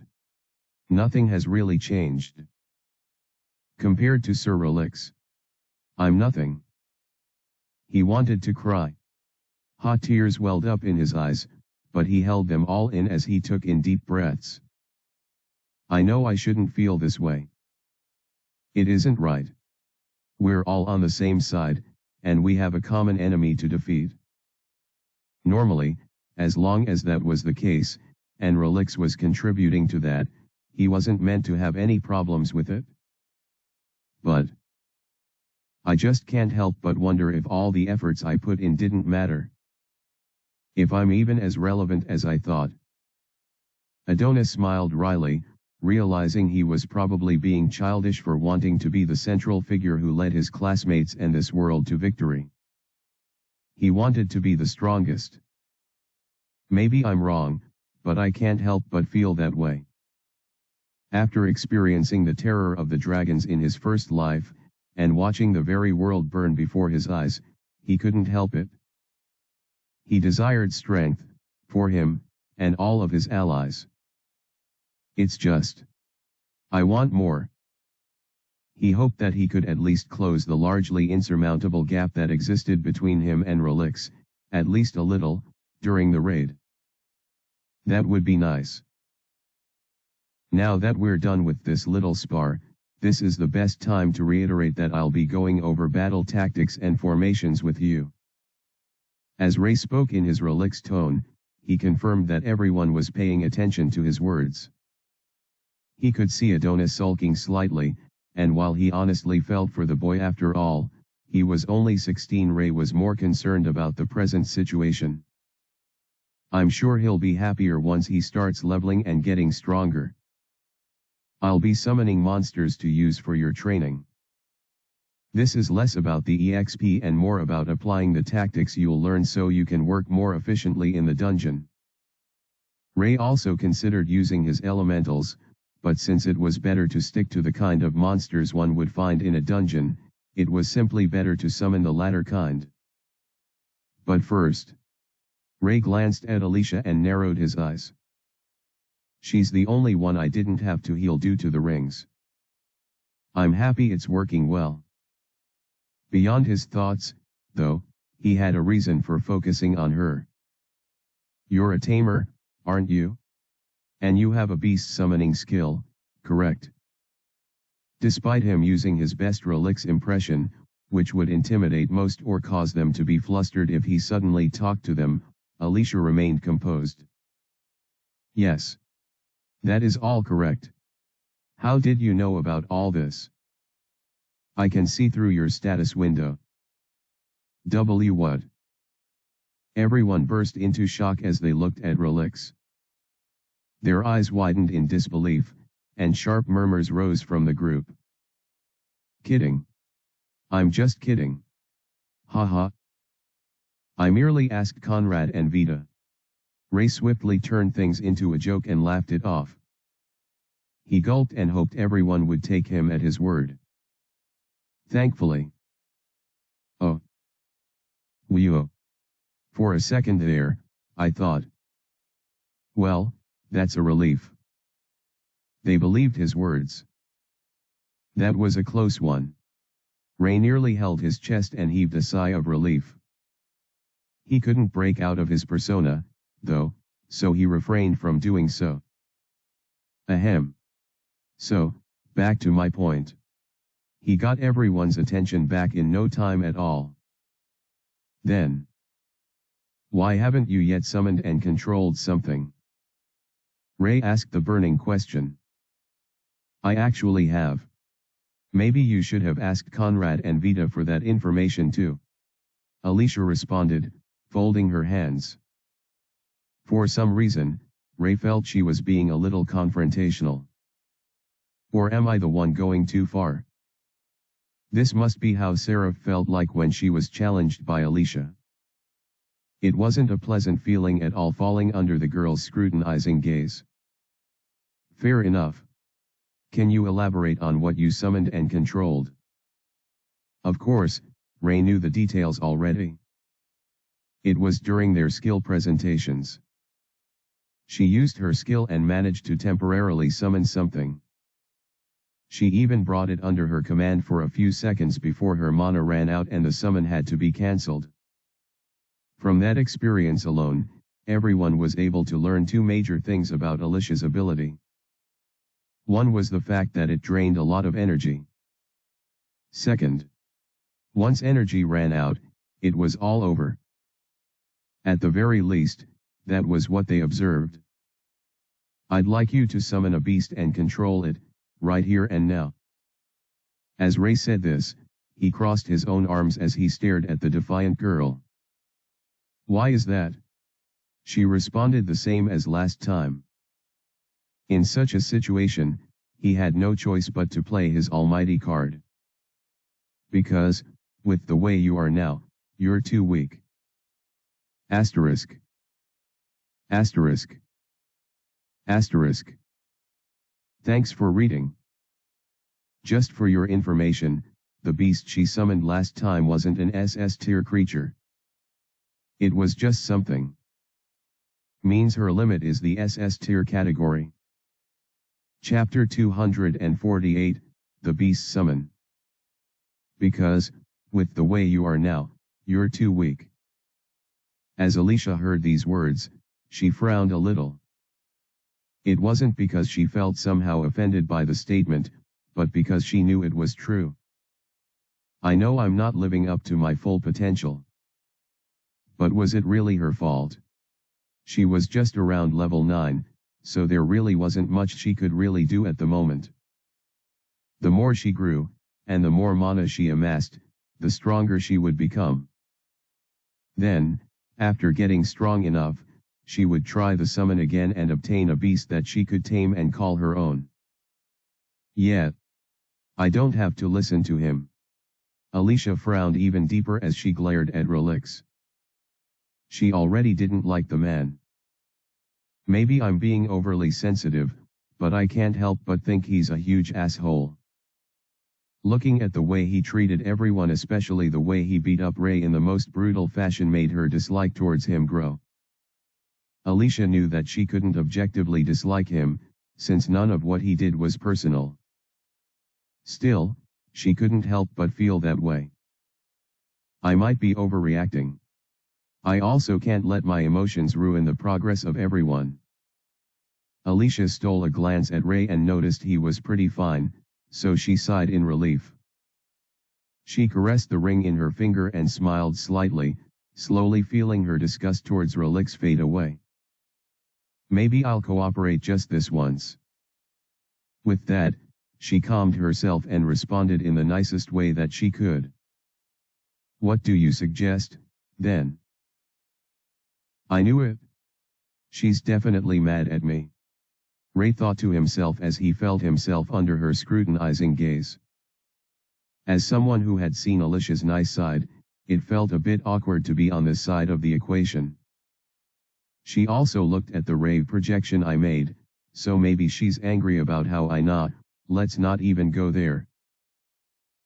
nothing has really changed. Compared to Sir Relix, I'm nothing. He wanted to cry. Hot tears welled up in his eyes, but he held them all in as he took in deep breaths. I know I shouldn't feel this way. It isn't right. We're all on the same side, and we have a common enemy to defeat. Normally, as long as that was the case, and Relix was contributing to that, he wasn't meant to have any problems with it. But I just can't help but wonder if all the efforts I put in didn't matter. If I'm even as relevant as I thought. Adonis smiled wryly, realizing he was probably being childish for wanting to be the central figure who led his classmates and this world to victory. He wanted to be the strongest. Maybe I'm wrong, but I can't help but feel that way. After experiencing the terror of the dragons in his first life, and watching the very world burn before his eyes, he couldn't help it. He desired strength, for him, and all of his allies. It's just, I want more. He hoped that he could at least close the largely insurmountable gap that existed between him and Relix, at least a little, during the raid. That would be nice. Now that we're done with this little spar, this is the best time to reiterate that I'll be going over battle tactics and formations with you. As Ray spoke in his Relix tone, he confirmed that everyone was paying attention to his words. He could see Adonis sulking slightly, and while he honestly felt for the boy after all, he was only 16. Ray was more concerned about the present situation. I'm sure he'll be happier once he starts leveling and getting stronger. I'll be summoning monsters to use for your training. This is less about the EXP and more about applying the tactics you'll learn so you can work more efficiently in the dungeon. Ray also considered using his elementals, but since it was better to stick to the kind of monsters one would find in a dungeon, it was simply better to summon the latter kind. But first, Ray glanced at Alicia and narrowed his eyes. She's the only one I didn't have to heal due to the rings. I'm happy it's working well. Beyond his thoughts, though, he had a reason for focusing on her. You're a tamer, aren't you? And you have a beast summoning skill, correct? Despite him using his best Relix impression, which would intimidate most or cause them to be flustered if he suddenly talked to them, Alicia remained composed. Yes. That is all correct. How did you know about all this? I can see through your status window. What? Everyone burst into shock as they looked at Relix. Their eyes widened in disbelief, and sharp murmurs rose from the group. Kidding. I'm just kidding. Haha. I merely asked Conrad and Vita. Ray swiftly turned things into a joke and laughed it off. He gulped and hoped everyone would take him at his word. Thankfully. Oh. Whew. For a second there, I thought. Well, that's a relief. They believed his words. That was a close one. Ray nearly held his chest and heaved a sigh of relief. He couldn't break out of his persona, though, so he refrained from doing so. Ahem. So, back to my point. He got everyone's attention back in no time at all. Then. Why haven't you yet summoned and controlled something? Ray asked the burning question. I actually have. Maybe you should have asked Conrad and Vita for that information too. Alicia responded, folding her hands. For some reason, Ray felt she was being a little confrontational. Or am I the one going too far? This must be how Sarah felt like when she was challenged by Alicia. It wasn't a pleasant feeling at all falling under the girl's scrutinizing gaze. Fair enough. Can you elaborate on what you summoned and controlled? Of course, Ray knew the details already. It was during their skill presentations. She used her skill and managed to temporarily summon something. She even brought it under her command for a few seconds before her mana ran out and the summon had to be cancelled. From that experience alone, everyone was able to learn two major things about Alicia's ability. One was the fact that it drained a lot of energy. Second, once energy ran out, it was all over. At the very least, that was what they observed. I'd like you to summon a beast and control it, right here and now. As Ray said this, he crossed his own arms as he stared at the defiant girl. Why is that? She responded the same as last time. In such a situation, he had no choice but to play his almighty card. Because, with the way you are now, you're too weak. Asterisk. Asterisk. Asterisk. Thanks for reading. Just for your information, the beast she summoned last time wasn't an SS tier creature. It was just something. Means her limit is the SS tier category. Chapter 248, The Beast Summon. Because, with the way you are now, you're too weak. As Alicia heard these words, she frowned a little. It wasn't because she felt somehow offended by the statement, but because she knew it was true. I know I'm not living up to my full potential. But was it really her fault? She was just around level 9, so there really wasn't much she could really do at the moment. The more she grew, and the more mana she amassed, the stronger she would become. Then, after getting strong enough, she would try the summon again and obtain a beast that she could tame and call her own. Yeah. I don't have to listen to him. Alicia frowned even deeper as she glared at Relix. She already didn't like the man. Maybe I'm being overly sensitive, but I can't help but think he's a huge asshole. Looking at the way he treated everyone, especially the way he beat up Ray in the most brutal fashion, made her dislike towards him grow. Alicia knew that she couldn't objectively dislike him, since none of what he did was personal. Still, she couldn't help but feel that way. I might be overreacting. I also can't let my emotions ruin the progress of everyone. Alicia stole a glance at Ray and noticed he was pretty fine, so she sighed in relief. She caressed the ring in her finger and smiled slightly, slowly feeling her disgust towards Relix fade away. Maybe I'll cooperate just this once. With that, She calmed herself and responded in the nicest way that she could. What do you suggest, then? I knew it. She's definitely mad at me. Ray thought to himself as he felt himself under her scrutinizing gaze. As someone who had seen Alicia's nice side, it felt a bit awkward to be on this side of the equation. She also looked at the Ray projection I made, so maybe she's angry about how I not. Let's not even go there.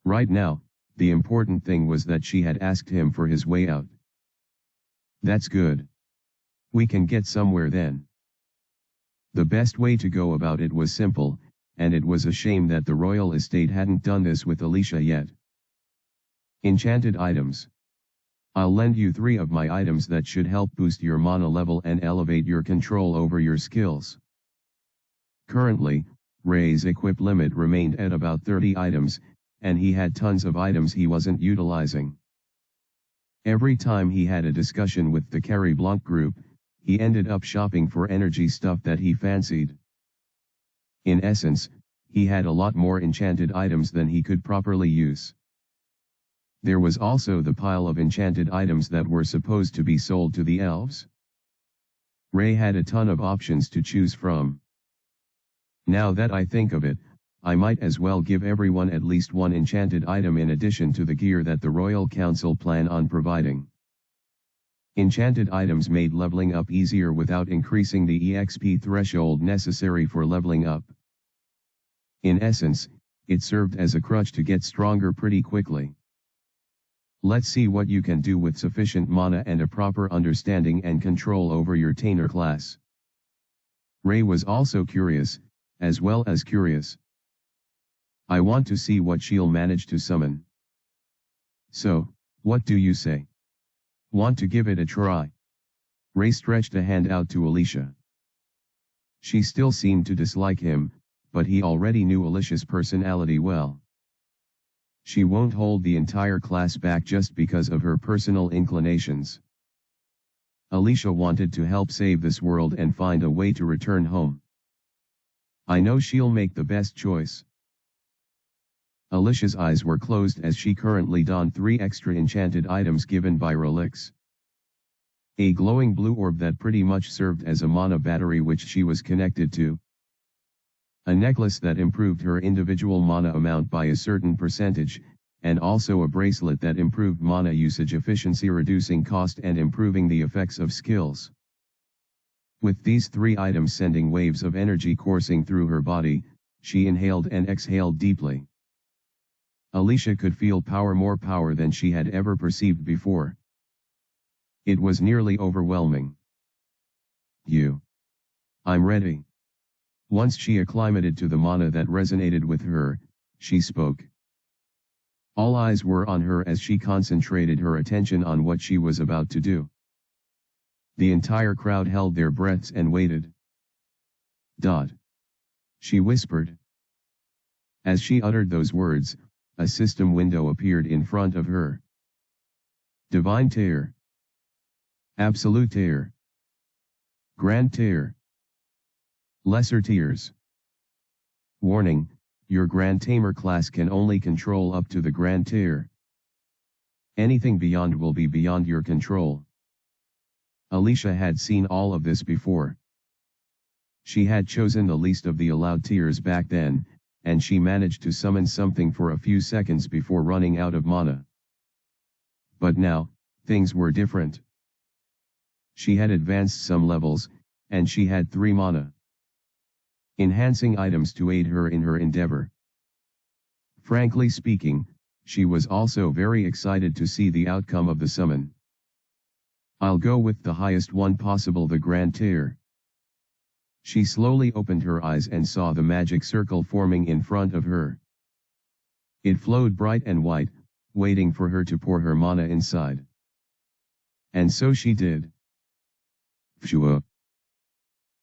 Right now, the important thing was that she had asked him for his way out. That's good. We can get somewhere then. The best way to go about it was simple, and it was a shame that the royal estate hadn't done this with Alicia yet. Enchanted items. I'll lend you 3 of my items that should help boost your mana level and elevate your control over your skills. Currently, Ray's equip limit remained at about 30 items, and he had tons of items he wasn't utilizing. Every time he had a discussion with the Carrie Blanc group, he ended up shopping for energy stuff that he fancied. In essence, he had a lot more enchanted items than he could properly use. There was also the pile of enchanted items that were supposed to be sold to the elves. Ray had a ton of options to choose from. Now that I think of it, I might as well give everyone at least 1 enchanted item in addition to the gear that the Royal Council plan on providing. Enchanted items made leveling up easier without increasing the EXP threshold necessary for leveling up. In essence, it served as a crutch to get stronger pretty quickly. Let's see what you can do with sufficient mana and a proper understanding and control over your Tainer class. Ray was also curious, as well as curious. I want to see what she'll manage to summon. So, what do you say? Want to give it a try? Ray stretched a hand out to Alicia. She still seemed to dislike him, but he already knew Alicia's personality well. She won't hold the entire class back just because of her personal inclinations. Alicia wanted to help save this world and find a way to return home. I know she'll make the best choice. Alicia's eyes were closed as she currently donned 3 extra enchanted items given by Relix. A glowing blue orb that pretty much served as a mana battery which she was connected to. A necklace that improved her individual mana amount by a certain percentage, and also a bracelet that improved mana usage efficiency, reducing cost and improving the effects of skills. With these 3 items sending waves of energy coursing through her body, she inhaled and exhaled deeply. Alicia could feel more power than she had ever perceived before. It was nearly overwhelming. I'm ready. Once she acclimated to the mana that resonated with her, she spoke. All eyes were on her as she concentrated her attention on what she was about to do. The entire crowd held their breaths and waited. She whispered. As she uttered those words, a system window appeared in front of her. Divine Tear. Absolute Tear. Grand Tear. Lesser Tears. Warning, your Grand Tamer class can only control up to the Grand Tear. Anything beyond will be beyond your control. Alicia had seen all of this before. She had chosen the least of the allowed tiers back then, and she managed to summon something for a few seconds before running out of mana. But now, things were different. She had advanced some levels, and she had 3 mana enhancing items to aid her in her endeavor. Frankly speaking, she was also very excited to see the outcome of the summon. I'll go with the highest one possible, the Grand Tear. She slowly opened her eyes and saw the magic circle forming in front of her. It flowed bright and white, waiting for her to pour her mana inside. And so she did. Pshua.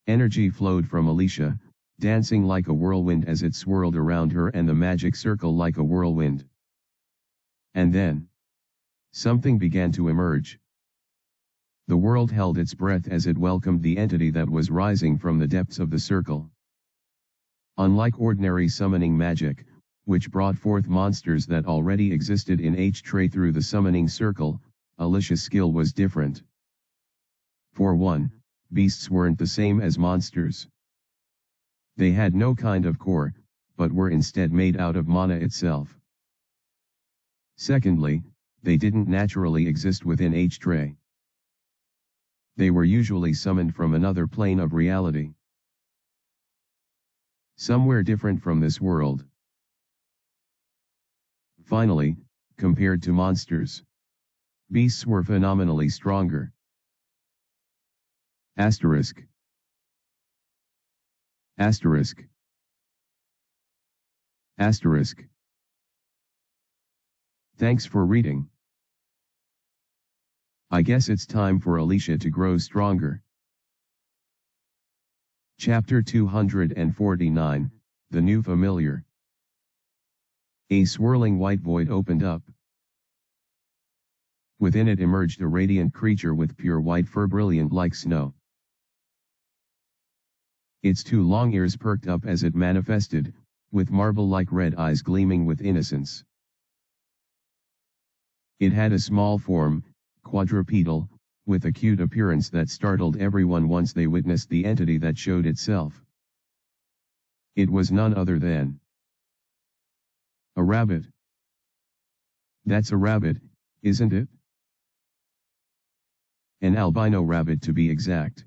Energy flowed from Alicia, dancing like a whirlwind as it swirled around her and the magic circle like a whirlwind. And then, something began to emerge. The world held its breath as it welcomed the entity that was rising from the depths of the circle. Unlike ordinary summoning magic, which brought forth monsters that already existed in H-Tray through the summoning circle, Alicia's skill was different. For one, beasts weren't the same as monsters. They had no kind of core, but were instead made out of mana itself. Secondly, they didn't naturally exist within H-Tray. They were usually summoned from another plane of reality. Somewhere different from this world. Finally, compared to monsters, beasts were phenomenally stronger. Asterisk. Asterisk. Asterisk. Thanks for reading. I guess it's time for Alicia to grow stronger. Chapter 249, The New Familiar. A swirling white void opened up. Within it emerged a radiant creature with pure white fur brilliant like snow. Its two long ears perked up as it manifested, with marble-like red eyes gleaming with innocence. It had a small form, quadrupedal, with a cute appearance that startled everyone once they witnessed the entity that showed itself. It was none other than a rabbit. That's a rabbit, isn't it? An albino rabbit to be exact.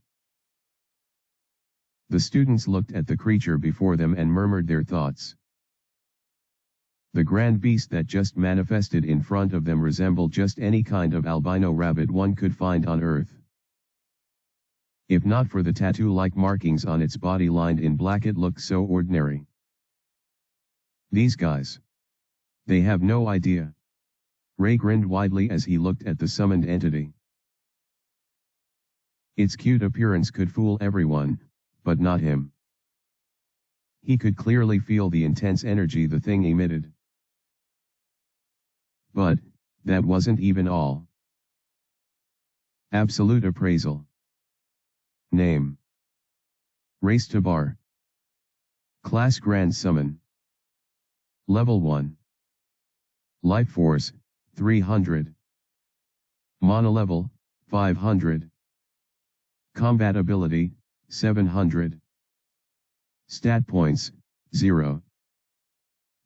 The students looked at the creature before them and murmured their thoughts. The grand beast that just manifested in front of them resembled just any kind of albino rabbit one could find on Earth. If not for the tattoo-like markings on its body lined in black, it looked so ordinary. These guys. They have no idea. Ray grinned widely as he looked at the summoned entity. Its cute appearance could fool everyone, but not him. He could clearly feel the intense energy the thing emitted. But, that wasn't even all. Absolute appraisal. Name: Race to Bar. Class Grand Summon. Level 1. Life Force, 300. Mana Level, 500. Combat Ability, 700. Stat Points, 0.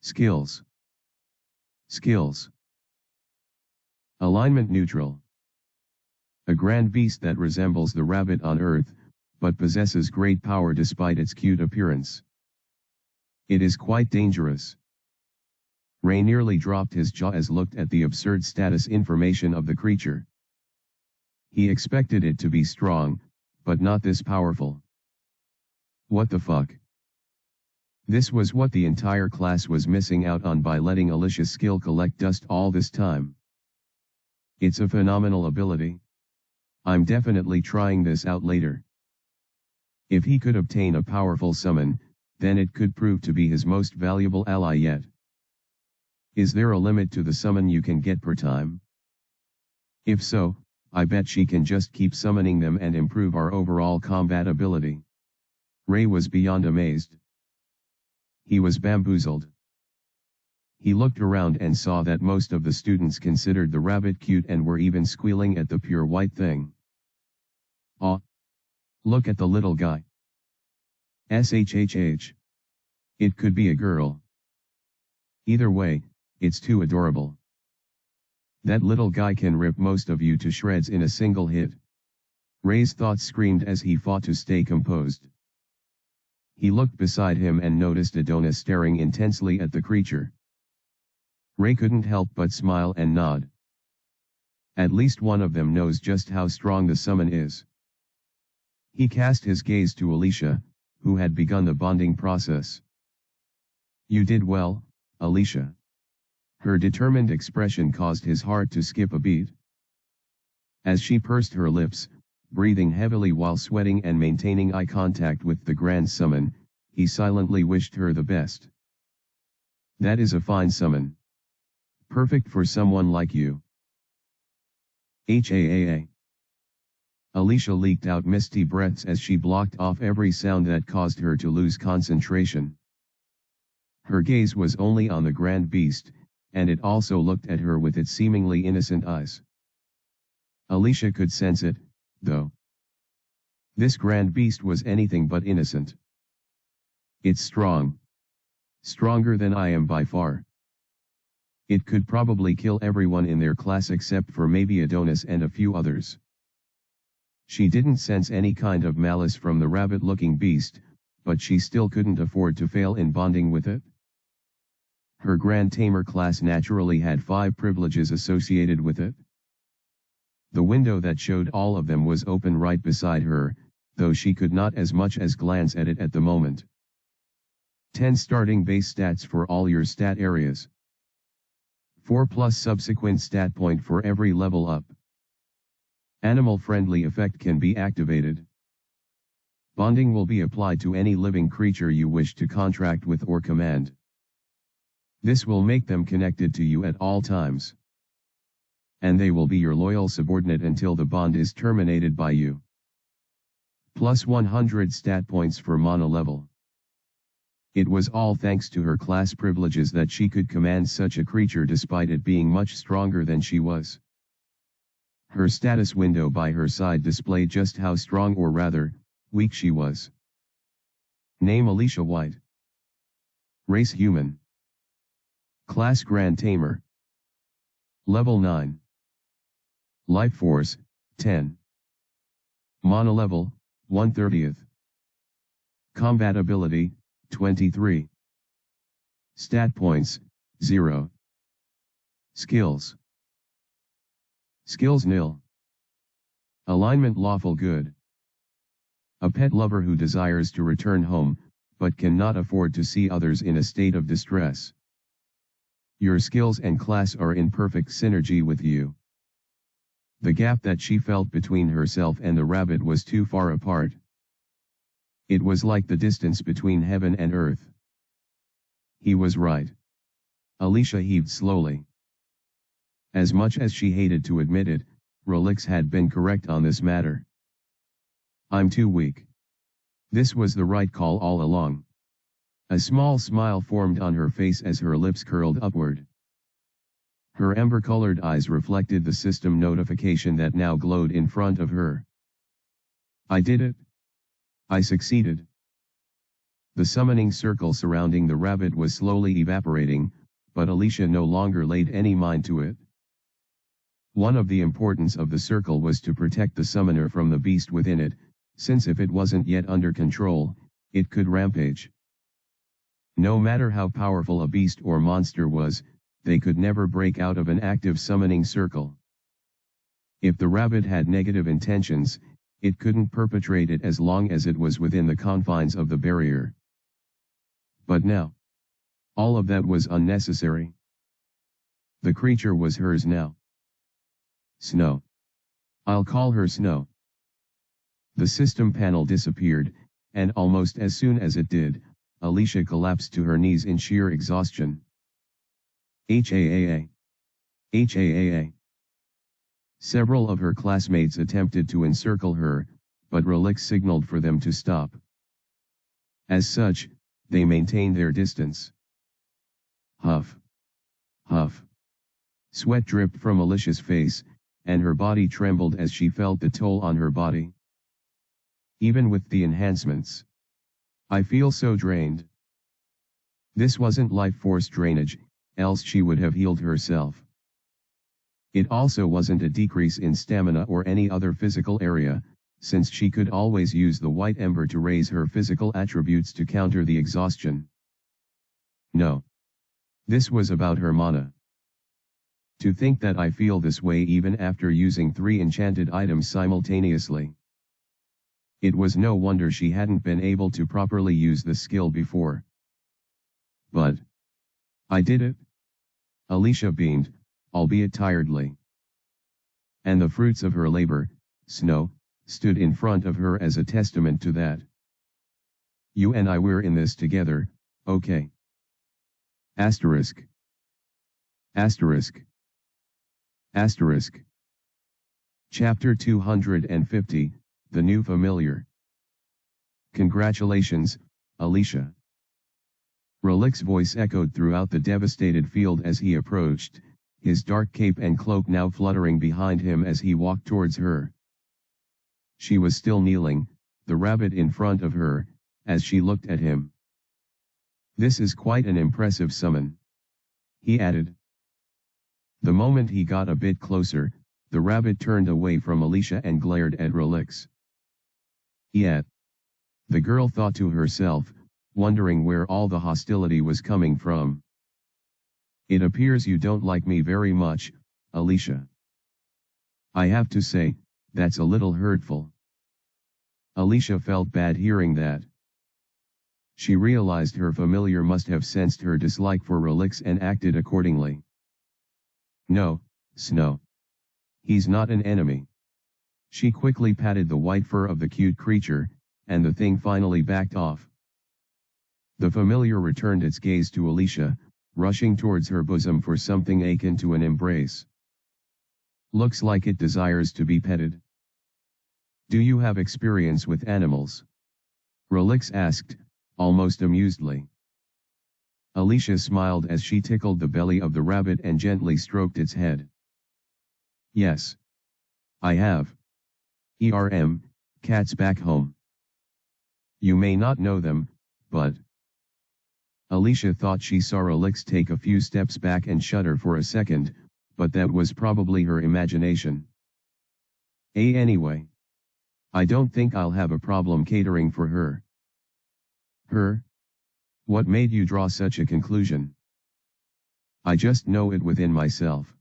Skills. Skills. Alignment Neutral. A grand beast that resembles the rabbit on Earth, but possesses great power despite its cute appearance. It is quite dangerous. Ray nearly dropped his jaw as looked at the absurd status information of the creature. He expected it to be strong, but not this powerful. What the fuck? This was what the entire class was missing out on by letting Alicia's skill collect dust all this time. It's a phenomenal ability. I'm definitely trying this out later. If he could obtain a powerful summon, then it could prove to be his most valuable ally yet. Is there a limit to the summon you can get per time? If so, I bet she can just keep summoning them and improve our overall combat ability. Ray was beyond amazed. He was bamboozled. He looked around and saw that most of the students considered the rabbit cute and were even squealing at the pure white thing. Aw! Look at the little guy. SHHH. It could be a girl. Either way, it's too adorable. That little guy can rip most of you to shreds in a single hit. Ray's thoughts screamed as he fought to stay composed. He looked beside him and noticed Adonis staring intensely at the creature. Ray couldn't help but smile and nod. At least one of them knows just how strong the summon is. He cast his gaze to Alicia, who had begun the bonding process. You did well, Alicia. Her determined expression caused his heart to skip a beat. As she pursed her lips, breathing heavily while sweating and maintaining eye contact with the grand summon, he silently wished her the best. That is a fine summon. Perfect for someone like you. HAAA. Alicia leaked out misty breaths as she blocked off every sound that caused her to lose concentration. Her gaze was only on the grand beast, and it also looked at her with its seemingly innocent eyes. Alicia could sense it, though. This grand beast was anything but innocent. It's strong. Stronger than I am by far. It could probably kill everyone in their class except for maybe Adonis and a few others. She didn't sense any kind of malice from the rabbit-looking beast, but she still couldn't afford to fail in bonding with it. Her Grand Tamer class naturally had 5 privileges associated with it. The window that showed all of them was open right beside her, though she could not as much as glance at it at the moment. 10 starting base stats for all your stat areas. 4 plus subsequent stat point for every level up. Animal-friendly effect can be activated. Bonding will be applied to any living creature you wish to contract with or command. This will make them connected to you at all times. And they will be your loyal subordinate until the bond is terminated by you. Plus 100 stat points for mana level. It was all thanks to her class privileges that she could command such a creature despite it being much stronger than she was. Her status window by her side displayed just how strong, or rather, weak she was. Name Alicia White. Race human. Class Grand Tamer. Level 9. Life Force, 10. Mana level, 1/30. Combat ability, 23. Stat points, 0. Skills. Skills nil. Alignment lawful good. A pet lover who desires to return home, but cannot afford to see others in a state of distress. Your skills and class are in perfect synergy with you. The gap that she felt between herself and the rabbit was too far apart. It was like the distance between heaven and earth. He was right. Alicia heaved slowly. As much as she hated to admit it, Relix had been correct on this matter. I'm too weak. This was the right call all along. A small smile formed on her face as her lips curled upward. Her amber-colored eyes reflected the system notification that now glowed in front of her. I did it. I succeeded. The summoning circle surrounding the rabbit was slowly evaporating, but Alicia no longer laid any mind to it. One of the importance of the circle was to protect the summoner from the beast within it, since if it wasn't yet under control, it could rampage. No matter how powerful a beast or monster was, they could never break out of an active summoning circle. If the rabbit had negative intentions, it couldn't perpetrate it as long as it was within the confines of the barrier. But now, all of that was unnecessary. The creature was hers now. Snow. I'll call her Snow. The system panel disappeared, and almost as soon as it did, Alicia collapsed to her knees in sheer exhaustion. HAAA. HAAA. Several of her classmates attempted to encircle her, but Relix signaled for them to stop. As such, they maintained their distance. Huff. Huff. Sweat dripped from Alicia's face, and her body trembled as she felt the toll on her body. Even with the enhancements. I feel so drained. This wasn't life force drainage, else she would have healed herself. It also wasn't a decrease in stamina or any other physical area, since she could always use the white ember to raise her physical attributes to counter the exhaustion. No. This was about her mana. To think that I feel this way even after using 3 enchanted items simultaneously. It was no wonder she hadn't been able to properly use the skill before. But I did it. Alicia beamed, albeit tiredly. And the fruits of her labor, Snow, stood in front of her as a testament to that. You and I were in this together, okay? Asterisk. Asterisk. Asterisk. Chapter 250, The New Familiar. Congratulations, Alicia. Relic's voice echoed throughout the devastated field as he approached, his dark cape and cloak now fluttering behind him as he walked towards her. She was still kneeling, the rabbit in front of her, as she looked at him. "This is quite an impressive summon," he added. The moment he got a bit closer, the rabbit turned away from Alicia and glared at Relix. "Yet," the girl thought to herself, wondering where all the hostility was coming from. "It appears you don't like me very much, Alicia. I have to say, that's a little hurtful." Alicia felt bad hearing that. She realized her familiar must have sensed her dislike for Relix and acted accordingly. "No, Snow. He's not an enemy." She quickly patted the white fur of the cute creature, and the thing finally backed off. The familiar returned its gaze to Alicia, rushing towards her bosom for something akin to an embrace. "Looks like it desires to be petted. Do you have experience with animals?" Relix asked, almost amusedly. Alicia smiled as she tickled the belly of the rabbit and gently stroked its head. "Yes. I have. Cats back home. You may not know them, but..." Alicia thought she saw Relix take a few steps back and shudder for a second, but that was probably her imagination. Anyway. I don't think I'll have a problem catering for her." "Her? What made you draw such a conclusion?" "I just know it within myself,"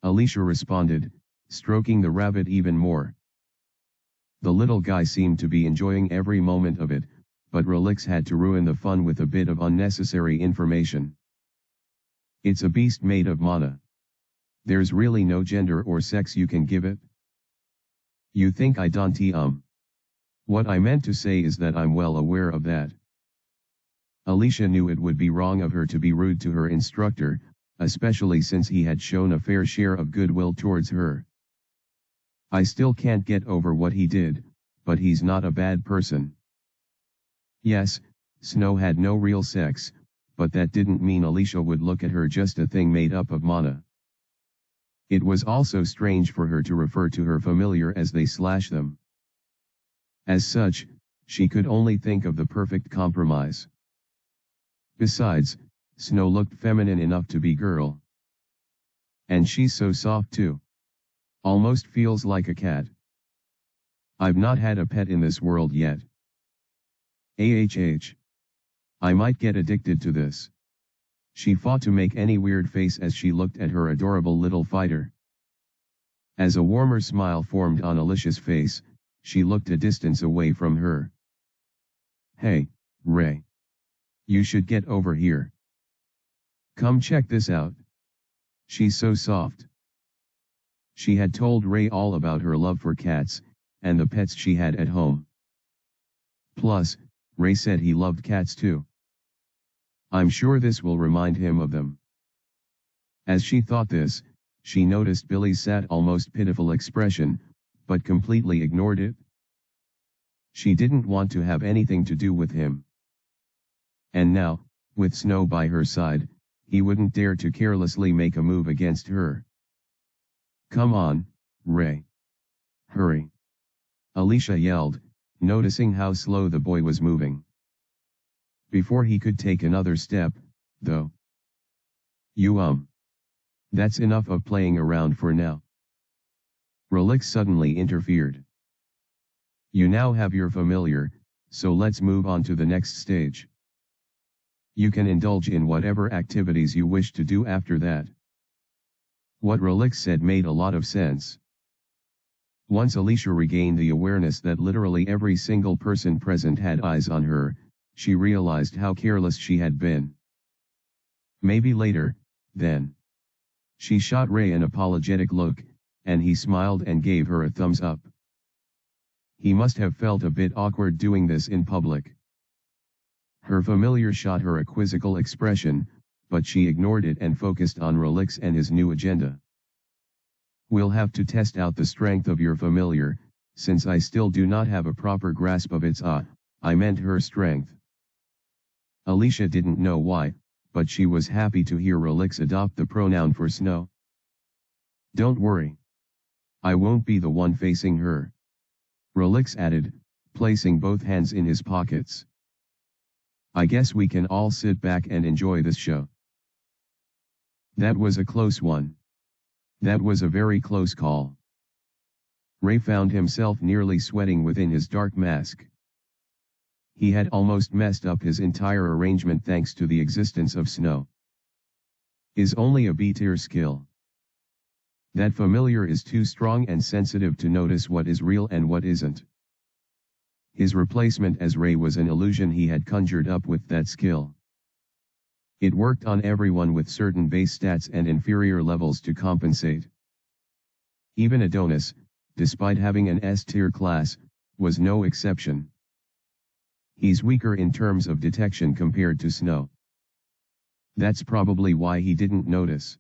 Alicia responded, stroking the rabbit even more. The little guy seemed to be enjoying every moment of it, but Relix had to ruin the fun with a bit of unnecessary information. "It's a beast made of mana. There's really no gender or sex you can give it." "You think I don't? What I meant to say is that I'm well aware of that." Alicia knew it would be wrong of her to be rude to her instructor, especially since he had shown a fair share of goodwill towards her. "I still can't get over what he did, but he's not a bad person." Yes, Snow had no real sex, but that didn't mean Alicia would look at her just a thing made up of mana. It was also strange for her to refer to her familiar as they slash them. As such, she could only think of the perfect compromise. Besides, Snow looked feminine enough to be girl. And she's so soft too. Almost feels like a cat. I've not had a pet in this world yet. I might get addicted to this. She fought to make any weird face as she looked at her adorable little fighter. As a warmer smile formed on Alicia's face, she looked a distance away from her. "Hey, Ray. You should get over here. Come check this out. She's so soft." She had told Ray all about her love for cats, and the pets she had at home. Plus, Ray said he loved cats too. I'm sure this will remind him of them. As she thought this, she noticed Billy's sad, almost pitiful expression, but completely ignored it. She didn't want to have anything to do with him. And now, with Snow by her side, he wouldn't dare to carelessly make a move against her. "Come on, Ray. Hurry!" Alicia yelled, noticing how slow the boy was moving. Before he could take another step, though. That's enough of playing around for now." Relix suddenly interfered. "You now have your familiar, so let's move on to the next stage. You can indulge in whatever activities you wish to do after that." What Relix said made a lot of sense. Once Alicia regained the awareness that literally every single person present had eyes on her, she realized how careless she had been. "Maybe later, then." She shot Ray an apologetic look, and he smiled and gave her a thumbs up. He must have felt a bit awkward doing this in public. Her familiar shot her a quizzical expression, but she ignored it and focused on Relix and his new agenda. "We'll have to test out the strength of your familiar, since I still do not have a proper grasp of its I meant her strength." Alicia didn't know why, but she was happy to hear Relix adopt the pronoun for Snow. Don't worry. I won't be the one facing her. Relix added, placing both hands in his pockets. I guess we can all sit back and enjoy this show. That was a close one. That was a very close call. Ray found himself nearly sweating within his dark mask. He had almost messed up his entire arrangement thanks to the existence of Snow. Is only a B-tier skill. That familiar is too strong and sensitive to notice what is real and what isn't. His replacement as Ray was an illusion he had conjured up with that skill. It worked on everyone with certain base stats and inferior levels to compensate. Even Adonis, despite having an S-tier class, was no exception. He's weaker in terms of detection compared to Snow. That's probably why he didn't notice.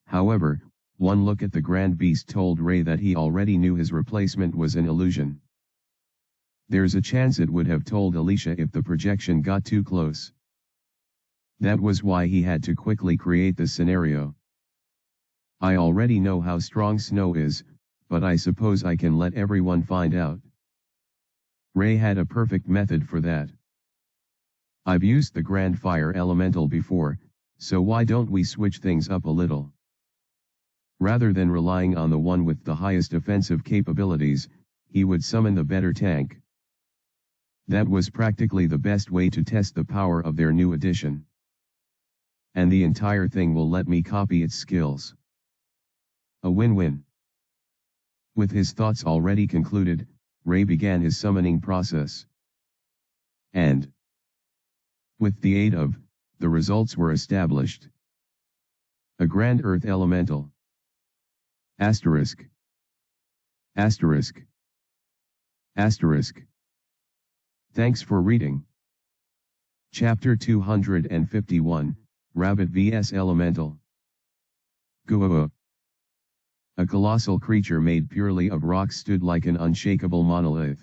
However, one look at the Grand Beast told Ray that he already knew his replacement was an illusion. There's a chance it would have told Alicia if the projection got too close. That was why he had to quickly create the scenario. I already know how strong Snow is, but I suppose I can let everyone find out. Ray had a perfect method for that. I've used the Grand Fire Elemental before, so why don't we switch things up a little? Rather than relying on the one with the highest offensive capabilities, he would summon the better tank. That was practically the best way to test the power of their new addition. And the entire thing will let me copy its skills. A win-win. With his thoughts already concluded, Ray began his summoning process. And with the aid of, the results were established. A Grand Earth Elemental. Asterisk. Asterisk. Asterisk. Thanks for reading. Chapter 251, Rabbit vs Elemental. Guoa. A colossal creature made purely of rock stood like an unshakable monolith.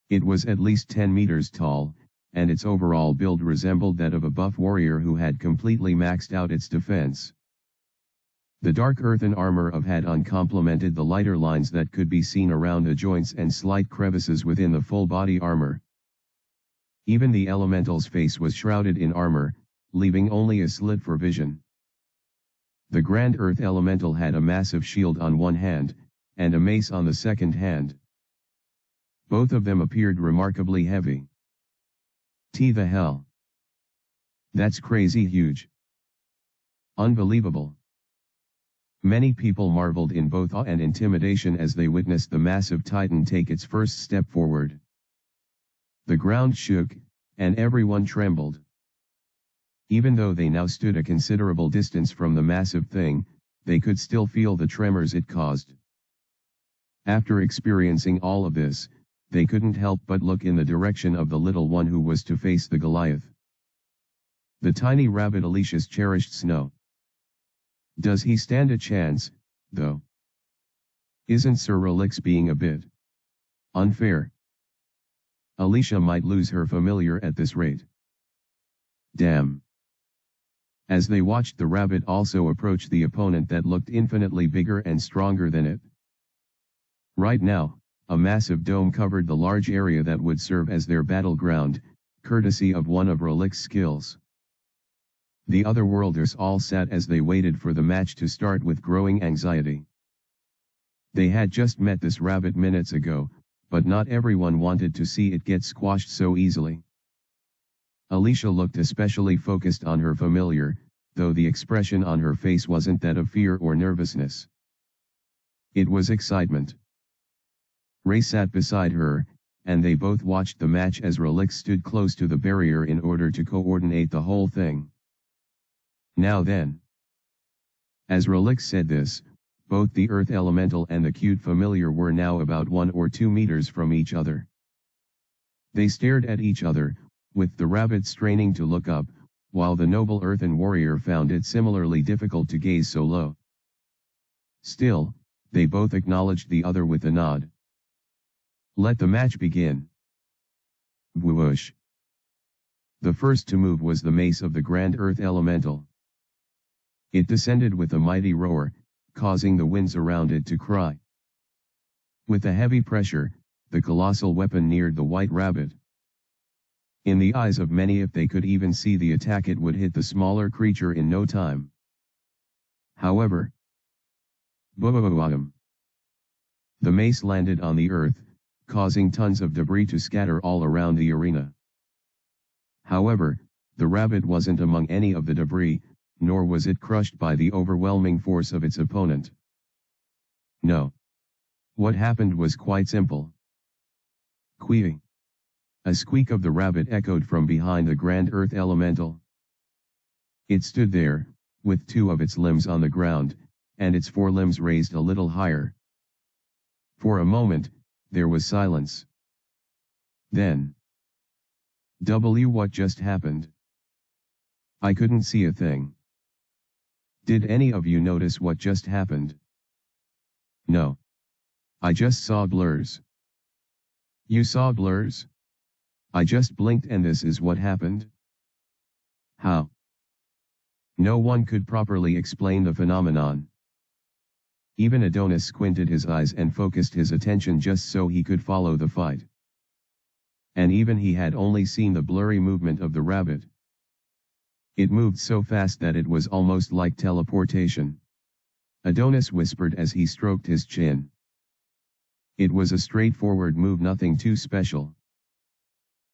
It was at least 10 meters tall, and its overall build resembled that of a buff warrior who had completely maxed out its defense. The dark earthen armor of had complemented the lighter lines that could be seen around the joints and slight crevices within the full body armor. Even the elemental's face was shrouded in armor, leaving only a slit for vision. The Grand Earth Elemental had a massive shield on one hand, and a mace on the second hand. Both of them appeared remarkably heavy. The hell? That's crazy huge. Unbelievable. Many people marveled in both awe and intimidation as they witnessed the massive titan take its first step forward. The ground shook, and everyone trembled. Even though they now stood a considerable distance from the massive thing, they could still feel the tremors it caused. After experiencing all of this, they couldn't help but look in the direction of the little one who was to face the Goliath. The tiny rabbit Alicia's cherished Snow. Does he stand a chance, though? Isn't Sir Relix being a bit unfair? Alicia might lose her familiar at this rate. Damn. As they watched the rabbit also approach the opponent that looked infinitely bigger and stronger than it. Right now, a massive dome covered the large area that would serve as their battleground, courtesy of one of Relix's skills. The otherworlders all sat as they waited for the match to start with growing anxiety. They had just met this rabbit minutes ago, but not everyone wanted to see it get squashed so easily. Alicia looked especially focused on her familiar, though the expression on her face wasn't that of fear or nervousness. It was excitement. Ray sat beside her, and they both watched the match as Relix stood close to the barrier in order to coordinate the whole thing. Now then. As Relix said this, both the Earth Elemental and the cute familiar were now about 1 or 2 meters from each other. They stared at each other, with the rabbit straining to look up, while the noble earthen warrior found it similarly difficult to gaze so low. Still, they both acknowledged the other with a nod. Let the match begin. Whoosh. The first to move was the mace of the Grand Earth Elemental. It descended with a mighty roar, causing the winds around it to cry. With a heavy pressure, the colossal weapon neared the White Rabbit. In the eyes of many, if they could even see the attack, it would hit the smaller creature in no time. However, boom! The mace landed on the earth, causing tons of debris to scatter all around the arena. However, the rabbit wasn't among any of the debris, nor was it crushed by the overwhelming force of its opponent. No. What happened was quite simple. Queeing. A squeak of the rabbit echoed from behind the Grand Earth Elemental. It stood there, with two of its limbs on the ground, and its forelimbs raised a little higher. For a moment, there was silence. Then, what just happened? I couldn't see a thing. Did any of you notice what just happened? No. I just saw blurs. You saw blurs? I just blinked and this is what happened? How? No one could properly explain the phenomenon. Even Adonis squinted his eyes and focused his attention just so he could follow the fight. And even he had only seen the blurry movement of the rabbit. It moved so fast that it was almost like teleportation. Adonis whispered as he stroked his chin. It was a straightforward move, nothing too special.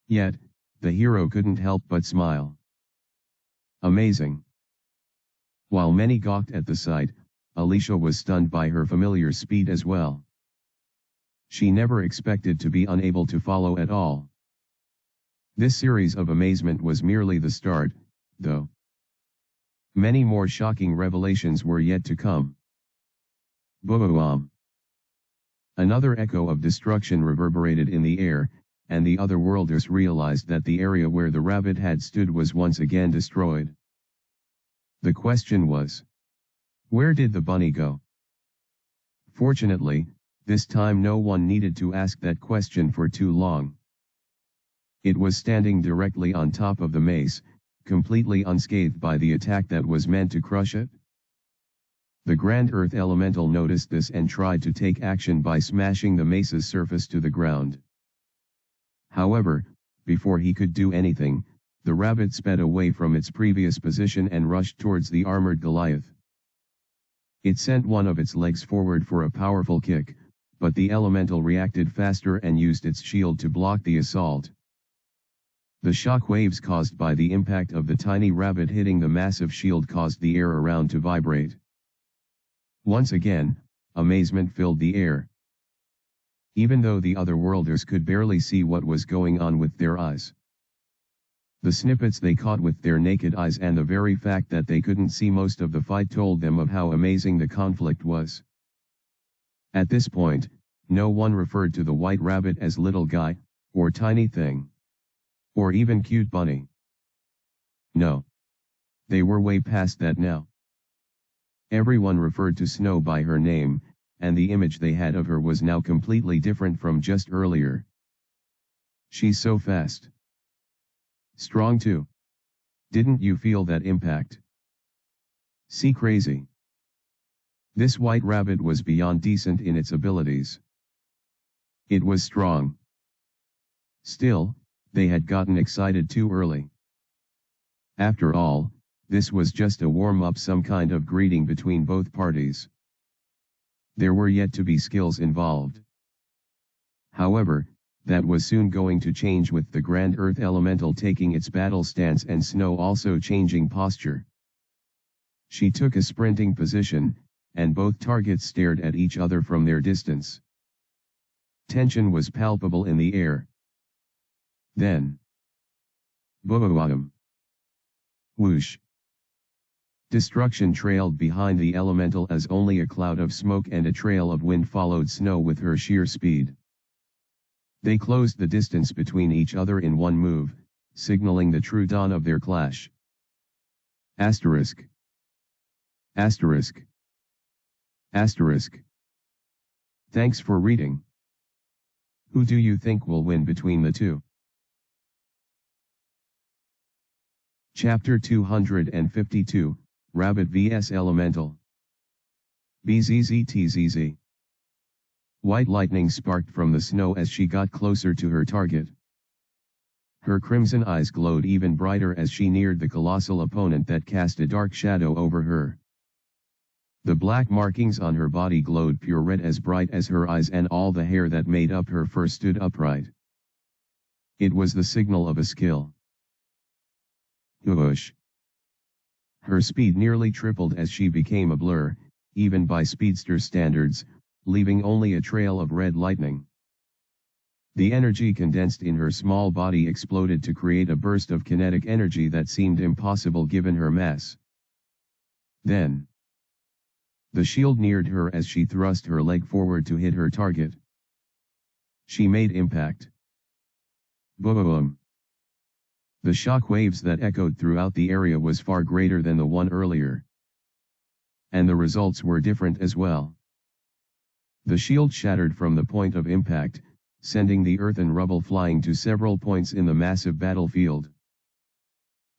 Yet, the hero couldn't help but smile. Amazing. While many gawked at the sight, Alicia was stunned by her familiar speed as well. She never expected to be unable to follow at all. This series of amazement was merely the start, though. Many more shocking revelations were yet to come. Boom! Another echo of destruction reverberated in the air, and the otherworlders realized that the area where the rabbit had stood was once again destroyed. The question was, where did the bunny go? Fortunately, this time no one needed to ask that question for too long. It was standing directly on top of the mace, completely unscathed by the attack that was meant to crush it. The Grand Earth Elemental noticed this and tried to take action by smashing the mace's surface to the ground. However, before he could do anything, the rabbit sped away from its previous position and rushed towards the armored Goliath. It sent one of its legs forward for a powerful kick, but the elemental reacted faster and used its shield to block the assault. The shock waves caused by the impact of the tiny rabbit hitting the massive shield caused the air around to vibrate. Once again, amazement filled the air. Even though the otherworlders could barely see what was going on with their eyes. The snippets they caught with their naked eyes and the very fact that they couldn't see most of the fight told them of how amazing the conflict was. At this point, no one referred to the white rabbit as little guy, or tiny thing. Or even cute bunny. No. They were way past that now. Everyone referred to Snow by her name, and the image they had of her was now completely different from just earlier. She's so fast. Strong too. Didn't you feel that impact? See, crazy. This white rabbit was beyond decent in its abilities. It was strong. Still, they had gotten excited too early. After all, this was just a warm-up, some kind of greeting between both parties. There were yet to be skills involved. However, that was soon going to change with the Grand Earth Elemental taking its battle stance and Snow also changing posture. She took a sprinting position, and both targets stared at each other from their distance. Tension was palpable in the air. Then, boom! Whoosh! Destruction trailed behind the elemental as only a cloud of smoke and a trail of wind followed Snow with her sheer speed. They closed the distance between each other in one move, signaling the true dawn of their clash. Asterisk. Asterisk. Asterisk. Thanks for reading. Who do you think will win between the two? Chapter 252, Rabbit vs Elemental. BZZTZZ. White lightning sparked from the snow as she got closer to her target. Her crimson eyes glowed even brighter as she neared the colossal opponent that cast a dark shadow over her. The black markings on her body glowed pure red as bright as her eyes, and all the hair that made up her fur stood upright. It was the signal of a skill. Whoosh! Her speed nearly tripled as she became a blur, even by speedster standards, leaving only a trail of red lightning. The energy condensed in her small body exploded to create a burst of kinetic energy that seemed impossible given her mass. Then, the shield neared her as she thrust her leg forward to hit her target. She made impact. Boom! The shock waves that echoed throughout the area was far greater than the one earlier. And the results were different as well. The shield shattered from the point of impact, sending the earth and rubble flying to several points in the massive battlefield.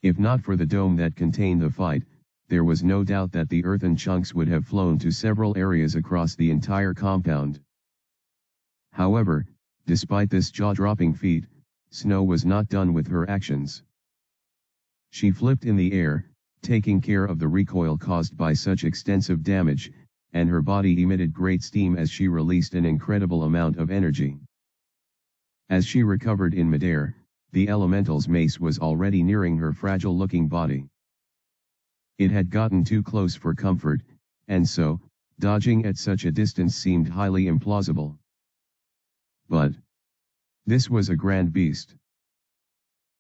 If not for the dome that contained the fight, there was no doubt that the earthen chunks would have flown to several areas across the entire compound. However, despite this jaw-dropping feat, Snow was not done with her actions. She flipped in the air, taking care of the recoil caused by such extensive damage, and her body emitted great steam as she released an incredible amount of energy. As she recovered in midair, the elemental's mace was already nearing her fragile-looking body. It had gotten too close for comfort, and so, dodging at such a distance seemed highly implausible. But this was a grand beast.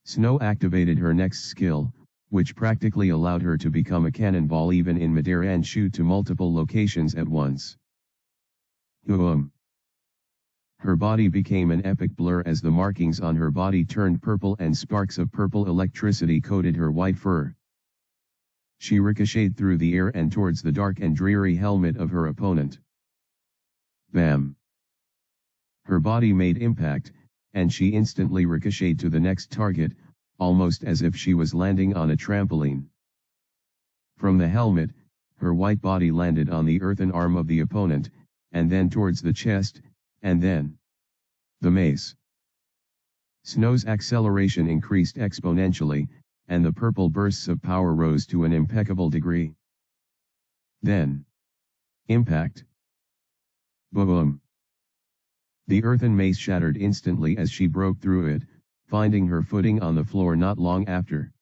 Snow activated her next skill, which practically allowed her to become a cannonball even in midair and shoot to multiple locations at once. Her body became an epic blur as the markings on her body turned purple and sparks of purple electricity coated her white fur. She ricocheted through the air and towards the dark and dreary helmet of her opponent. Bam! Her body made impact, and she instantly ricocheted to the next target, almost as if she was landing on a trampoline. From the helmet, her white body landed on the earthen arm of the opponent, and then towards the chest, and then the mace. Snow's acceleration increased exponentially, and the purple bursts of power rose to an impeccable degree. Then, impact. Boom! The earthen mace shattered instantly as she broke through it, finding her footing on the floor not long after.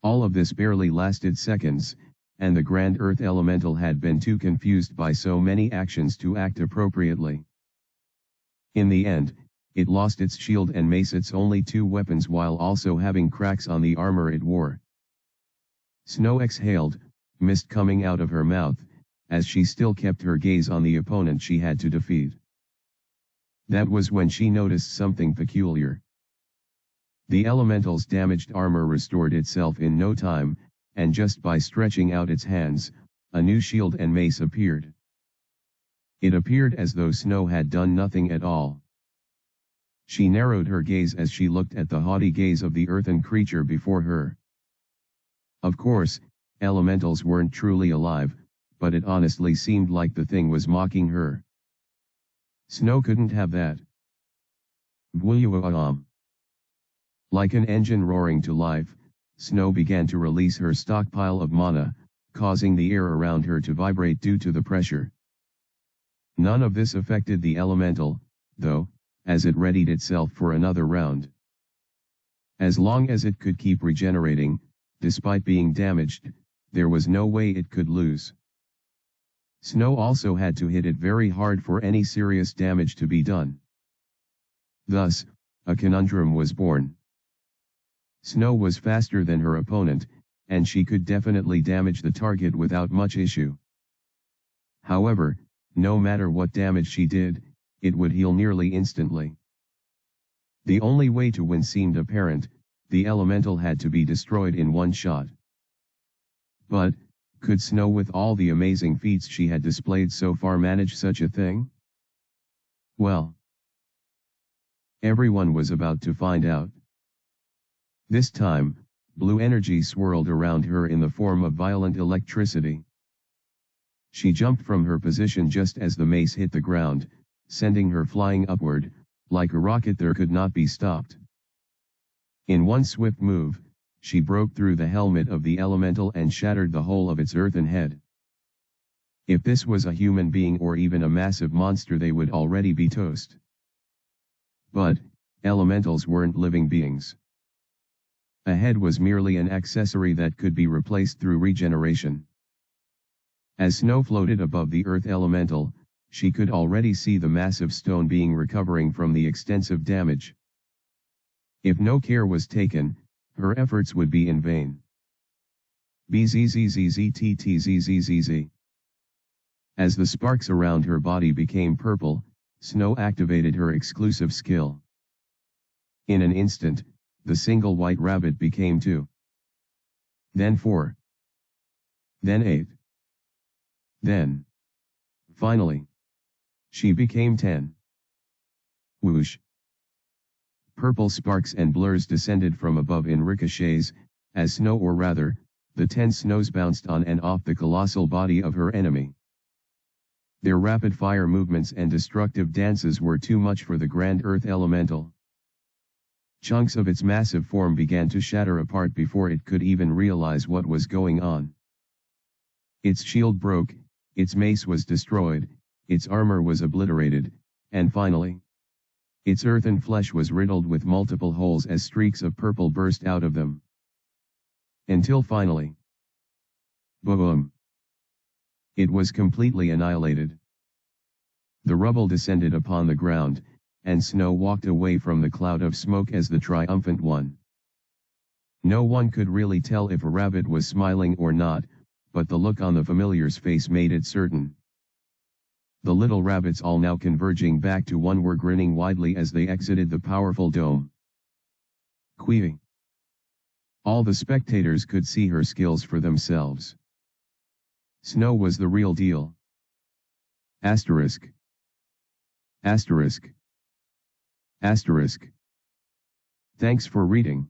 All of this barely lasted seconds, and the Grand Earth Elemental had been too confused by so many actions to act appropriately. In the end, it lost its shield and mace, its only two weapons, while also having cracks on the armor it wore. Snow exhaled, mist coming out of her mouth, as she still kept her gaze on the opponent she had to defeat. That was when she noticed something peculiar. The elemental's damaged armor restored itself in no time, and just by stretching out its hands, a new shield and mace appeared. It appeared as though Snow had done nothing at all. She narrowed her gaze as she looked at the haughty gaze of the earthen creature before her. Of course, elementals weren't truly alive, but it honestly seemed like the thing was mocking her. Snow couldn't have that. Like an engine roaring to life, Snow began to release her stockpile of mana, causing the air around her to vibrate due to the pressure. None of this affected the elemental, though, as it readied itself for another round. As long as it could keep regenerating, despite being damaged, there was no way it could lose. Snow also had to hit it very hard for any serious damage to be done. Thus, a conundrum was born. Snow was faster than her opponent, and she could definitely damage the target without much issue. However, no matter what damage she did, it would heal nearly instantly. The only way to win seemed apparent: the elemental had to be destroyed in one shot. But, could Snow, with all the amazing feats she had displayed so far, manage such a thing? Well, everyone was about to find out. This time, Blue energy swirled around her in the form of violent electricity. She jumped from her position just as the mace hit the ground, sending her flying upward, like a rocket that could not be stopped. In one swift move, she broke through the helmet of the elemental and shattered the whole of its earthen head. If this was a human being or even a massive monster, they would already be toast. But, elementals weren't living beings. A head was merely an accessory that could be replaced through regeneration. As Snow floated above the earth elemental, she could already see the massive stone being recovering from the extensive damage. If no care was taken, her efforts would be in vain. Bzzzzttzzzzz. As the sparks around her body became purple, Snow activated her exclusive skill. In an instant, the single white rabbit became 2. Then 4. Then 8. Then, finally, she became 10. Whoosh! Purple sparks and blurs descended from above in ricochets, as Snow, or rather, the 10 Snows, bounced on and off the colossal body of her enemy. Their rapid-fire movements and destructive dances were too much for the grand earth elemental. Chunks of its massive form began to shatter apart before it could even realize what was going on. Its shield broke, its mace was destroyed, its armor was obliterated, and finally, its earthen flesh was riddled with multiple holes as streaks of purple burst out of them. Until finally, boom! It was completely annihilated. The rubble descended upon the ground, and Snow walked away from the cloud of smoke as the triumphant one. No one could really tell if a rabbit was smiling or not, but the look on the familiar's face made it certain. The little rabbits, all now converging back to one, were grinning widely as they exited the powerful dome. Queeving. All the spectators could see her skills for themselves. Snow was the real deal. Asterisk. Asterisk. Asterisk. Thanks for reading.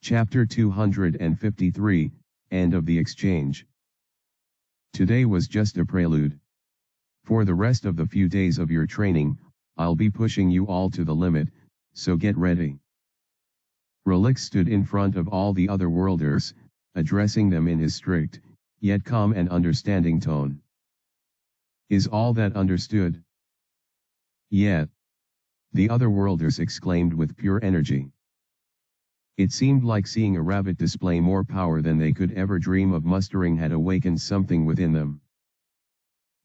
Chapter 253, End of the Exchange. Today was just a prelude. For the rest of the few days of your training, I'll be pushing you all to the limit, so get ready. Relix stood in front of all the other worlders, addressing them in his strict, yet calm and understanding tone. Is all that understood? Yet. The other worlders exclaimed with pure energy. It seemed like seeing a rabbit display more power than they could ever dream of mustering had awakened something within them.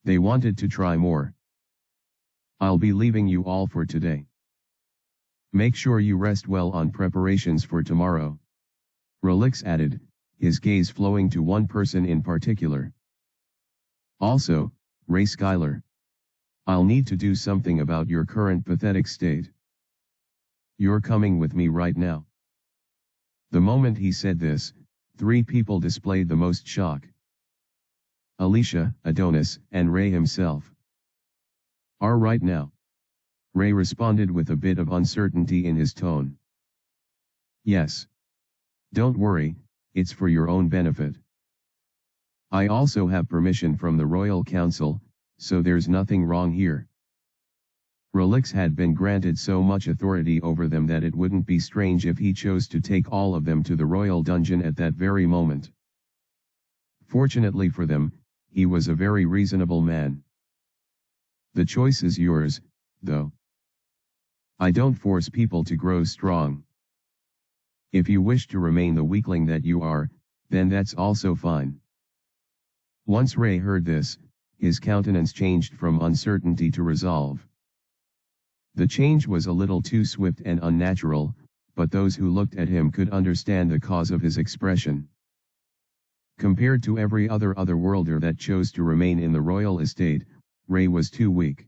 They wanted to try more. I'll be leaving you all for today. Make sure you rest well on preparations for tomorrow. Relix added, his gaze flowing to one person in particular. Also, Ray Skylar. I'll need to do something about your current pathetic state. You're coming with me right now. The moment he said this, 3 people displayed the most shock. Alicia, Adonis, and Ray himself. Right now. Ray responded with a bit of uncertainty in his tone. Yes. Don't worry, it's for your own benefit. I also have permission from the Royal Council, so there's nothing wrong here. Relix had been granted so much authority over them that it wouldn't be strange if he chose to take all of them to the royal dungeon at that very moment. Fortunately for them, he was a very reasonable man. The choice is yours, though. I don't force people to grow strong. If you wish to remain the weakling that you are, then that's also fine. Once Ray heard this, his countenance changed from uncertainty to resolve. The change was a little too swift and unnatural, but those who looked at him could understand the cause of his expression. Compared to every other otherworlder that chose to remain in the royal estate, Ray was too weak.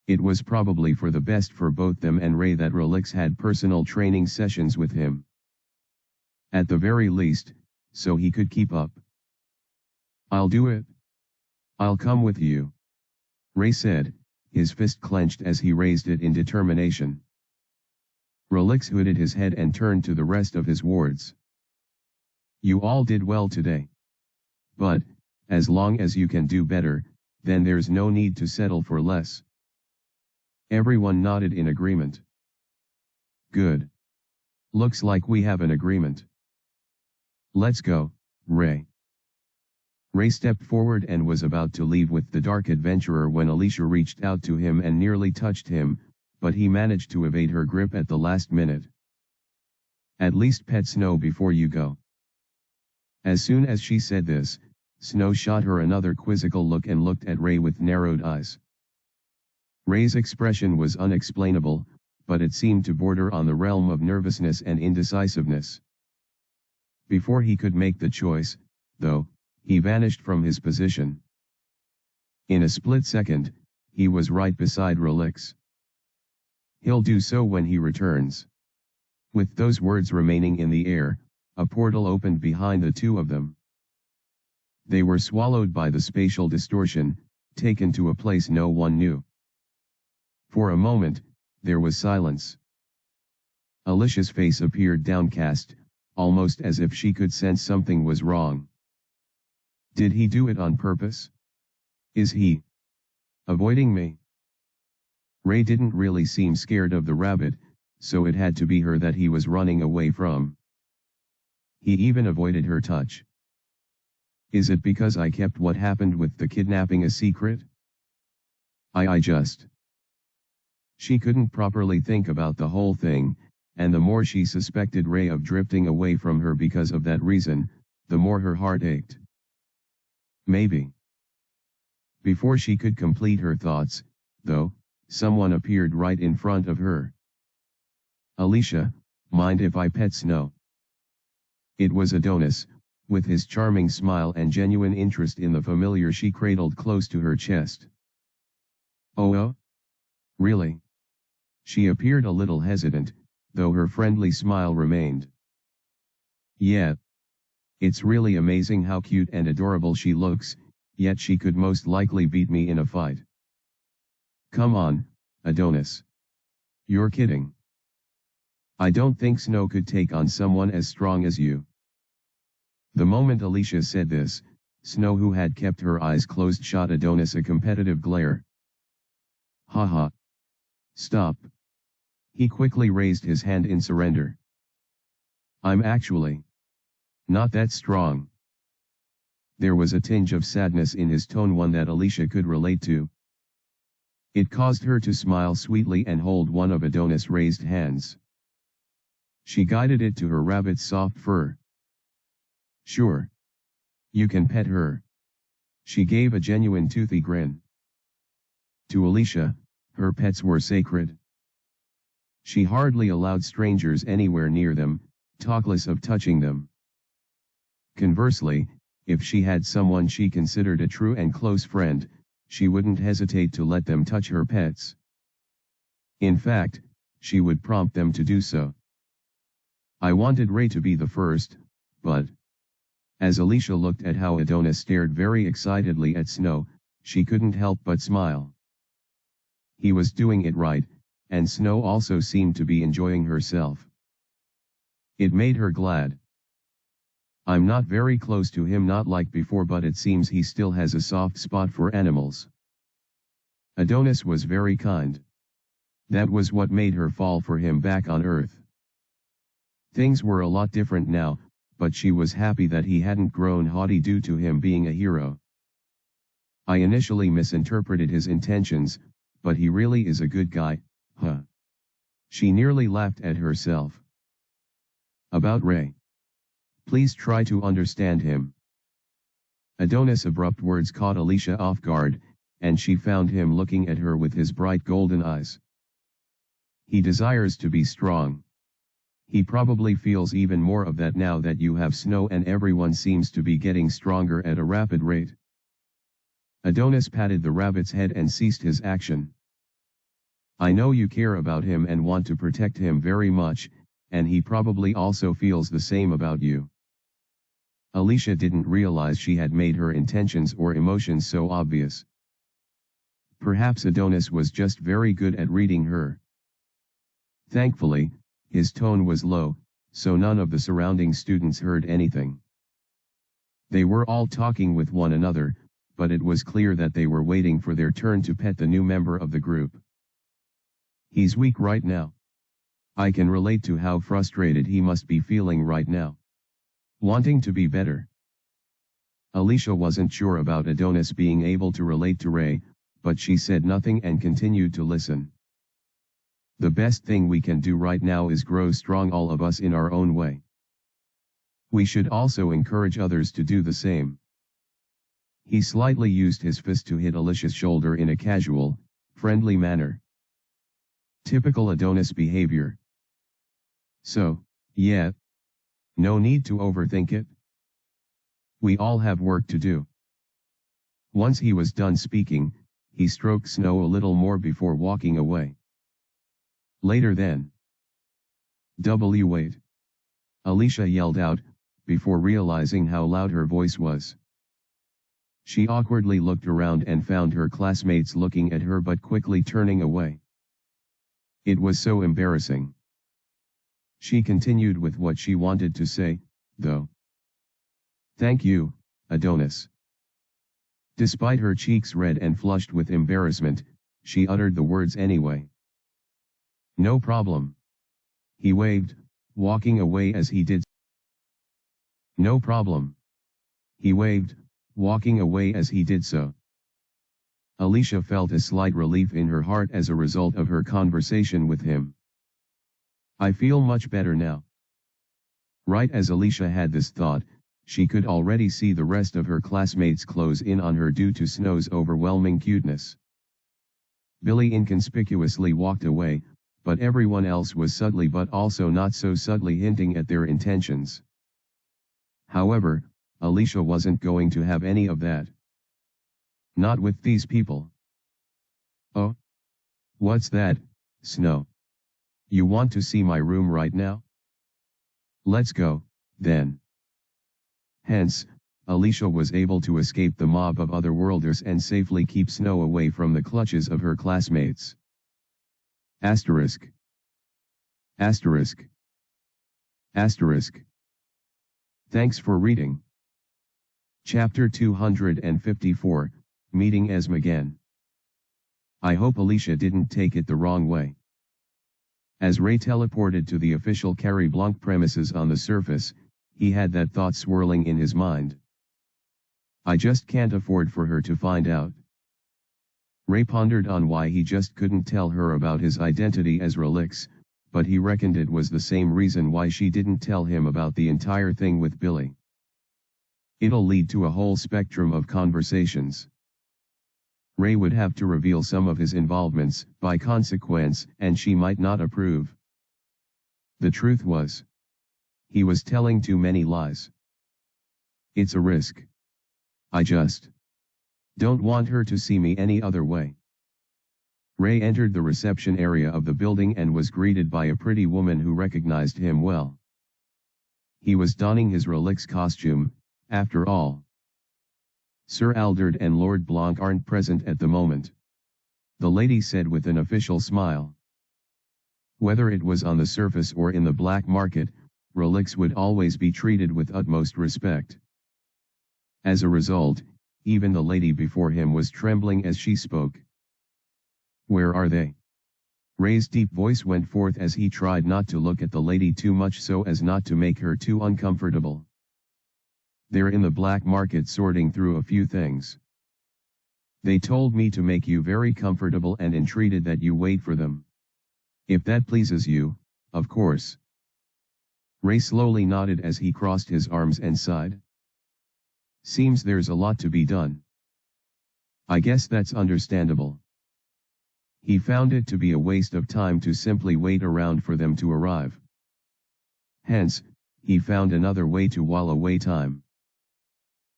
It was probably for the best for both them and Ray that Relix had personal training sessions with him. At the very least, so he could keep up. I'll do it. I'll come with you. Ray said, his fist clenched as he raised it in determination. Relix hooded his head and turned to the rest of his wards. You all did well today. But, as long as you can do better, then there's no need to settle for less. Everyone nodded in agreement. Good. Looks like we have an agreement. Let's go, Ray. Ray stepped forward and was about to leave with the dark adventurer when Alicia reached out to him and nearly touched him, but he managed to evade her grip at the last minute. At least pet Snow before you go. As soon as she said this, Snow shot her another quizzical look and looked at Ray with narrowed eyes. Ray's expression was unexplainable, but it seemed to border on the realm of nervousness and indecisiveness. Before he could make the choice, though, he vanished from his position. In a split second, he was right beside Relix. He'll do so when he returns. With those words remaining in the air, a portal opened behind the two of them. They were swallowed by the spatial distortion, taken to a place no one knew. For a moment, there was silence. Alicia's face appeared downcast, almost as if she could sense something was wrong. Did he do it on purpose? Is he avoiding me? Ray didn't really seem scared of the rabbit, so it had to be her that he was running away from. He even avoided her touch. Is it because I kept what happened with the kidnapping a secret? I just... She couldn't properly think about the whole thing, and the more she suspected Ray of drifting away from her because of that reason, the more her heart ached. Maybe. Before she could complete her thoughts, though, someone appeared right in front of her. Alicia, mind if I pet Snow? It was Adonis, with his charming smile and genuine interest in the familiar she cradled close to her chest. Oh? Really? She appeared a little hesitant, though her friendly smile remained. Yeah. It's really amazing how cute and adorable she looks, yet she could most likely beat me in a fight. Come on, Adonis. You're kidding. I don't think Snow could take on someone as strong as you. The moment Alicia said this, Snow, who had kept her eyes closed, shot Adonis a competitive glare. Haha. Stop. He quickly raised his hand in surrender. I'm actually not that strong. There was a tinge of sadness in his tone, one that Alicia could relate to. It caused her to smile sweetly and hold one of Adonis' raised hands. She guided it to her rabbit's soft fur. Sure. You can pet her. She gave a genuine toothy grin. To Alicia, her pets were sacred. She hardly allowed strangers anywhere near them, talkless of touching them. Conversely, if she had someone she considered a true and close friend, she wouldn't hesitate to let them touch her pets. In fact, she would prompt them to do so. I wanted Ray to be the first, but... As Alicia looked at how Adonis stared very excitedly at Snow, she couldn't help but smile. He was doing it right, and Snow also seemed to be enjoying herself. It made her glad. I'm not very close to him, not like before, but it seems he still has a soft spot for animals. Adonis was very kind. That was what made her fall for him back on Earth. Things were a lot different now, but she was happy that he hadn't grown haughty due to him being a hero. I initially misinterpreted his intentions, but he really is a good guy, huh? She nearly laughed at herself. About Ray. Please try to understand him. Adonis' abrupt words caught Alicia off guard, and she found him looking at her with his bright golden eyes. He desires to be strong. He probably feels even more of that now that you have Snow, and everyone seems to be getting stronger at a rapid rate. Adonis patted the rabbit's head and ceased his action. I know you care about him and want to protect him very much, and he probably also feels the same about you. Alicia didn't realize she had made her intentions or emotions so obvious. Perhaps Adonis was just very good at reading her. Thankfully, His tone was low, so none of the surrounding students heard anything. They were all talking with one another, but it was clear that they were waiting for their turn to pet the new member of the group. He's weak right now. I can relate to how frustrated he must be feeling right now. Wanting to be better. Alicia wasn't sure about Adonis being able to relate to Ray, but she said nothing and continued to listen. The best thing we can do right now is grow strong, all of us in our own way. We should also encourage others to do the same. He slightly used his fist to hit Alicia's shoulder in a casual, friendly manner. Typical Adonis behavior. So, yeah. No need to overthink it. We all have work to do. Once he was done speaking, he stroked Snow a little more before walking away. Later then. Wait. Alicia yelled out, before realizing how loud her voice was. She awkwardly looked around and found her classmates looking at her but quickly turning away. It was so embarrassing. She continued with what she wanted to say, though. Thank you, Adonis. Despite her cheeks red and flushed with embarrassment, she uttered the words anyway. No problem. He waved, walking away as he did. No problem. He waved, walking away as he did so. Alicia felt a slight relief in her heart as a result of her conversation with him. I feel much better now. Right as Alicia had this thought, she could already see the rest of her classmates close in on her due to Snow's overwhelming cuteness. Billy inconspicuously walked away, but everyone else was subtly but also not so subtly hinting at their intentions. However, Alicia wasn't going to have any of that. Not with these people. Oh? What's that, Snow? You want to see my room right now? Let's go, then. Hence, Alicia was able to escape the mob of otherworlders and safely keep Snow away from the clutches of her classmates. Asterisk. Asterisk. Asterisk. Thanks for reading. Chapter 254, Meeting Esme again. I hope Alicia didn't take it the wrong way. As Ray teleported to the official Carrie Blanc premises on the surface, he had that thought swirling in his mind. I just can't afford for her to find out. Ray pondered on why he just couldn't tell her about his identity as Relix, but he reckoned it was the same reason why she didn't tell him about the entire thing with Billy. It'll lead to a whole spectrum of conversations. Ray would have to reveal some of his involvements, by consequence, and she might not approve. The truth was, he was telling too many lies. It's a risk. I just don't want her to see me any other way. Ray entered the reception area of the building and was greeted by a pretty woman who recognized him well. He was donning his Relix costume, after all. Sir Alderd and Lord Blanc aren't present at the moment, the lady said with an official smile. Whether it was on the surface or in the black market, Relix would always be treated with utmost respect. As a result, even the lady before him was trembling as she spoke. Where are they? Ray's deep voice went forth as he tried not to look at the lady too much so as not to make her too uncomfortable. They're in the black market sorting through a few things. They told me to make you very comfortable and entreated that you wait for them. If that pleases you, of course. Ray slowly nodded as he crossed his arms and sighed. Seems there's a lot to be done. I guess that's understandable. He found it to be a waste of time to simply wait around for them to arrive. Hence, he found another way to while away time.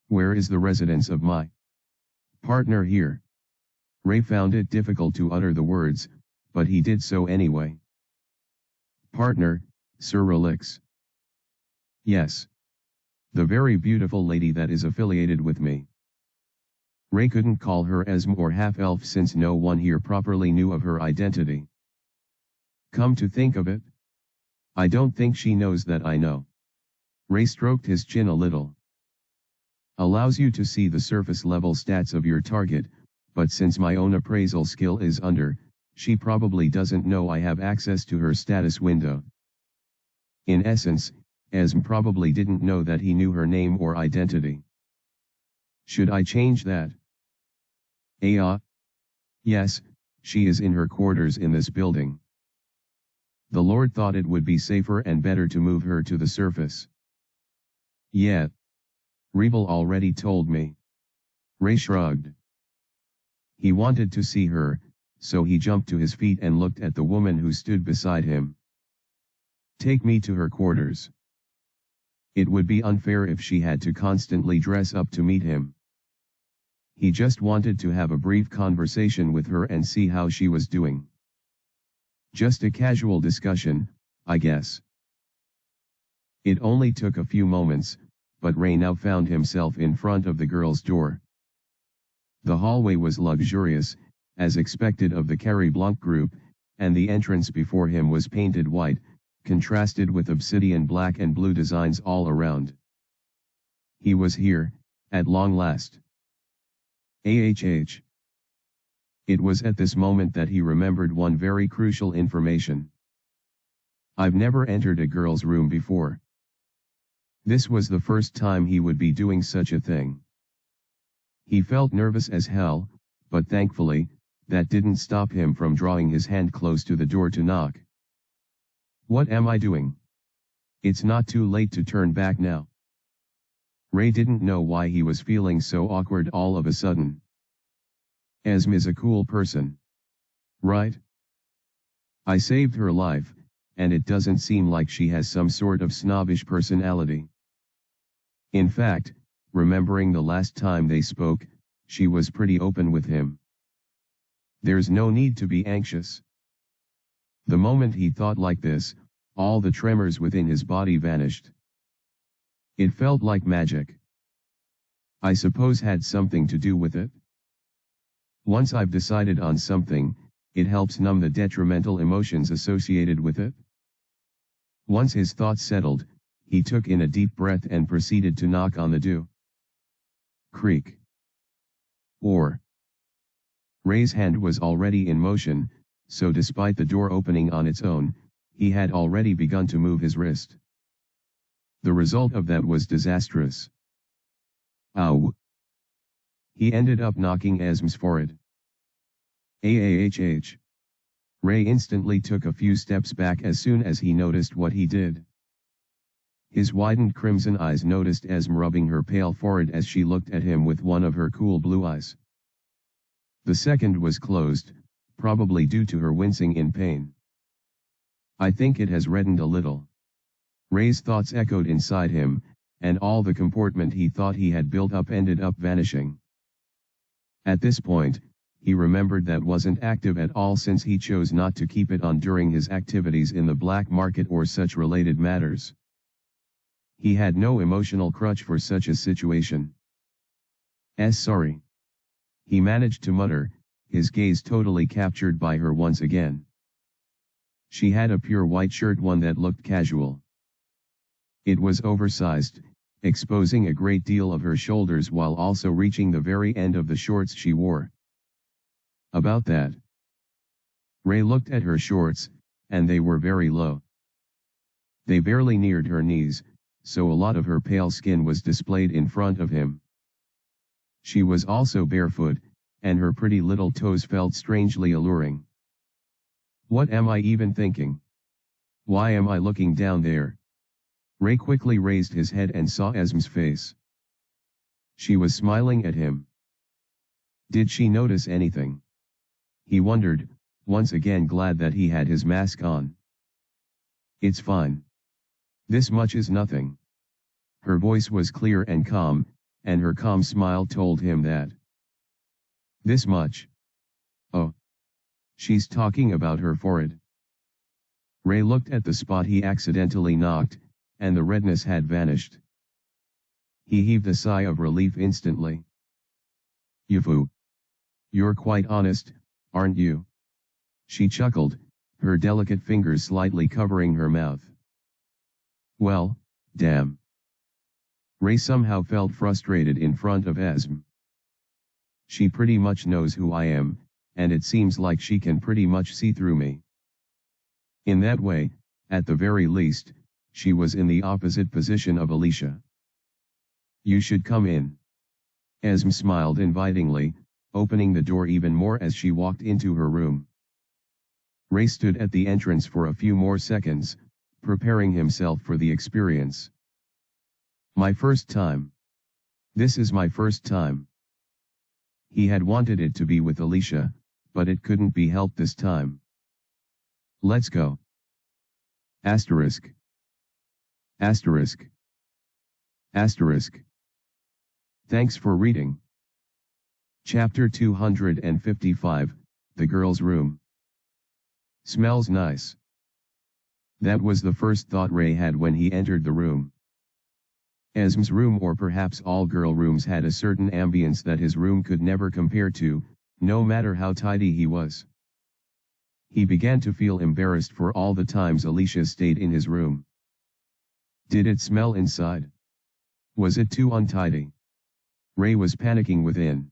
Where is the residence of my partner here? Ray found it difficult to utter the words, but he did so anyway. Partner, Sir Relix. Yes. The very beautiful lady that is affiliated with me. Ray couldn't call her Esme or half-elf since no one here properly knew of her identity. Come to think of it, I don't think she knows that I know. Ray stroked his chin a little. Allows you to see the surface level stats of your target, but since my own appraisal skill is under, she probably doesn't know I have access to her status window. In essence, Esm probably didn't know that he knew her name or identity. Should I change that? Yes, she is in her quarters in this building. The Lord thought it would be safer and better to move her to the surface. Yeah. Rebel already told me. Ray shrugged. He wanted to see her, so he jumped to his feet and looked at the woman who stood beside him. Take me to her quarters. It would be unfair if she had to constantly dress up to meet him. He just wanted to have a brief conversation with her and see how she was doing. Just a casual discussion, I guess. It only took a few moments, but Ray now found himself in front of the girl's door. The hallway was luxurious, as expected of the Carrie Blanc group, and the entrance before him was painted white, contrasted with obsidian black and blue designs all around. He was here, at long last. It was at this moment that he remembered one very crucial information. I've never entered a girl's room before. This was the first time he would be doing such a thing. He felt nervous as hell, but thankfully, that didn't stop him from drawing his hand close to the door to knock. What am I doing? It's not too late to turn back now. Ray didn't know why he was feeling so awkward all of a sudden. Esm is a cool person. Right? I saved her life, and it doesn't seem like she has some sort of snobbish personality. In fact, remembering the last time they spoke, she was pretty open with him. There's no need to be anxious. The moment he thought like this, all the tremors within his body vanished. It felt like magic. I suppose had something to do with it. Once I've decided on something, it helps numb the detrimental emotions associated with it. Once his thoughts settled, he took in a deep breath and proceeded to knock on the door. Creak. Or. Ray's hand was already in motion, so despite the door opening on its own, he had already begun to move his wrist. The result of that was disastrous. Ow. He ended up knocking Esm's forehead. Ray instantly took a few steps back as soon as he noticed what he did. His widened crimson eyes noticed Esm rubbing her pale forehead as she looked at him with one of her cool blue eyes. The second was closed, probably due to her wincing in pain. I think it has reddened a little. Ray's thoughts echoed inside him, and all the comportment he thought he had built up ended up vanishing. At this point, he remembered that wasn't active at all since he chose not to keep it on during his activities in the black market or such related matters. He had no emotional crutch for such a situation. Sorry. He managed to mutter, his gaze totally captured by her once again. She had a pure white shirt, one that looked casual. It was oversized, exposing a great deal of her shoulders while also reaching the very end of the shorts she wore. About that. Ray looked at her shorts, and they were very low. They barely neared her knees, so a lot of her pale skin was displayed in front of him. She was also barefoot, and her pretty little toes felt strangely alluring. What am I even thinking? Why am I looking down there? Ray quickly raised his head and saw Esm's face. She was smiling at him. Did she notice anything? He wondered, once again glad that he had his mask on. It's fine. This much is nothing. Her voice was clear and calm, and her calm smile told him that. This much? Oh. She's talking about her forehead. Ray looked at the spot he accidentally knocked, and the redness had vanished. He heaved a sigh of relief instantly. Yufu. You're quite honest, aren't you? She chuckled, her delicate fingers slightly covering her mouth. Well, damn. Ray somehow felt frustrated in front of Esm. She pretty much knows who I am, and it seems like she can pretty much see through me. In that way, at the very least, she was in the opposite position of Alicia. You should come in. Esm smiled invitingly, opening the door even more as she walked into her room. Ray stood at the entrance for a few more seconds, preparing himself for the experience. My first time. This is my first time. He had wanted it to be with Alicia, but it couldn't be helped this time. Let's go. Asterisk. Asterisk. Asterisk. Thanks for reading. Chapter 255, The Girl's Room. Smells nice. That was the first thought Ray had when he entered the room. Esm's room, or perhaps all girl rooms, had a certain ambience that his room could never compare to, no matter how tidy he was. He began to feel embarrassed for all the times Alicia stayed in his room. Did it smell inside? Was it too untidy? Ray was panicking within.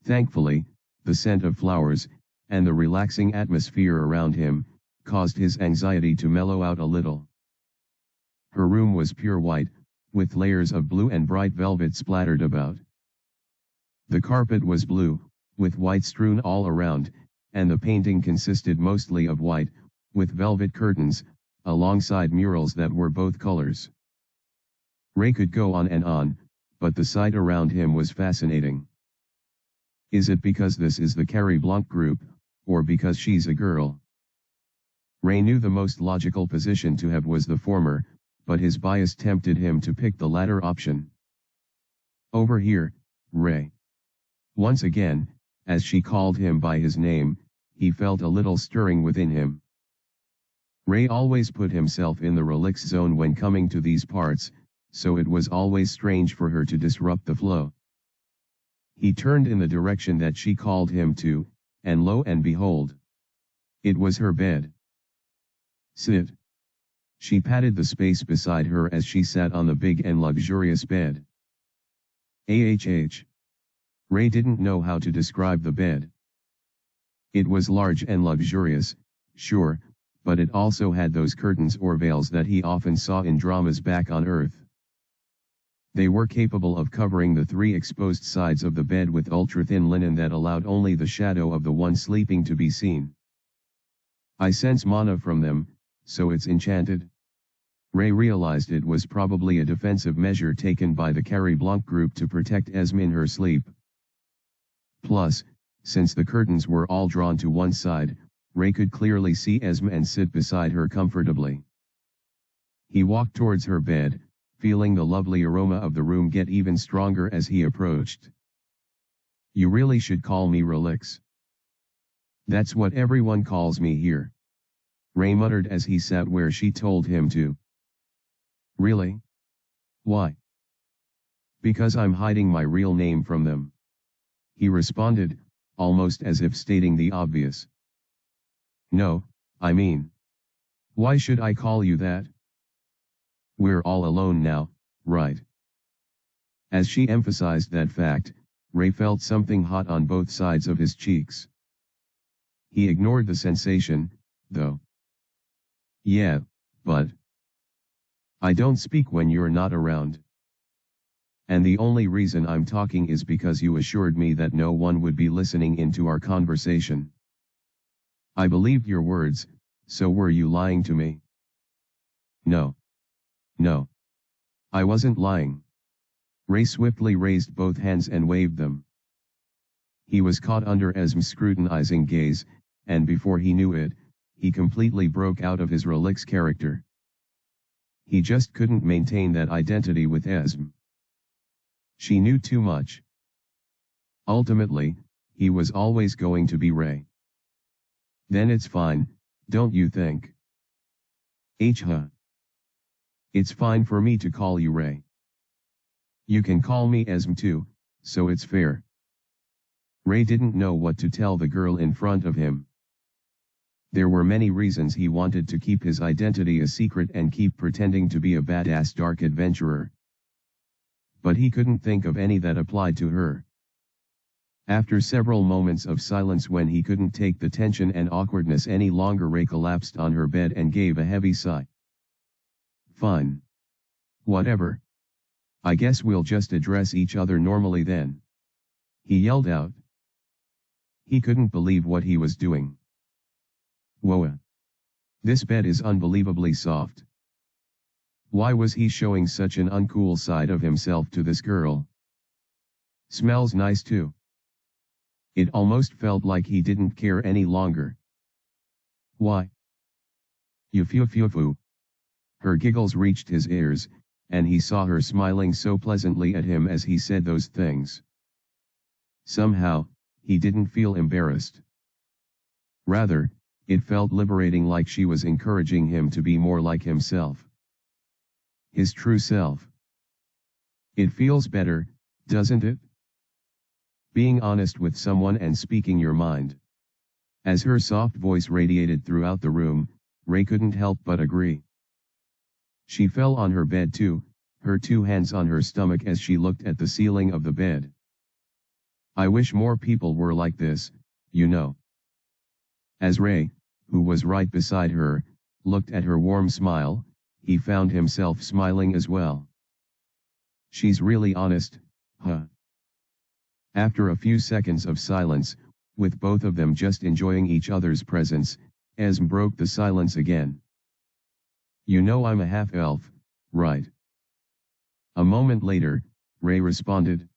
Thankfully, the scent of flowers, and the relaxing atmosphere around him, caused his anxiety to mellow out a little. Her room was pure white, with layers of blue and bright velvet splattered about. The carpet was blue, with white strewn all around, and the painting consisted mostly of white, with velvet curtains, alongside murals that were both colors. Ray could go on, but the sight around him was fascinating. Is it because this is the Carrie Blanc group, or because she's a girl? Ray knew the most logical position to have was the former, but his bias tempted him to pick the latter option. Over here, Ray. Once again, as she called him by his name, he felt a little stirring within him. Ray always put himself in the relax zone when coming to these parts, so it was always strange for her to disrupt the flow. He turned in the direction that she called him to, and lo and behold, it was her bed. Sit. She patted the space beside her as she sat on the big and luxurious bed. Ray didn't know how to describe the bed. It was large and luxurious, sure, but it also had those curtains or veils that he often saw in dramas back on Earth. They were capable of covering the three exposed sides of the bed with ultra-thin linen that allowed only the shadow of the one sleeping to be seen. I sense mana from them, so it's enchanted. Ray realized it was probably a defensive measure taken by the Carrie Blanc group to protect Esm in her sleep. Plus, since the curtains were all drawn to one side, Ray could clearly see Esm and sit beside her comfortably. He walked towards her bed, feeling the lovely aroma of the room get even stronger as he approached. You really should call me Relix. That's what everyone calls me here. Ray muttered as he sat where she told him to. Really? Why? Because I'm hiding my real name from them. He responded, almost as if stating the obvious. No, I mean, why should I call you that? We're all alone now, right? As she emphasized that fact, Ray felt something hot on both sides of his cheeks. He ignored the sensation, though. Yeah, but I don't speak when you're not around. And the only reason I'm talking is because you assured me that no one would be listening into our conversation. I believed your words, so were you lying to me? No. No. I wasn't lying. Ray swiftly raised both hands and waved them. He was caught under Esm's scrutinizing gaze, and before he knew it, he completely broke out of his Relix character. He just couldn't maintain that identity with Esm. She knew too much. Ultimately, he was always going to be Ray. Then it's fine, don't you think? Huh. It's fine for me to call you Ray. You can call me Esm too, so it's fair. Ray didn't know what to tell the girl in front of him. There were many reasons he wanted to keep his identity a secret and keep pretending to be a badass dark adventurer. But he couldn't think of any that applied to her. After several moments of silence when he couldn't take the tension and awkwardness any longer, Ray collapsed on her bed and gave a heavy sigh. Fine. Whatever. I guess we'll just address each other normally then. He yelled out. He couldn't believe what he was doing. Whoa. This bed is unbelievably soft. Why was he showing such an uncool side of himself to this girl? Smells nice too. It almost felt like he didn't care any longer. Why? You foo. Her giggles reached his ears, and he saw her smiling so pleasantly at him as he said those things. Somehow, he didn't feel embarrassed. Rather, it felt liberating, like she was encouraging him to be more like himself. His true self. It feels better, doesn't it? Being honest with someone and speaking your mind. As her soft voice radiated throughout the room, Ray couldn't help but agree. She fell on her bed too, her two hands on her stomach as she looked at the ceiling of the bed. I wish more people were like this, you know. As Ray, who was right beside her, looked at her warm smile, he found himself smiling as well. She's really honest, huh? After a few seconds of silence, with both of them just enjoying each other's presence, Esm broke the silence again. You know I'm a half-elf, right? A moment later, Ray responded.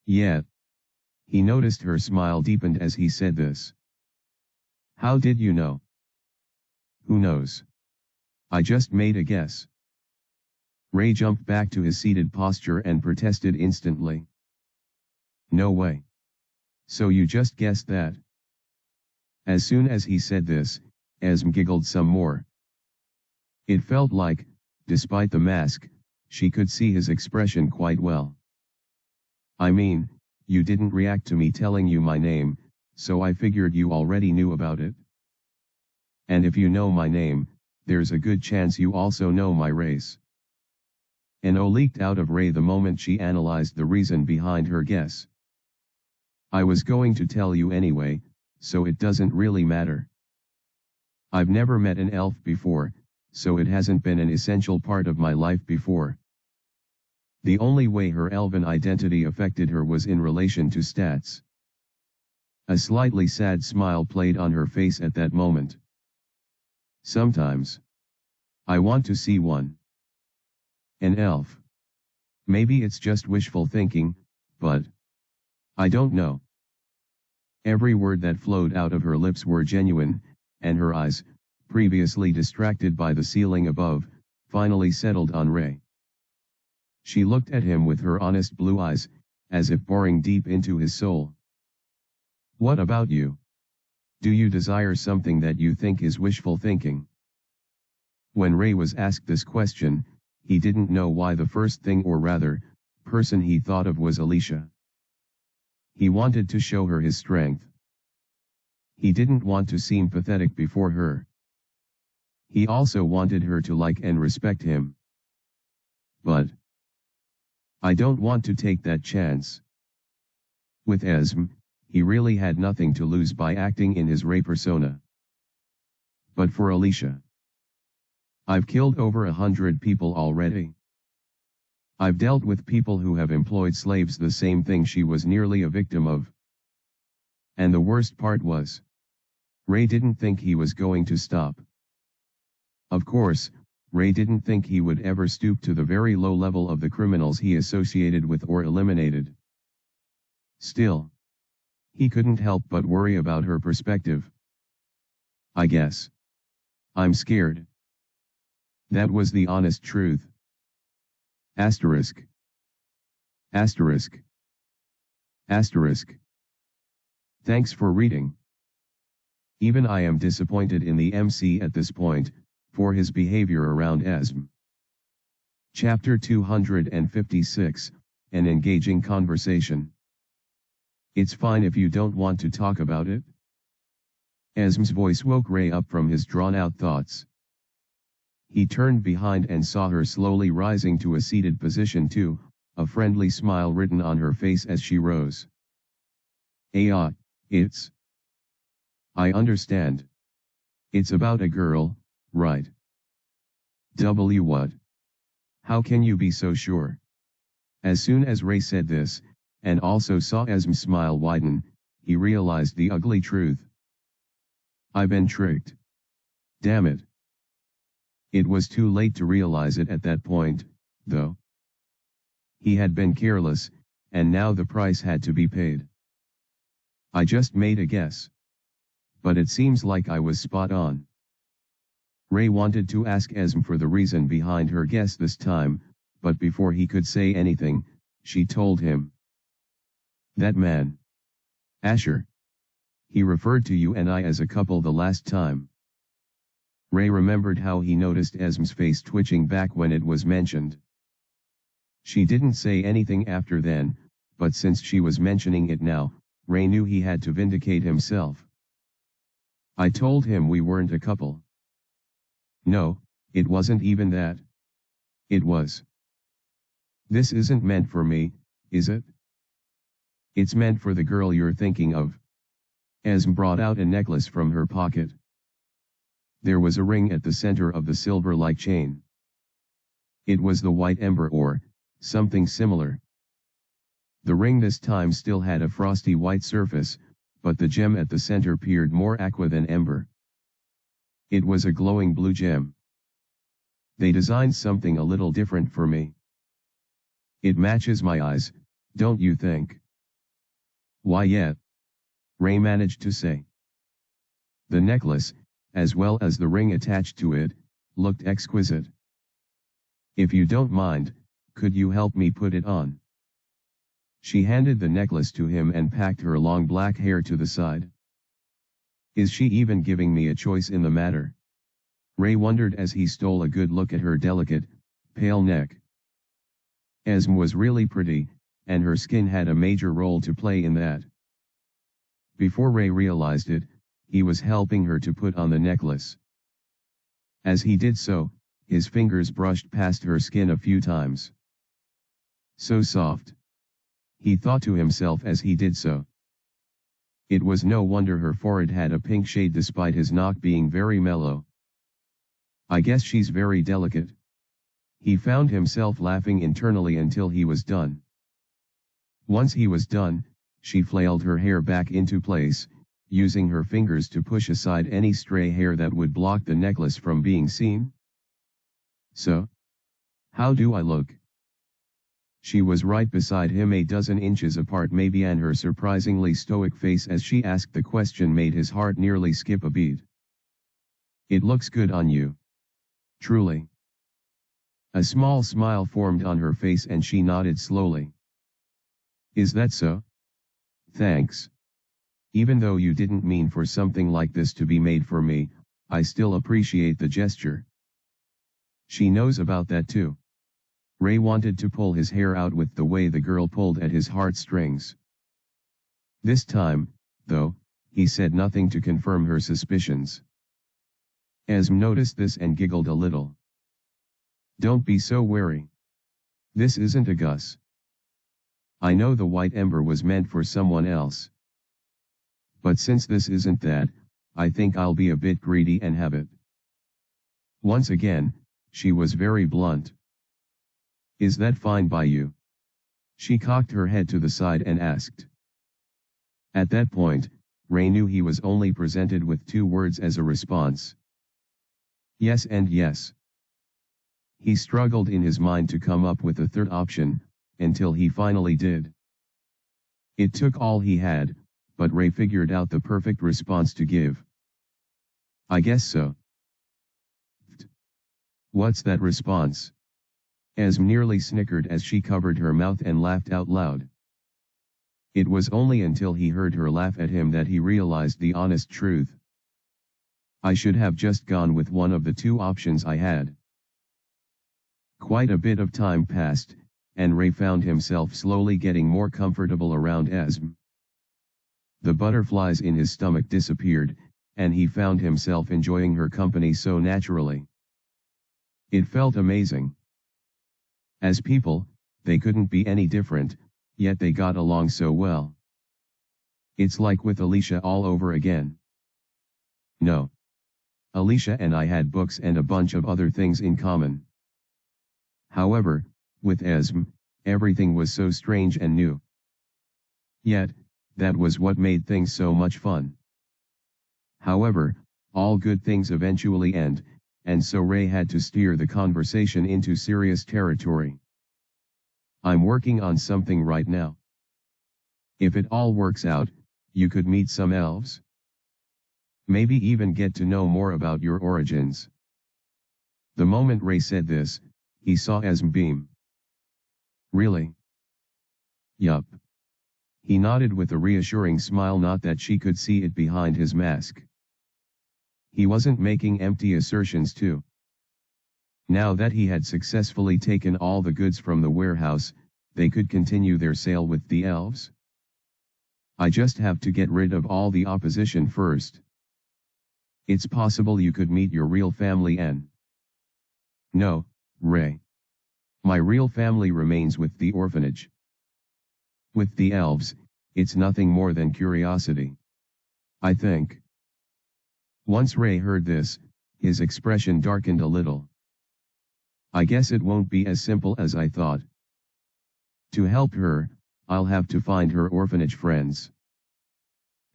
Yeah. He noticed her smile deepened as he said this. How did you know? Who knows? I just made a guess. Ray jumped back to his seated posture and protested instantly. No way. So you just guessed that? As soon as he said this, Esm giggled some more. It felt like, despite the mask, she could see his expression quite well. I mean, you didn't react to me telling you my name, so I figured you already knew about it. And if you know my name, there's a good chance you also know my race. An O leaked out of Ray the moment she analyzed the reason behind her guess. I was going to tell you anyway, so it doesn't really matter. I've never met an elf before, so it hasn't been an essential part of my life before. The only way her elven identity affected her was in relation to stats. A slightly sad smile played on her face at that moment. Sometimes. I want to see one. An elf. Maybe it's just wishful thinking, but I don't know. Every word that flowed out of her lips were genuine, and her eyes, previously distracted by the ceiling above, finally settled on Ray. She looked at him with her honest blue eyes, as if boring deep into his soul. What about you? Do you desire something that you think is wishful thinking? When Ray was asked this question, he didn't know why the first thing, or rather, person he thought of was Alicia. He wanted to show her his strength. He didn't want to seem pathetic before her. He also wanted her to like and respect him. But I don't want to take that chance. With Esm, he really had nothing to lose by acting in his Ray persona. But for Alicia, I've killed over 100 people already. I've dealt with people who have employed slaves, the same thing she was nearly a victim of. And the worst part was, Ray didn't think he was going to stop. Of course, Ray didn't think he would ever stoop to the very low level of the criminals he associated with or eliminated. Still, he couldn't help but worry about her perspective. I guess I'm scared. That was the honest truth. Asterisk. Asterisk. Asterisk. Thanks for reading. Even I am disappointed in the MC at this point, for his behavior around Esm. Chapter 256, An Engaging Conversation. It's fine if you don't want to talk about it. Esm's voice woke Ray up from his drawn-out thoughts. He turned behind and saw her slowly rising to a seated position too, a friendly smile written on her face as she rose. It's... I understand. It's about a girl, right? What? How can you be so sure? As soon as Ray said this, and also saw Esm's smile widen, he realized the ugly truth. I've been tricked. Damn it. It was too late to realize it at that point, though. He had been careless, and now the price had to be paid. I just made a guess. But it seems like I was spot on. Ray wanted to ask Esm for the reason behind her guess this time, but before he could say anything, she told him. That man. Asher. He referred to you and I as a couple the last time. Ray remembered how he noticed Esm's face twitching back when it was mentioned. She didn't say anything after then, but since she was mentioning it now, Ray knew he had to vindicate himself. I told him we weren't a couple. No, it wasn't even that. It was. This isn't meant for me, is it? It's meant for the girl you're thinking of. Esm brought out a necklace from her pocket. There was a ring at the center of the silver-like chain. It was the white ember or something similar. The ring this time still had a frosty white surface, but the gem at the center appeared more aqua than ember. It was a glowing blue gem. They designed something a little different for me. It matches my eyes, don't you think? Why yet? Ray managed to say. The necklace, as well as the ring attached to it, looked exquisite. If you don't mind, could you help me put it on? She handed the necklace to him and packed her long black hair to the side. Is she even giving me a choice in the matter? Ray wondered as he stole a good look at her delicate, pale neck. Esm was really pretty, and her skin had a major role to play in that. Before Ray realized it, he was helping her to put on the necklace. As he did so, his fingers brushed past her skin a few times. So soft. He thought to himself as he did so. It was no wonder her forehead had a pink shade despite his knock being very mellow. I guess she's very delicate. He found himself laughing internally until he was done. Once he was done, she flailed her hair back into place, using her fingers to push aside any stray hair that would block the necklace from being seen. So? How do I look? She was right beside him a dozen inches apart maybe, and her surprisingly stoic face as she asked the question made his heart nearly skip a beat. It looks good on you. Truly. A small smile formed on her face and she nodded slowly. Is that so? Thanks. Even though you didn't mean for something like this to be made for me, I still appreciate the gesture. She knows about that too. Ray wanted to pull his hair out with the way the girl pulled at his heartstrings. This time, though, he said nothing to confirm her suspicions. Esm noticed this and giggled a little. Don't be so wary. This isn't a Gus. I know the white ember was meant for someone else. But since this isn't that, I think I'll be a bit greedy and have it. Once again, she was very blunt. Is that fine by you? She cocked her head to the side and asked. At that point, Ray knew he was only presented with two words as a response. Yes and yes. He struggled in his mind to come up with a third option, until he finally did. It took all he had, but Ray figured out the perfect response to give. I guess so. What's that response? Esm nearly snickered as she covered her mouth and laughed out loud. It was only until he heard her laugh at him that he realized the honest truth. I should have just gone with one of the two options I had. Quite a bit of time passed, and Ray found himself slowly getting more comfortable around Esm. The butterflies in his stomach disappeared, and he found himself enjoying her company so naturally. It felt amazing. As people, they couldn't be any different, yet they got along so well. It's like with Alicia all over again. No. Alicia and I had books and a bunch of other things in common. However, with Esm, everything was so strange and new. Yet, that was what made things so much fun. However, all good things eventually end, and so Ray had to steer the conversation into serious territory. I'm working on something right now. If it all works out, you could meet some elves. Maybe even get to know more about your origins. The moment Ray said this, he saw Esm beam. Really? Yup. He nodded with a reassuring smile, not that she could see it behind his mask. He wasn't making empty assertions too. Now that he had successfully taken all the goods from the warehouse, they could continue their sale with the elves. I just have to get rid of all the opposition first. It's possible you could meet your real family and... No, Ray. My real family remains with the orphanage. With the elves, it's nothing more than curiosity. I think. Once Ray heard this, his expression darkened a little. I guess it won't be as simple as I thought. To help her, I'll have to find her orphanage friends.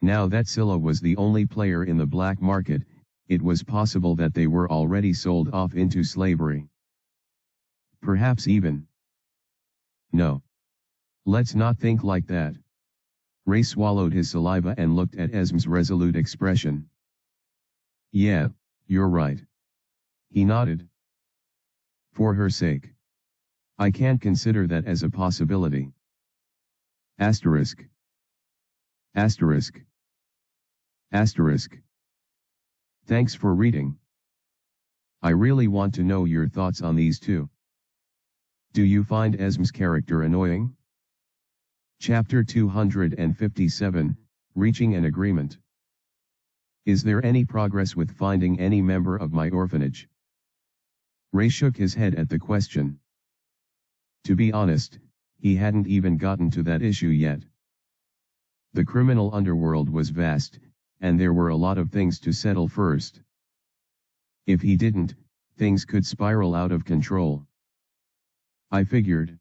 Now that Scylla was the only player in the black market, it was possible that they were already sold off into slavery. Perhaps even. No. Let's not think like that. Ray swallowed his saliva and looked at Esm's resolute expression. Yeah, you're right. He nodded. For her sake. I can't consider that as a possibility. Asterisk. Asterisk. Asterisk. Thanks for reading. I really want to know your thoughts on these two. Do you find Esm's character annoying? Chapter 257, Reaching an Agreement. Is there any progress with finding any member of my orphanage? Ray shook his head at the question. To be honest, he hadn't even gotten to that issue yet. The criminal underworld was vast, and there were a lot of things to settle first. If he didn't, things could spiral out of control. I figured.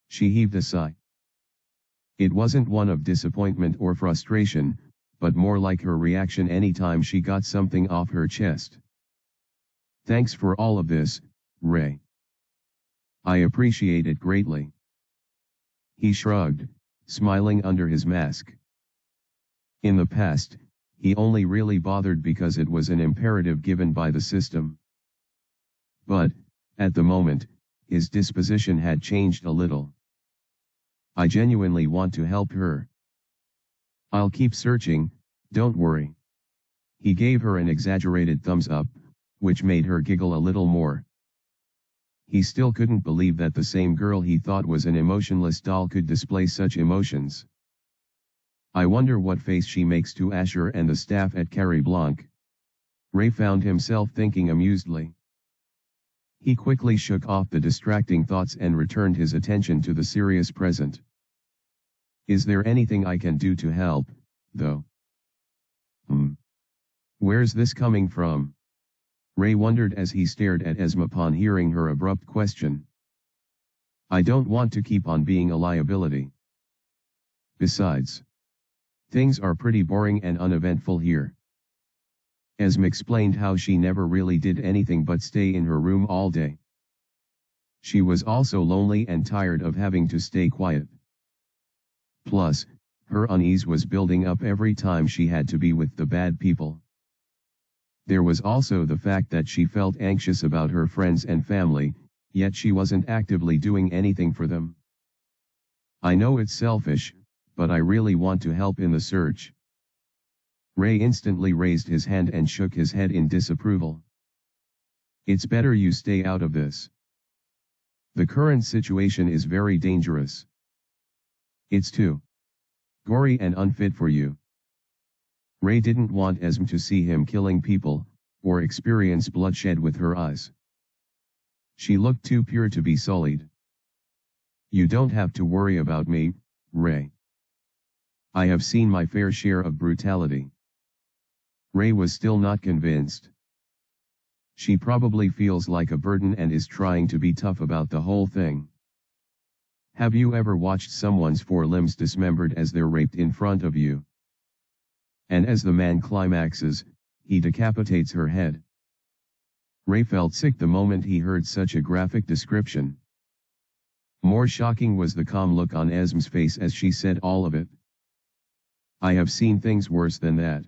She heaved a sigh. It wasn't one of disappointment or frustration, but more like her reaction anytime she got something off her chest. Thanks for all of this, Ray. I appreciate it greatly. He shrugged, smiling under his mask. In the past, he only really bothered because it was an imperative given by the system. But, at the moment, his disposition had changed a little. I genuinely want to help her. I'll keep searching, don't worry. He gave her an exaggerated thumbs up, which made her giggle a little more. He still couldn't believe that the same girl he thought was an emotionless doll could display such emotions. I wonder what face she makes to Asher and the staff at Carrie Blanc. Ray found himself thinking amusedly. He quickly shook off the distracting thoughts and returned his attention to the serious present. Is there anything I can do to help, though? Where's this coming from? Ray wondered as he stared at Esm upon hearing her abrupt question. I don't want to keep on being a liability. Besides, things are pretty boring and uneventful here. Esm explained how she never really did anything but stay in her room all day. She was also lonely and tired of having to stay quiet. Plus, her unease was building up every time she had to be with the bad people. There was also the fact that she felt anxious about her friends and family, yet she wasn't actively doing anything for them. I know it's selfish, but I really want to help in the search. Ray instantly raised his hand and shook his head in disapproval. It's better you stay out of this. The current situation is very dangerous. It's too gory and unfit for you. Ray didn't want Esm to see him killing people, or experience bloodshed with her eyes. She looked too pure to be sullied. You don't have to worry about me, Ray. I have seen my fair share of brutality. Ray was still not convinced. She probably feels like a burden and is trying to be tough about the whole thing. Have you ever watched someone's four limbs dismembered as they're raped in front of you? And as the man climaxes, he decapitates her head. Ray felt sick the moment he heard such a graphic description. More shocking was the calm look on Esm's face as she said all of it. I have seen things worse than that.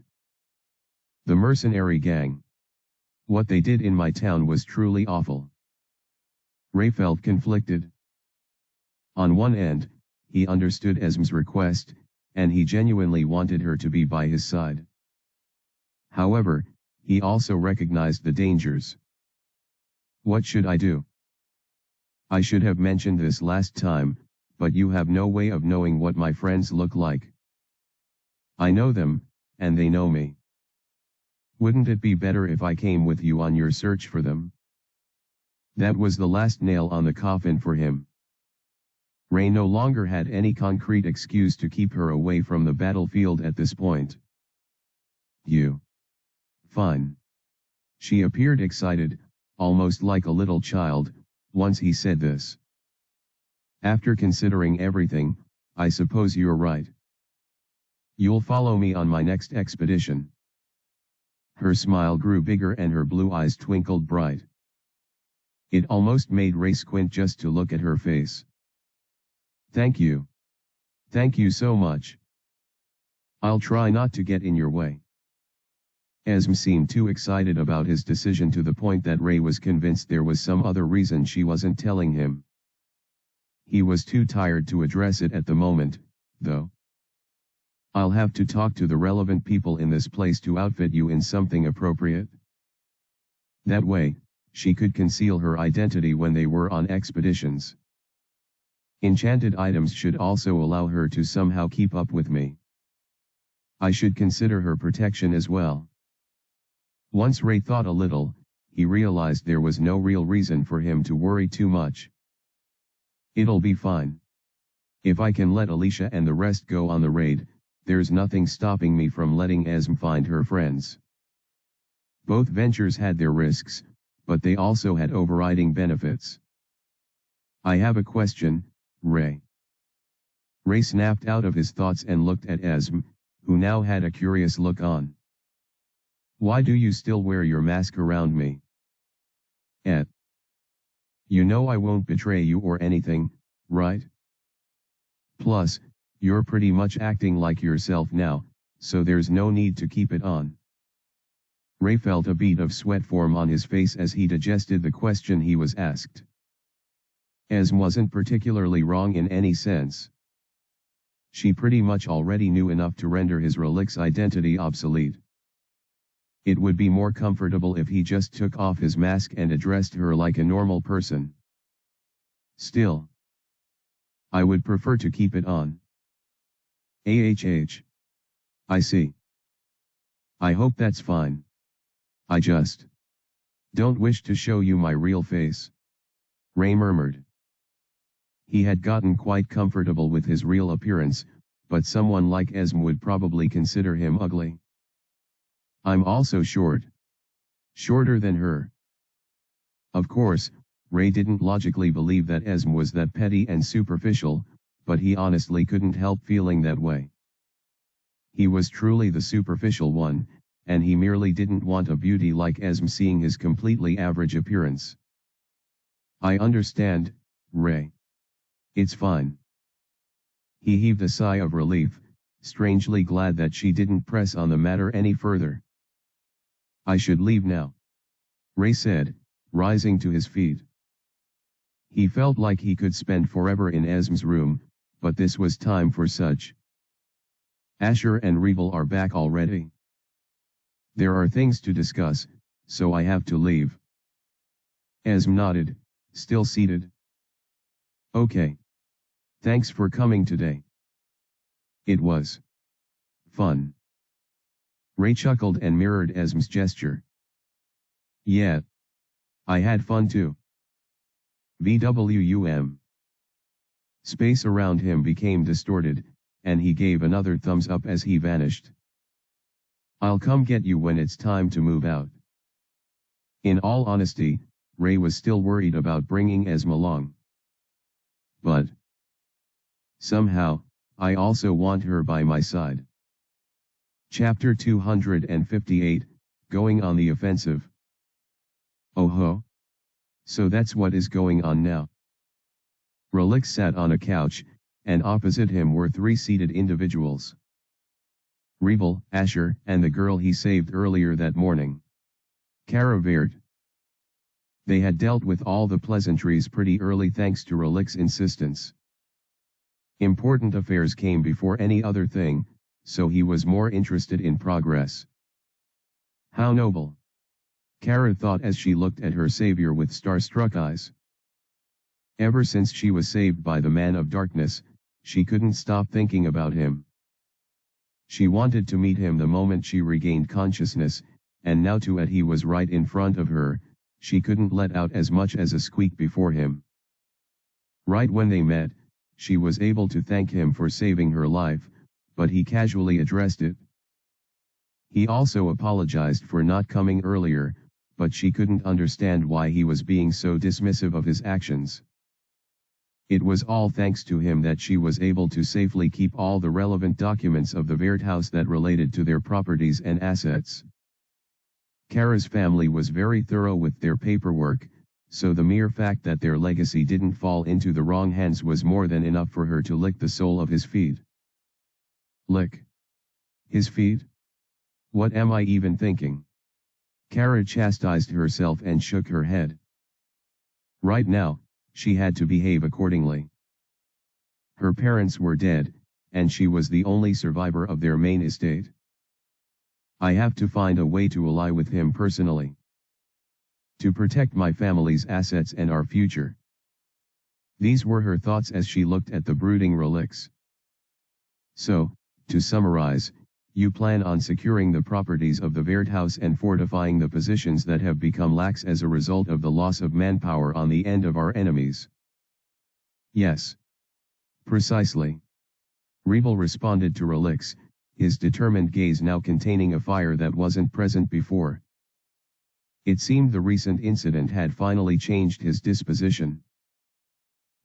The mercenary gang. What they did in my town was truly awful. Ray felt conflicted. On one end, he understood Esm's request, and he genuinely wanted her to be by his side. However, he also recognized the dangers. What should I do? I should have mentioned this last time, but you have no way of knowing what my friends look like. I know them, and they know me. Wouldn't it be better if I came with you on your search for them? That was the last nail on the coffin for him. Ray no longer had any concrete excuse to keep her away from the battlefield at this point. You. Fine. She appeared excited, almost like a little child, once he said this. After considering everything, I suppose you're right. You'll follow me on my next expedition. Her smile grew bigger and her blue eyes twinkled bright. It almost made Ray squint just to look at her face. Thank you. Thank you so much. I'll try not to get in your way. Esm seemed too excited about his decision to the point that Ray was convinced there was some other reason she wasn't telling him. He was too tired to address it at the moment, though. I'll have to talk to the relevant people in this place to outfit you in something appropriate. That way, she could conceal her identity when they were on expeditions. Enchanted items should also allow her to somehow keep up with me. I should consider her protection as well. Once Ray thought a little, he realized there was no real reason for him to worry too much. It'll be fine. If I can let Alicia and the rest go on the raid, there's nothing stopping me from letting Esm find her friends. Both ventures had their risks, but they also had overriding benefits. I have a question, Ray. Ray snapped out of his thoughts and looked at Esm, who now had a curious look on. Why do you still wear your mask around me? You know I won't betray you or anything, right? Plus, you're pretty much acting like yourself now, so there's no need to keep it on. Ray felt a bead of sweat form on his face as he digested the question he was asked. Esm wasn't particularly wrong in any sense. She pretty much already knew enough to render his relic's identity obsolete. It would be more comfortable if he just took off his mask and addressed her like a normal person. Still, I would prefer to keep it on. I see. I hope that's fine. I just don't wish to show you my real face. Ray murmured. He had gotten quite comfortable with his real appearance, but someone like Esm would probably consider him ugly. I'm also short. Shorter than her. Of course, Ray didn't logically believe that Esm was that petty and superficial, but he honestly couldn't help feeling that way. He was truly the superficial one, and he merely didn't want a beauty like Esm seeing his completely average appearance. I understand, Ray. It's fine. He heaved a sigh of relief, strangely glad that she didn't press on the matter any further. I should leave now, Ray said, rising to his feet. He felt like he could spend forever in Esm's room, but this was time for such. Asher and Revel are back already. There are things to discuss, so I have to leave. Esm nodded, still seated. Okay. Thanks for coming today. It was fun. Ray chuckled and mirrored Esm's gesture. Yeah. I had fun too. VWUM. Space around him became distorted, and he gave another thumbs up as he vanished. I'll come get you when it's time to move out. In all honesty, Ray was still worried about bringing Esm along. But somehow, I also want her by my side. Chapter 258, Going on the Offensive. Oh ho. So that's what is going on now. Relix sat on a couch, and opposite him were three seated individuals. Rebel, Asher, and the girl he saved earlier that morning. Kara Verde. They had dealt with all the pleasantries pretty early thanks to Relix's insistence. Important affairs came before any other thing, so he was more interested in progress. How noble. Kara thought as she looked at her savior with starstruck eyes. Ever since she was saved by the man of darkness, she couldn't stop thinking about him. She wanted to meet him the moment she regained consciousness, and now too he was right in front of her, she couldn't let out as much as a squeak before him. Right when they met, she was able to thank him for saving her life, but he casually addressed it. He also apologized for not coming earlier, but she couldn't understand why he was being so dismissive of his actions. It was all thanks to him that she was able to safely keep all the relevant documents of the Verde house that related to their properties and assets. Kara's family was very thorough with their paperwork, so the mere fact that their legacy didn't fall into the wrong hands was more than enough for her to lick the sole of his feet. Lick his feet? What am I even thinking? Kara chastised herself and shook her head. Right now, she had to behave accordingly. Her parents were dead, and she was the only survivor of their main estate. I have to find a way to ally with him personally. To protect my family's assets and our future. These were her thoughts as she looked at the brooding Relix. So, to summarize, you plan on securing the properties of the Verde house and fortifying the positions that have become lax as a result of the loss of manpower on the end of our enemies. Yes. Precisely. Rebel responded to Relix, his determined gaze now containing a fire that wasn't present before. It seemed the recent incident had finally changed his disposition.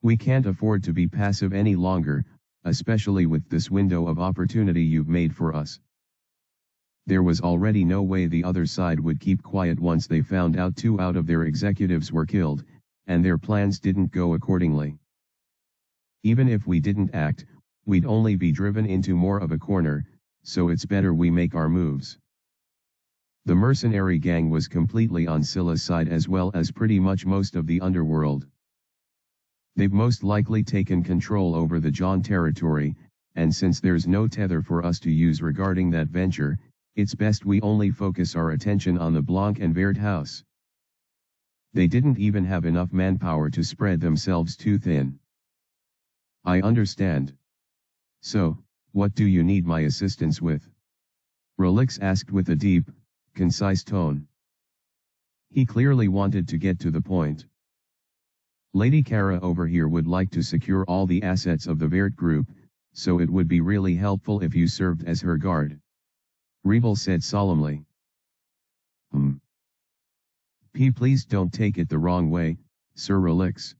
We can't afford to be passive any longer, especially with this window of opportunity you've made for us. There was already no way the other side would keep quiet once they found out 2 out of their executives were killed, and their plans didn't go accordingly. Even if we didn't act, we'd only be driven into more of a corner, so it's better we make our moves. The mercenary gang was completely on Scylla's side as well as pretty much most of the underworld. They've most likely taken control over the John territory, and since there's no tether for us to use regarding that venture, it's best we only focus our attention on the Blanc and Verde house. They didn't even have enough manpower to spread themselves too thin. I understand. So, what do you need my assistance with? Relix asked with a deep, concise tone. He clearly wanted to get to the point. Lady Kara over here would like to secure all the assets of the Verde group, so it would be really helpful if you served as her guard. Rebel said solemnly. Please don't take it the wrong way, Sir Relix.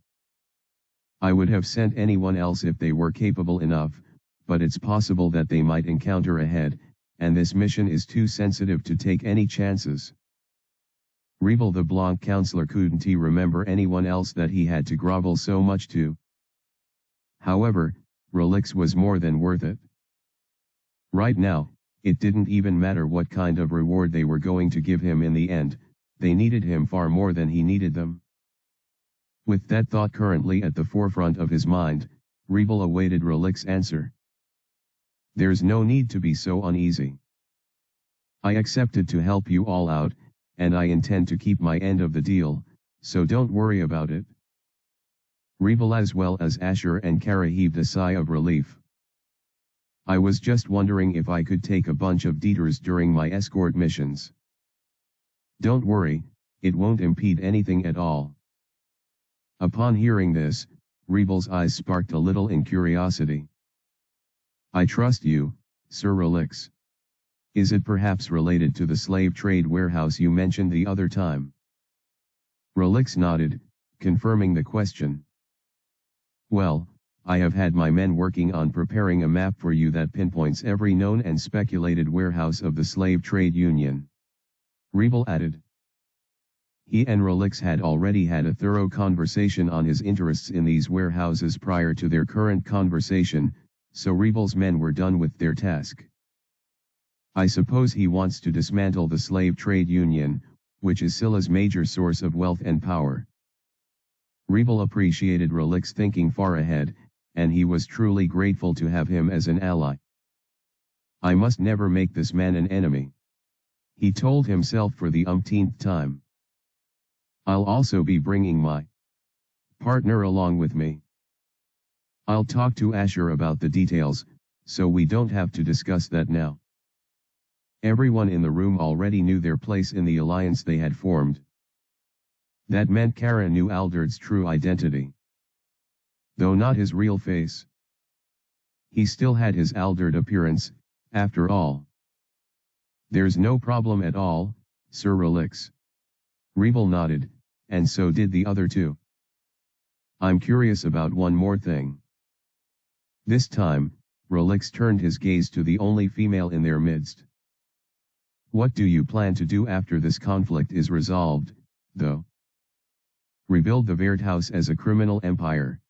I would have sent anyone else if they were capable enough, but it's possible that they might encounter ahead, and this mission is too sensitive to take any chances. Rebel the Blanc counselor couldn't he remember anyone else that he had to grovel so much to. However, Relix was more than worth it. Right now, it didn't even matter what kind of reward they were going to give him in the end, they needed him far more than he needed them. With that thought currently at the forefront of his mind, Rebel awaited Relix's answer. There's no need to be so uneasy. I accepted to help you all out, and I intend to keep my end of the deal, so don't worry about it. Rebel as well as Asher and Kara heaved a sigh of relief. I was just wondering if I could take a bunch of detours during my escort missions. Don't worry, it won't impede anything at all. Upon hearing this, Rebel's eyes sparked a little in curiosity. I trust you, Sir Relix. Is it perhaps related to the slave trade warehouse you mentioned the other time? Relix nodded, confirming the question. Well, I have had my men working on preparing a map for you that pinpoints every known and speculated warehouse of the slave trade union. Rebel added. He and Relix had already had a thorough conversation on his interests in these warehouses prior to their current conversation, so Rebel's men were done with their task. I suppose he wants to dismantle the slave trade union, which is Scylla's major source of wealth and power. Rebel appreciated Relix thinking far ahead, and he was truly grateful to have him as an ally. I must never make this man an enemy, he told himself for the umpteenth time. I'll also be bringing my partner along with me. I'll talk to Asher about the details, so we don't have to discuss that now. Everyone in the room already knew their place in the alliance they had formed. That meant Kara knew Alderd's true identity, though not his real face. He still had his Alderd appearance, after all. There's no problem at all, Sir Relix. Rebel nodded, and so did the other two. I'm curious about one more thing. This time, Relix turned his gaze to the only female in their midst. What do you plan to do after this conflict is resolved, though? Rebuild the Werthouse as a criminal empire?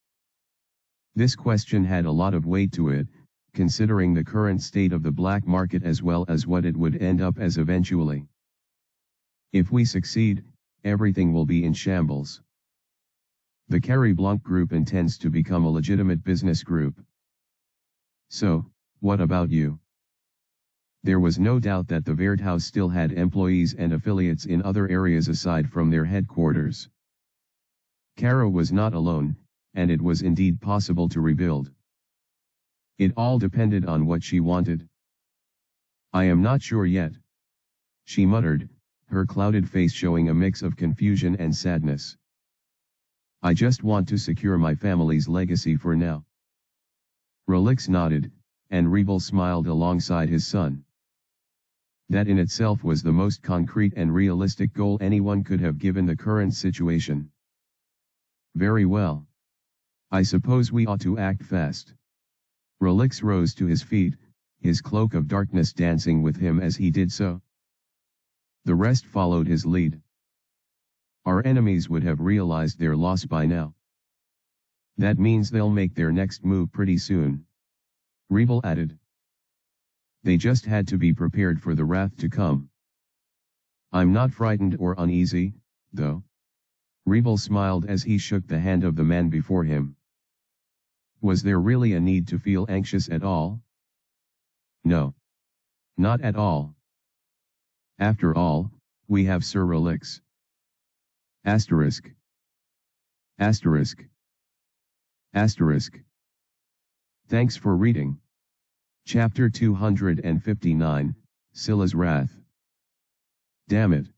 This question had a lot of weight to it, considering the current state of the black market as well as what it would end up as eventually. If we succeed, everything will be in shambles. The Carrie Blanc Group intends to become a legitimate business group. So, what about you? There was no doubt that the Werthouse still had employees and affiliates in other areas aside from their headquarters. Kara was not alone, and it was indeed possible to rebuild. It all depended on what she wanted. I am not sure yet, she muttered, her clouded face showing a mix of confusion and sadness. I just want to secure my family's legacy for now. Relix nodded, and Rebel smiled alongside his son. That in itself was the most concrete and realistic goal anyone could have given the current situation. Very well. I suppose we ought to act fast. Relix rose to his feet, his cloak of darkness dancing with him as he did so. The rest followed his lead. Our enemies would have realized their loss by now. That means they'll make their next move pretty soon, Rebel added. They just had to be prepared for the wrath to come. I'm not frightened or uneasy, though. Rebel smiled as he shook the hand of the man before him. Was there really a need to feel anxious at all? No. Not at all. After all, we have Sir Relix. Asterisk. Asterisk. Asterisk. Thanks for reading. Chapter 259, Scylla's Wrath. Damn it.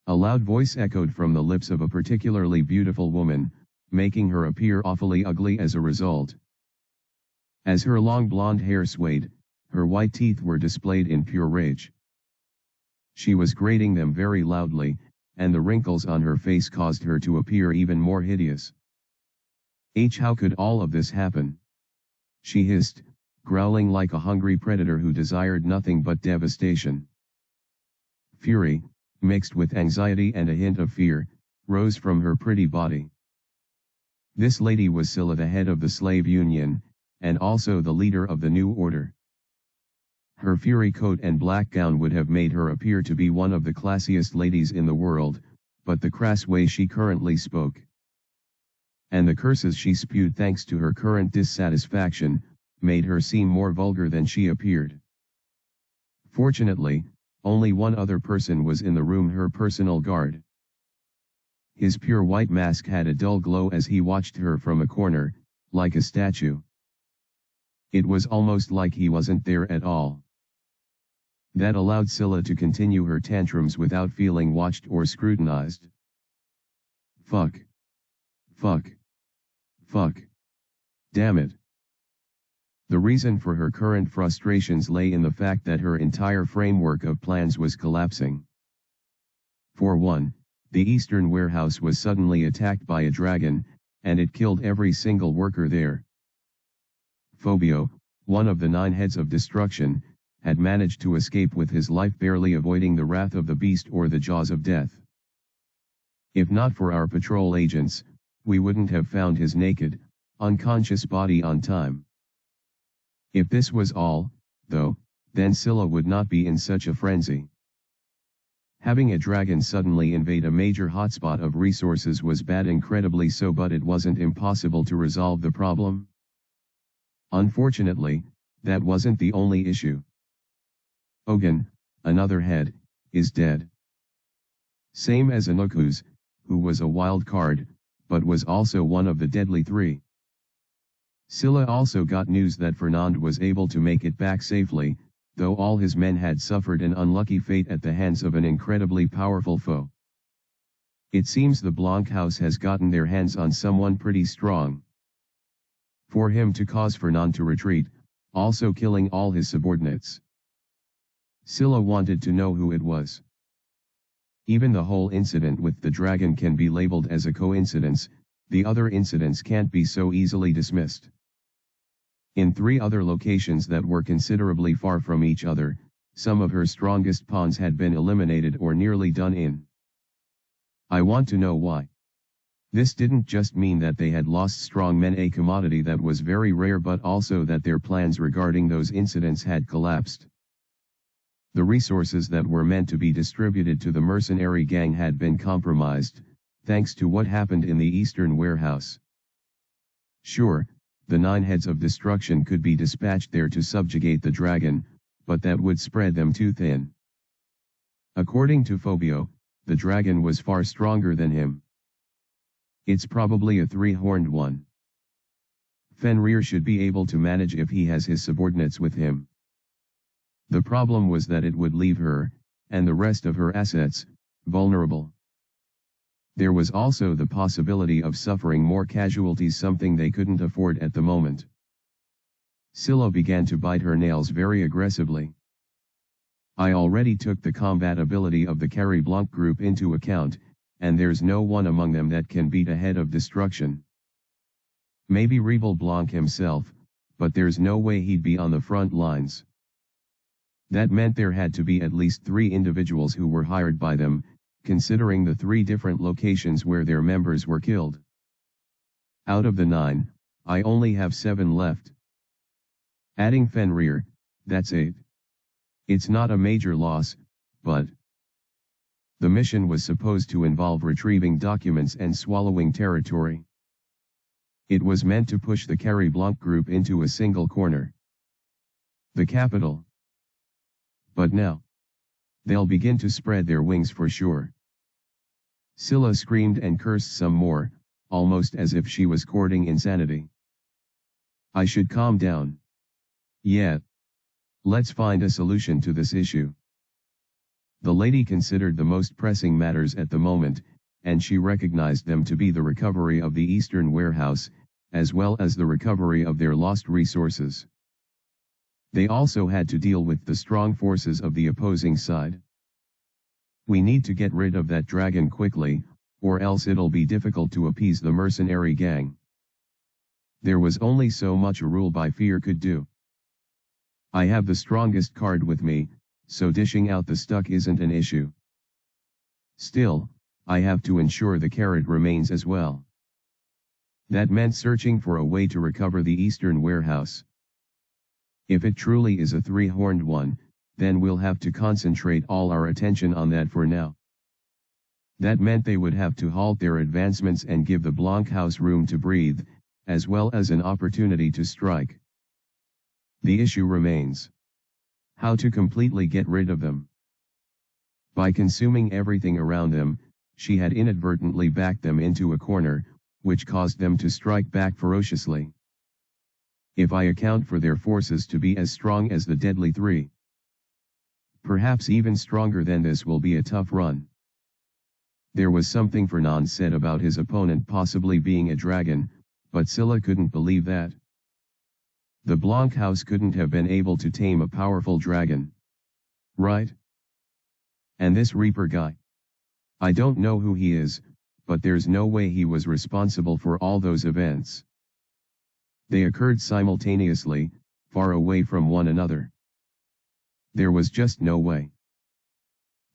A loud voice echoed from the lips of a particularly beautiful woman, making her appear awfully ugly as a result. As her long blonde hair swayed, her white teeth were displayed in pure rage. She was grating them very loudly, and the wrinkles on her face caused her to appear even more hideous. How could all of this happen? She hissed, growling like a hungry predator who desired nothing but devastation. Fury, mixed with anxiety and a hint of fear, rose from her pretty body. This lady was Scylla, the head of the slave union, and also the leader of the New Order. Her fury coat and black gown would have made her appear to be one of the classiest ladies in the world, but the crass way she currently spoke, and the curses she spewed thanks to her current dissatisfaction, made her seem more vulgar than she appeared. Fortunately, only one other person was in the room, her personal guard. His pure white mask had a dull glow as he watched her from a corner, like a statue. It was almost like he wasn't there at all. That allowed Scylla to continue her tantrums without feeling watched or scrutinized. Fuck. Fuck. Fuck. Damn it. The reason for her current frustrations lay in the fact that her entire framework of plans was collapsing. For one, the Eastern warehouse was suddenly attacked by a dragon, and it killed every single worker there. Phobio, one of the 9 heads of destruction, had managed to escape with his life, barely avoiding the wrath of the beast or the jaws of death. If not for our patrol agents, we wouldn't have found his naked, unconscious body on time. If this was all, though, then Scylla would not be in such a frenzy. Having a dragon suddenly invade a major hotspot of resources was bad, incredibly so, but it wasn't impossible to resolve the problem. Unfortunately, that wasn't the only issue. Ogun, another head, is dead. Same as Anuku's, who was a wild card, but was also one of the deadly 3. Scylla also got news that Fernand was able to make it back safely, though all his men had suffered an unlucky fate at the hands of an incredibly powerful foe. It seems the Blanc House has gotten their hands on someone pretty strong. For him to cause Fernand to retreat, also killing all his subordinates. Scylla wanted to know who it was. Even the whole incident with the dragon can be labeled as a coincidence, the other incidents can't be so easily dismissed. In 3 other locations that were considerably far from each other, some of her strongest pawns had been eliminated or nearly done in. I want to know why. This didn't just mean that they had lost strong men, a commodity that was very rare, but also that their plans regarding those incidents had collapsed. The resources that were meant to be distributed to the mercenary gang had been compromised, thanks to what happened in the Eastern warehouse. Sure, the 9 heads of destruction could be dispatched there to subjugate the dragon, but that would spread them too thin. According to Phobio, the dragon was far stronger than him. It's probably a 3-horned one. Fenrir should be able to manage if he has his subordinates with him. The problem was that it would leave her, and the rest of her assets, vulnerable. There was also the possibility of suffering more casualties, something they couldn't afford at the moment. Scylla began to bite her nails very aggressively. I already took the combat ability of the Carrie Blanc group into account, and there's no one among them that can beat a head of destruction. Maybe Rebel Blanc himself, but there's no way he'd be on the front lines. That meant there had to be at least 3 individuals who were hired by them, considering the 3 different locations where their members were killed. Out of the 9, I only have 7 left. Adding Fenrir, that's 8. It's not a major loss, but the mission was supposed to involve retrieving documents and swallowing territory. It was meant to push the Carrie Blanc group into a single corner. The capital. But now, they'll begin to spread their wings for sure. Scylla screamed and cursed some more, almost as if she was courting insanity. I should calm down. Yeah. Let's find a solution to this issue. The lady considered the most pressing matters at the moment, and she recognized them to be the recovery of the Eastern warehouse, as well as the recovery of their lost resources. They also had to deal with the strong forces of the opposing side. We need to get rid of that dragon quickly, or else it'll be difficult to appease the mercenary gang. There was only so much a rule by fear could do. I have the strongest card with me, so dishing out the stuck isn't an issue. Still, I have to ensure the carrot remains as well. That meant searching for a way to recover the Eastern warehouse. If it truly is a 3-horned one, then we'll have to concentrate all our attention on that for now. That meant they would have to halt their advancements and give the Blanc House room to breathe, as well as an opportunity to strike. The issue remains how to completely get rid of them. By consuming everything around them, she had inadvertently backed them into a corner, which caused them to strike back ferociously. if I account for their forces to be as strong as the deadly three. Perhaps even stronger than this will be a tough run. There was something Fernand said about his opponent possibly being a dragon, but Scylla couldn't believe that. The Blanc house couldn't have been able to tame a powerful dragon. Right? And this Reaper guy? I don't know who he is, but there's no way he was responsible for all those events. They occurred simultaneously, far away from one another. There was just no way.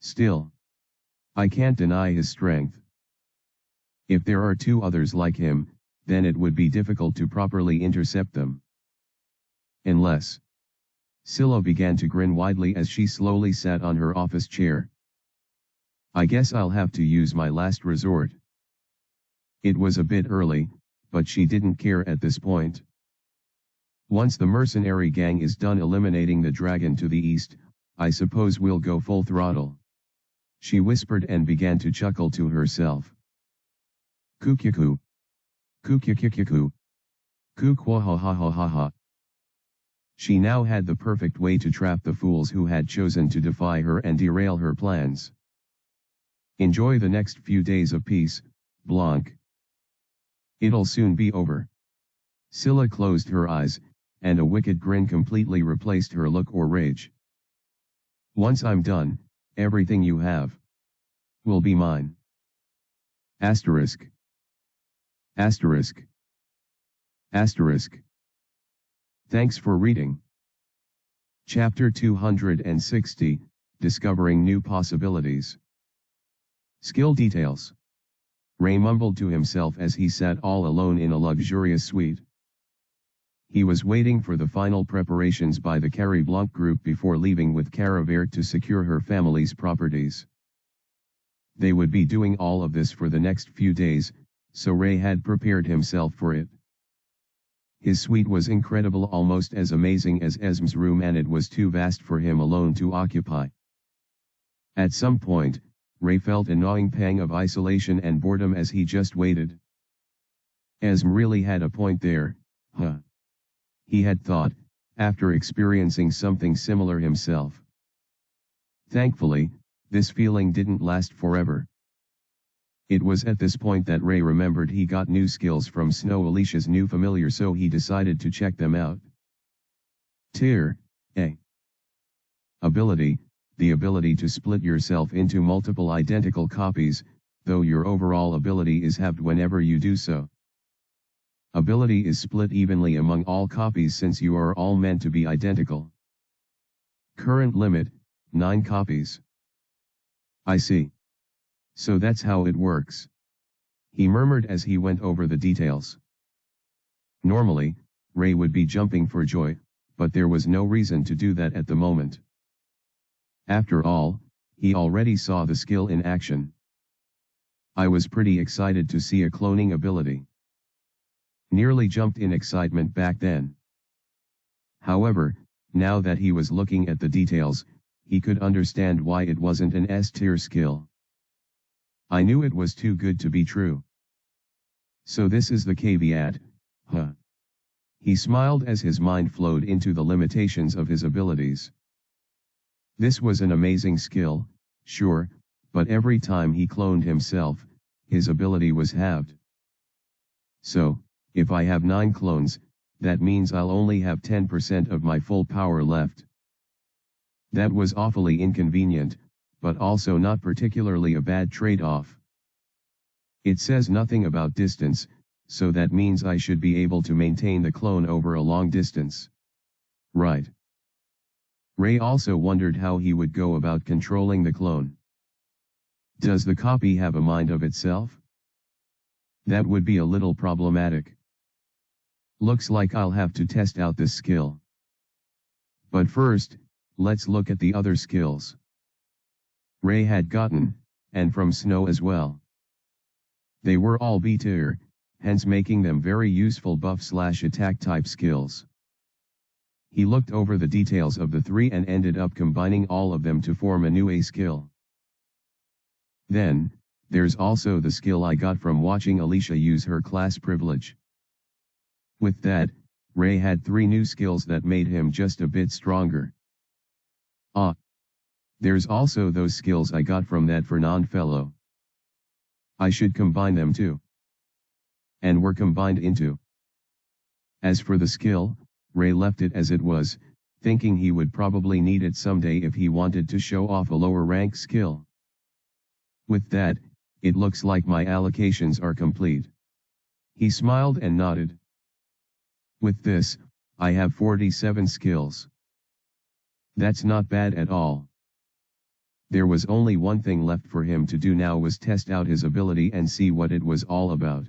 Still, I can't deny his strength. If there are two others like him, then it would be difficult to properly intercept them. Unless. Scylla began to grin widely as she slowly sat on her office chair. I guess I'll have to use my last resort. It was a bit early, but she didn't care at this point. Once the mercenary gang is done eliminating the dragon to the east, I suppose we'll go full throttle. She whispered and began to chuckle to herself. Kukyaku. Kukyakyakyaku. Kukwahahahaha. She now had the perfect way to trap the fools who had chosen to defy her and derail her plans. Enjoy the next few days of peace, Blanc. It'll soon be over. Scylla closed her eyes, and a wicked grin completely replaced her look or rage. Once I'm done, everything you have will be mine. Asterisk. Asterisk. Asterisk. Thanks for reading. Chapter 260, Discovering New Possibilities. Skill details. Ray mumbled to himself as he sat all alone in a luxurious suite. He was waiting for the final preparations by the Carrie Blanc group before leaving with Caravert to secure her family's properties. They would be doing all of this for the next few days, so Ray had prepared himself for it. His suite was incredible, almost as amazing as Esm's room, and it was too vast for him alone to occupy. At some point, Ray felt a gnawing pang of isolation and boredom as he just waited. Esm really had a point there, huh? He had thought, after experiencing something similar himself. Thankfully, this feeling didn't last forever. It was at this point that Ray remembered he got new skills from Snow Alicia's new familiar, so he decided to check them out. Tier A. Ability: the ability to split yourself into multiple identical copies, though your overall ability is halved whenever you do so. Ability is split evenly among all copies since you are all meant to be identical. Current limit: 9 copies. I see. So that's how it works, he murmured as he went over the details. Normally, Ray would be jumping for joy, but there was no reason to do that at the moment. After all, he already saw the skill in action. I was pretty excited to see a cloning ability. Nearly jumped in excitement back then. However, now that he was looking at the details, he could understand why it wasn't an S-tier skill. I knew it was too good to be true. So this is the caveat, huh? He smiled as his mind flowed into the limitations of his abilities. This was an amazing skill, sure, but every time he cloned himself, his ability was halved. So, if I have 9 clones, that means I'll only have 10% of my full power left. That was awfully inconvenient, but also not particularly a bad trade-off. It says nothing about distance, so that means I should be able to maintain the clone over a long distance. Right. Ray also wondered how he would go about controlling the clone. Does the copy have a mind of itself? That would be a little problematic. Looks like I'll have to test out this skill. But first, let's look at the other skills Ray had gotten, and from Snow as well. They were all B tier, hence making them very useful buff/attack type skills. He looked over the details of the 3 and ended up combining all of them to form a new A skill. Then, there's also the skill I got from watching Alicia use her class privilege. With that, Ray had 3 new skills that made him just a bit stronger. Ah! There's also those skills I got from that Fernand fellow. I should combine them too. And were combined into. As for the skill, Ray left it as it was, thinking he would probably need it someday if he wanted to show off a lower rank skill. With that, it looks like my allocations are complete. He smiled and nodded. With this, I have 47 skills. That's not bad at all. There was only one thing left for him to do now, was test out his ability and see what it was all about.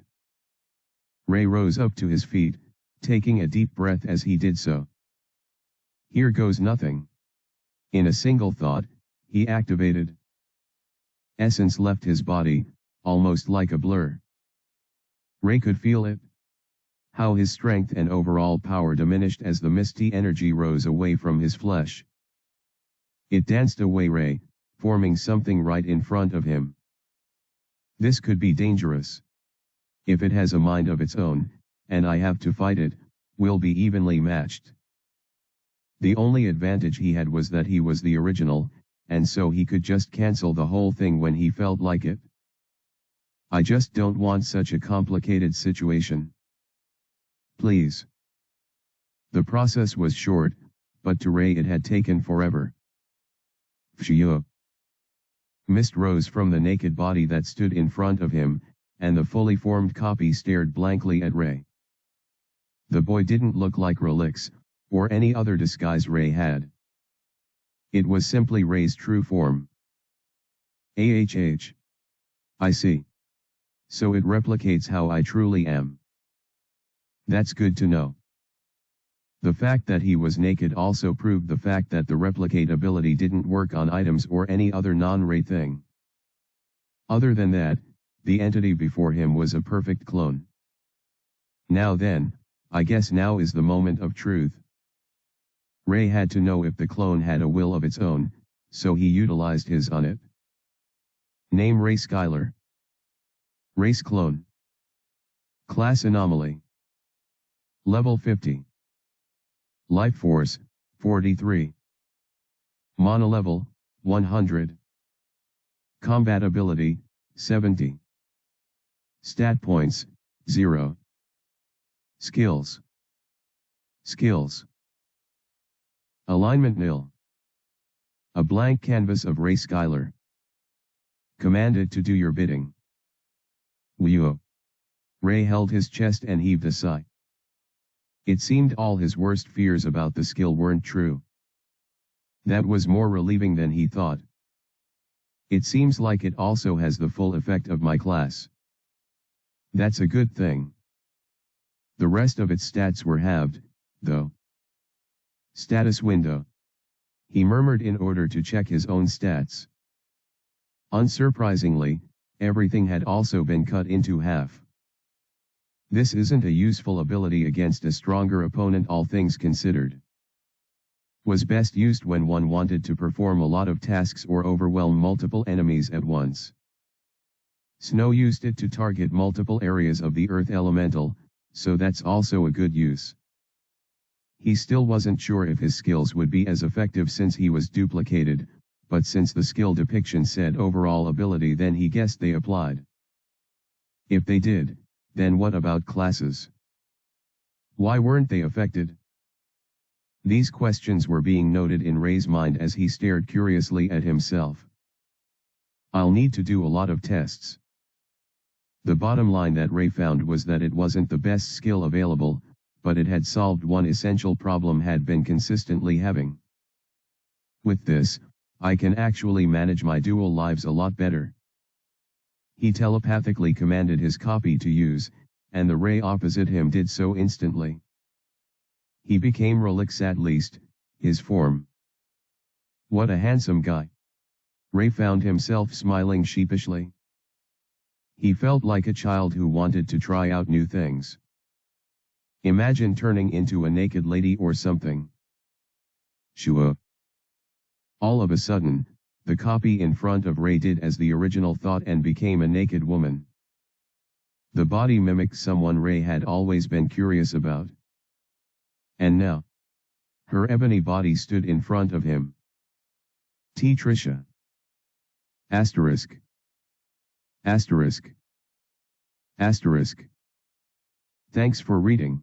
Ray rose up to his feet, taking a deep breath as he did so. Here goes nothing. In a single thought, he activated. Essence left his body, almost like a blur. Ray could feel it. How his strength and overall power diminished as the misty energy rose away from his flesh. It danced away Ray, forming something right in front of him. This could be dangerous. If it has a mind of its own, and I have to fight it, we'll be evenly matched. The only advantage he had was that he was the original, and so he could just cancel the whole thing when he felt like it. I just don't want such a complicated situation. Please. The process was short, but to Ray it had taken forever. Phew. Mist rose from the naked body that stood in front of him, and the fully formed copy stared blankly at Ray. The boy didn't look like Relix, or any other disguise Ray had. It was simply Ray's true form. AHH. I see. So it replicates how I truly am. That's good to know. The fact that he was naked also proved the fact that the replicate ability didn't work on items or any other non-Ray thing. Other than that, the entity before him was a perfect clone. Now then, I guess now is the moment of truth. Ray had to know if the clone had a will of its own, so he utilized his on it. Name Ray Skylar. Race clone. Class anomaly. Level 50. Life force, 43. Mana level, 100. Combat ability, 70. Stat points, 0. Skills. Skills. Alignment nil. A blank canvas of Ray Skylar. Commanded to do your bidding. Whew. Ray held his chest and heaved a sigh. It seemed all his worst fears about the skill weren't true. That was more relieving than he thought. It seems like it also has the full effect of my class. That's a good thing. The rest of its stats were halved, though. Status window. He murmured in order to check his own stats. Unsurprisingly, everything had also been cut into half. This isn't a useful ability against a stronger opponent, all things considered. Was best used when one wanted to perform a lot of tasks or overwhelm multiple enemies at once. Snow used it to target multiple areas of the Earth Elemental, so that's also a good use. He still wasn't sure if his skills would be as effective since he was duplicated, but since the skill depiction said overall ability, then he guessed they applied. If they did, then what about classes? Why weren't they affected? These questions were being noted in Ray's mind as he stared curiously at himself. I'll need to do a lot of tests. The bottom line that Ray found was that it wasn't the best skill available, but it had solved one essential problem had been consistently having. With this, I can actually manage my dual lives a lot better. He telepathically commanded his copy to use, and the Ray opposite him did so instantly. He became Relix, at least, his form. What a handsome guy. Ray found himself smiling sheepishly. He felt like a child who wanted to try out new things. Imagine turning into a naked lady or something. Shoo. All of a sudden, the copy in front of Ray did as the original thought and became a naked woman. The body mimicked someone Ray had always been curious about. And now, her ebony body stood in front of him. T. Trisha. Asterisk. Asterisk. Asterisk. Thanks for reading.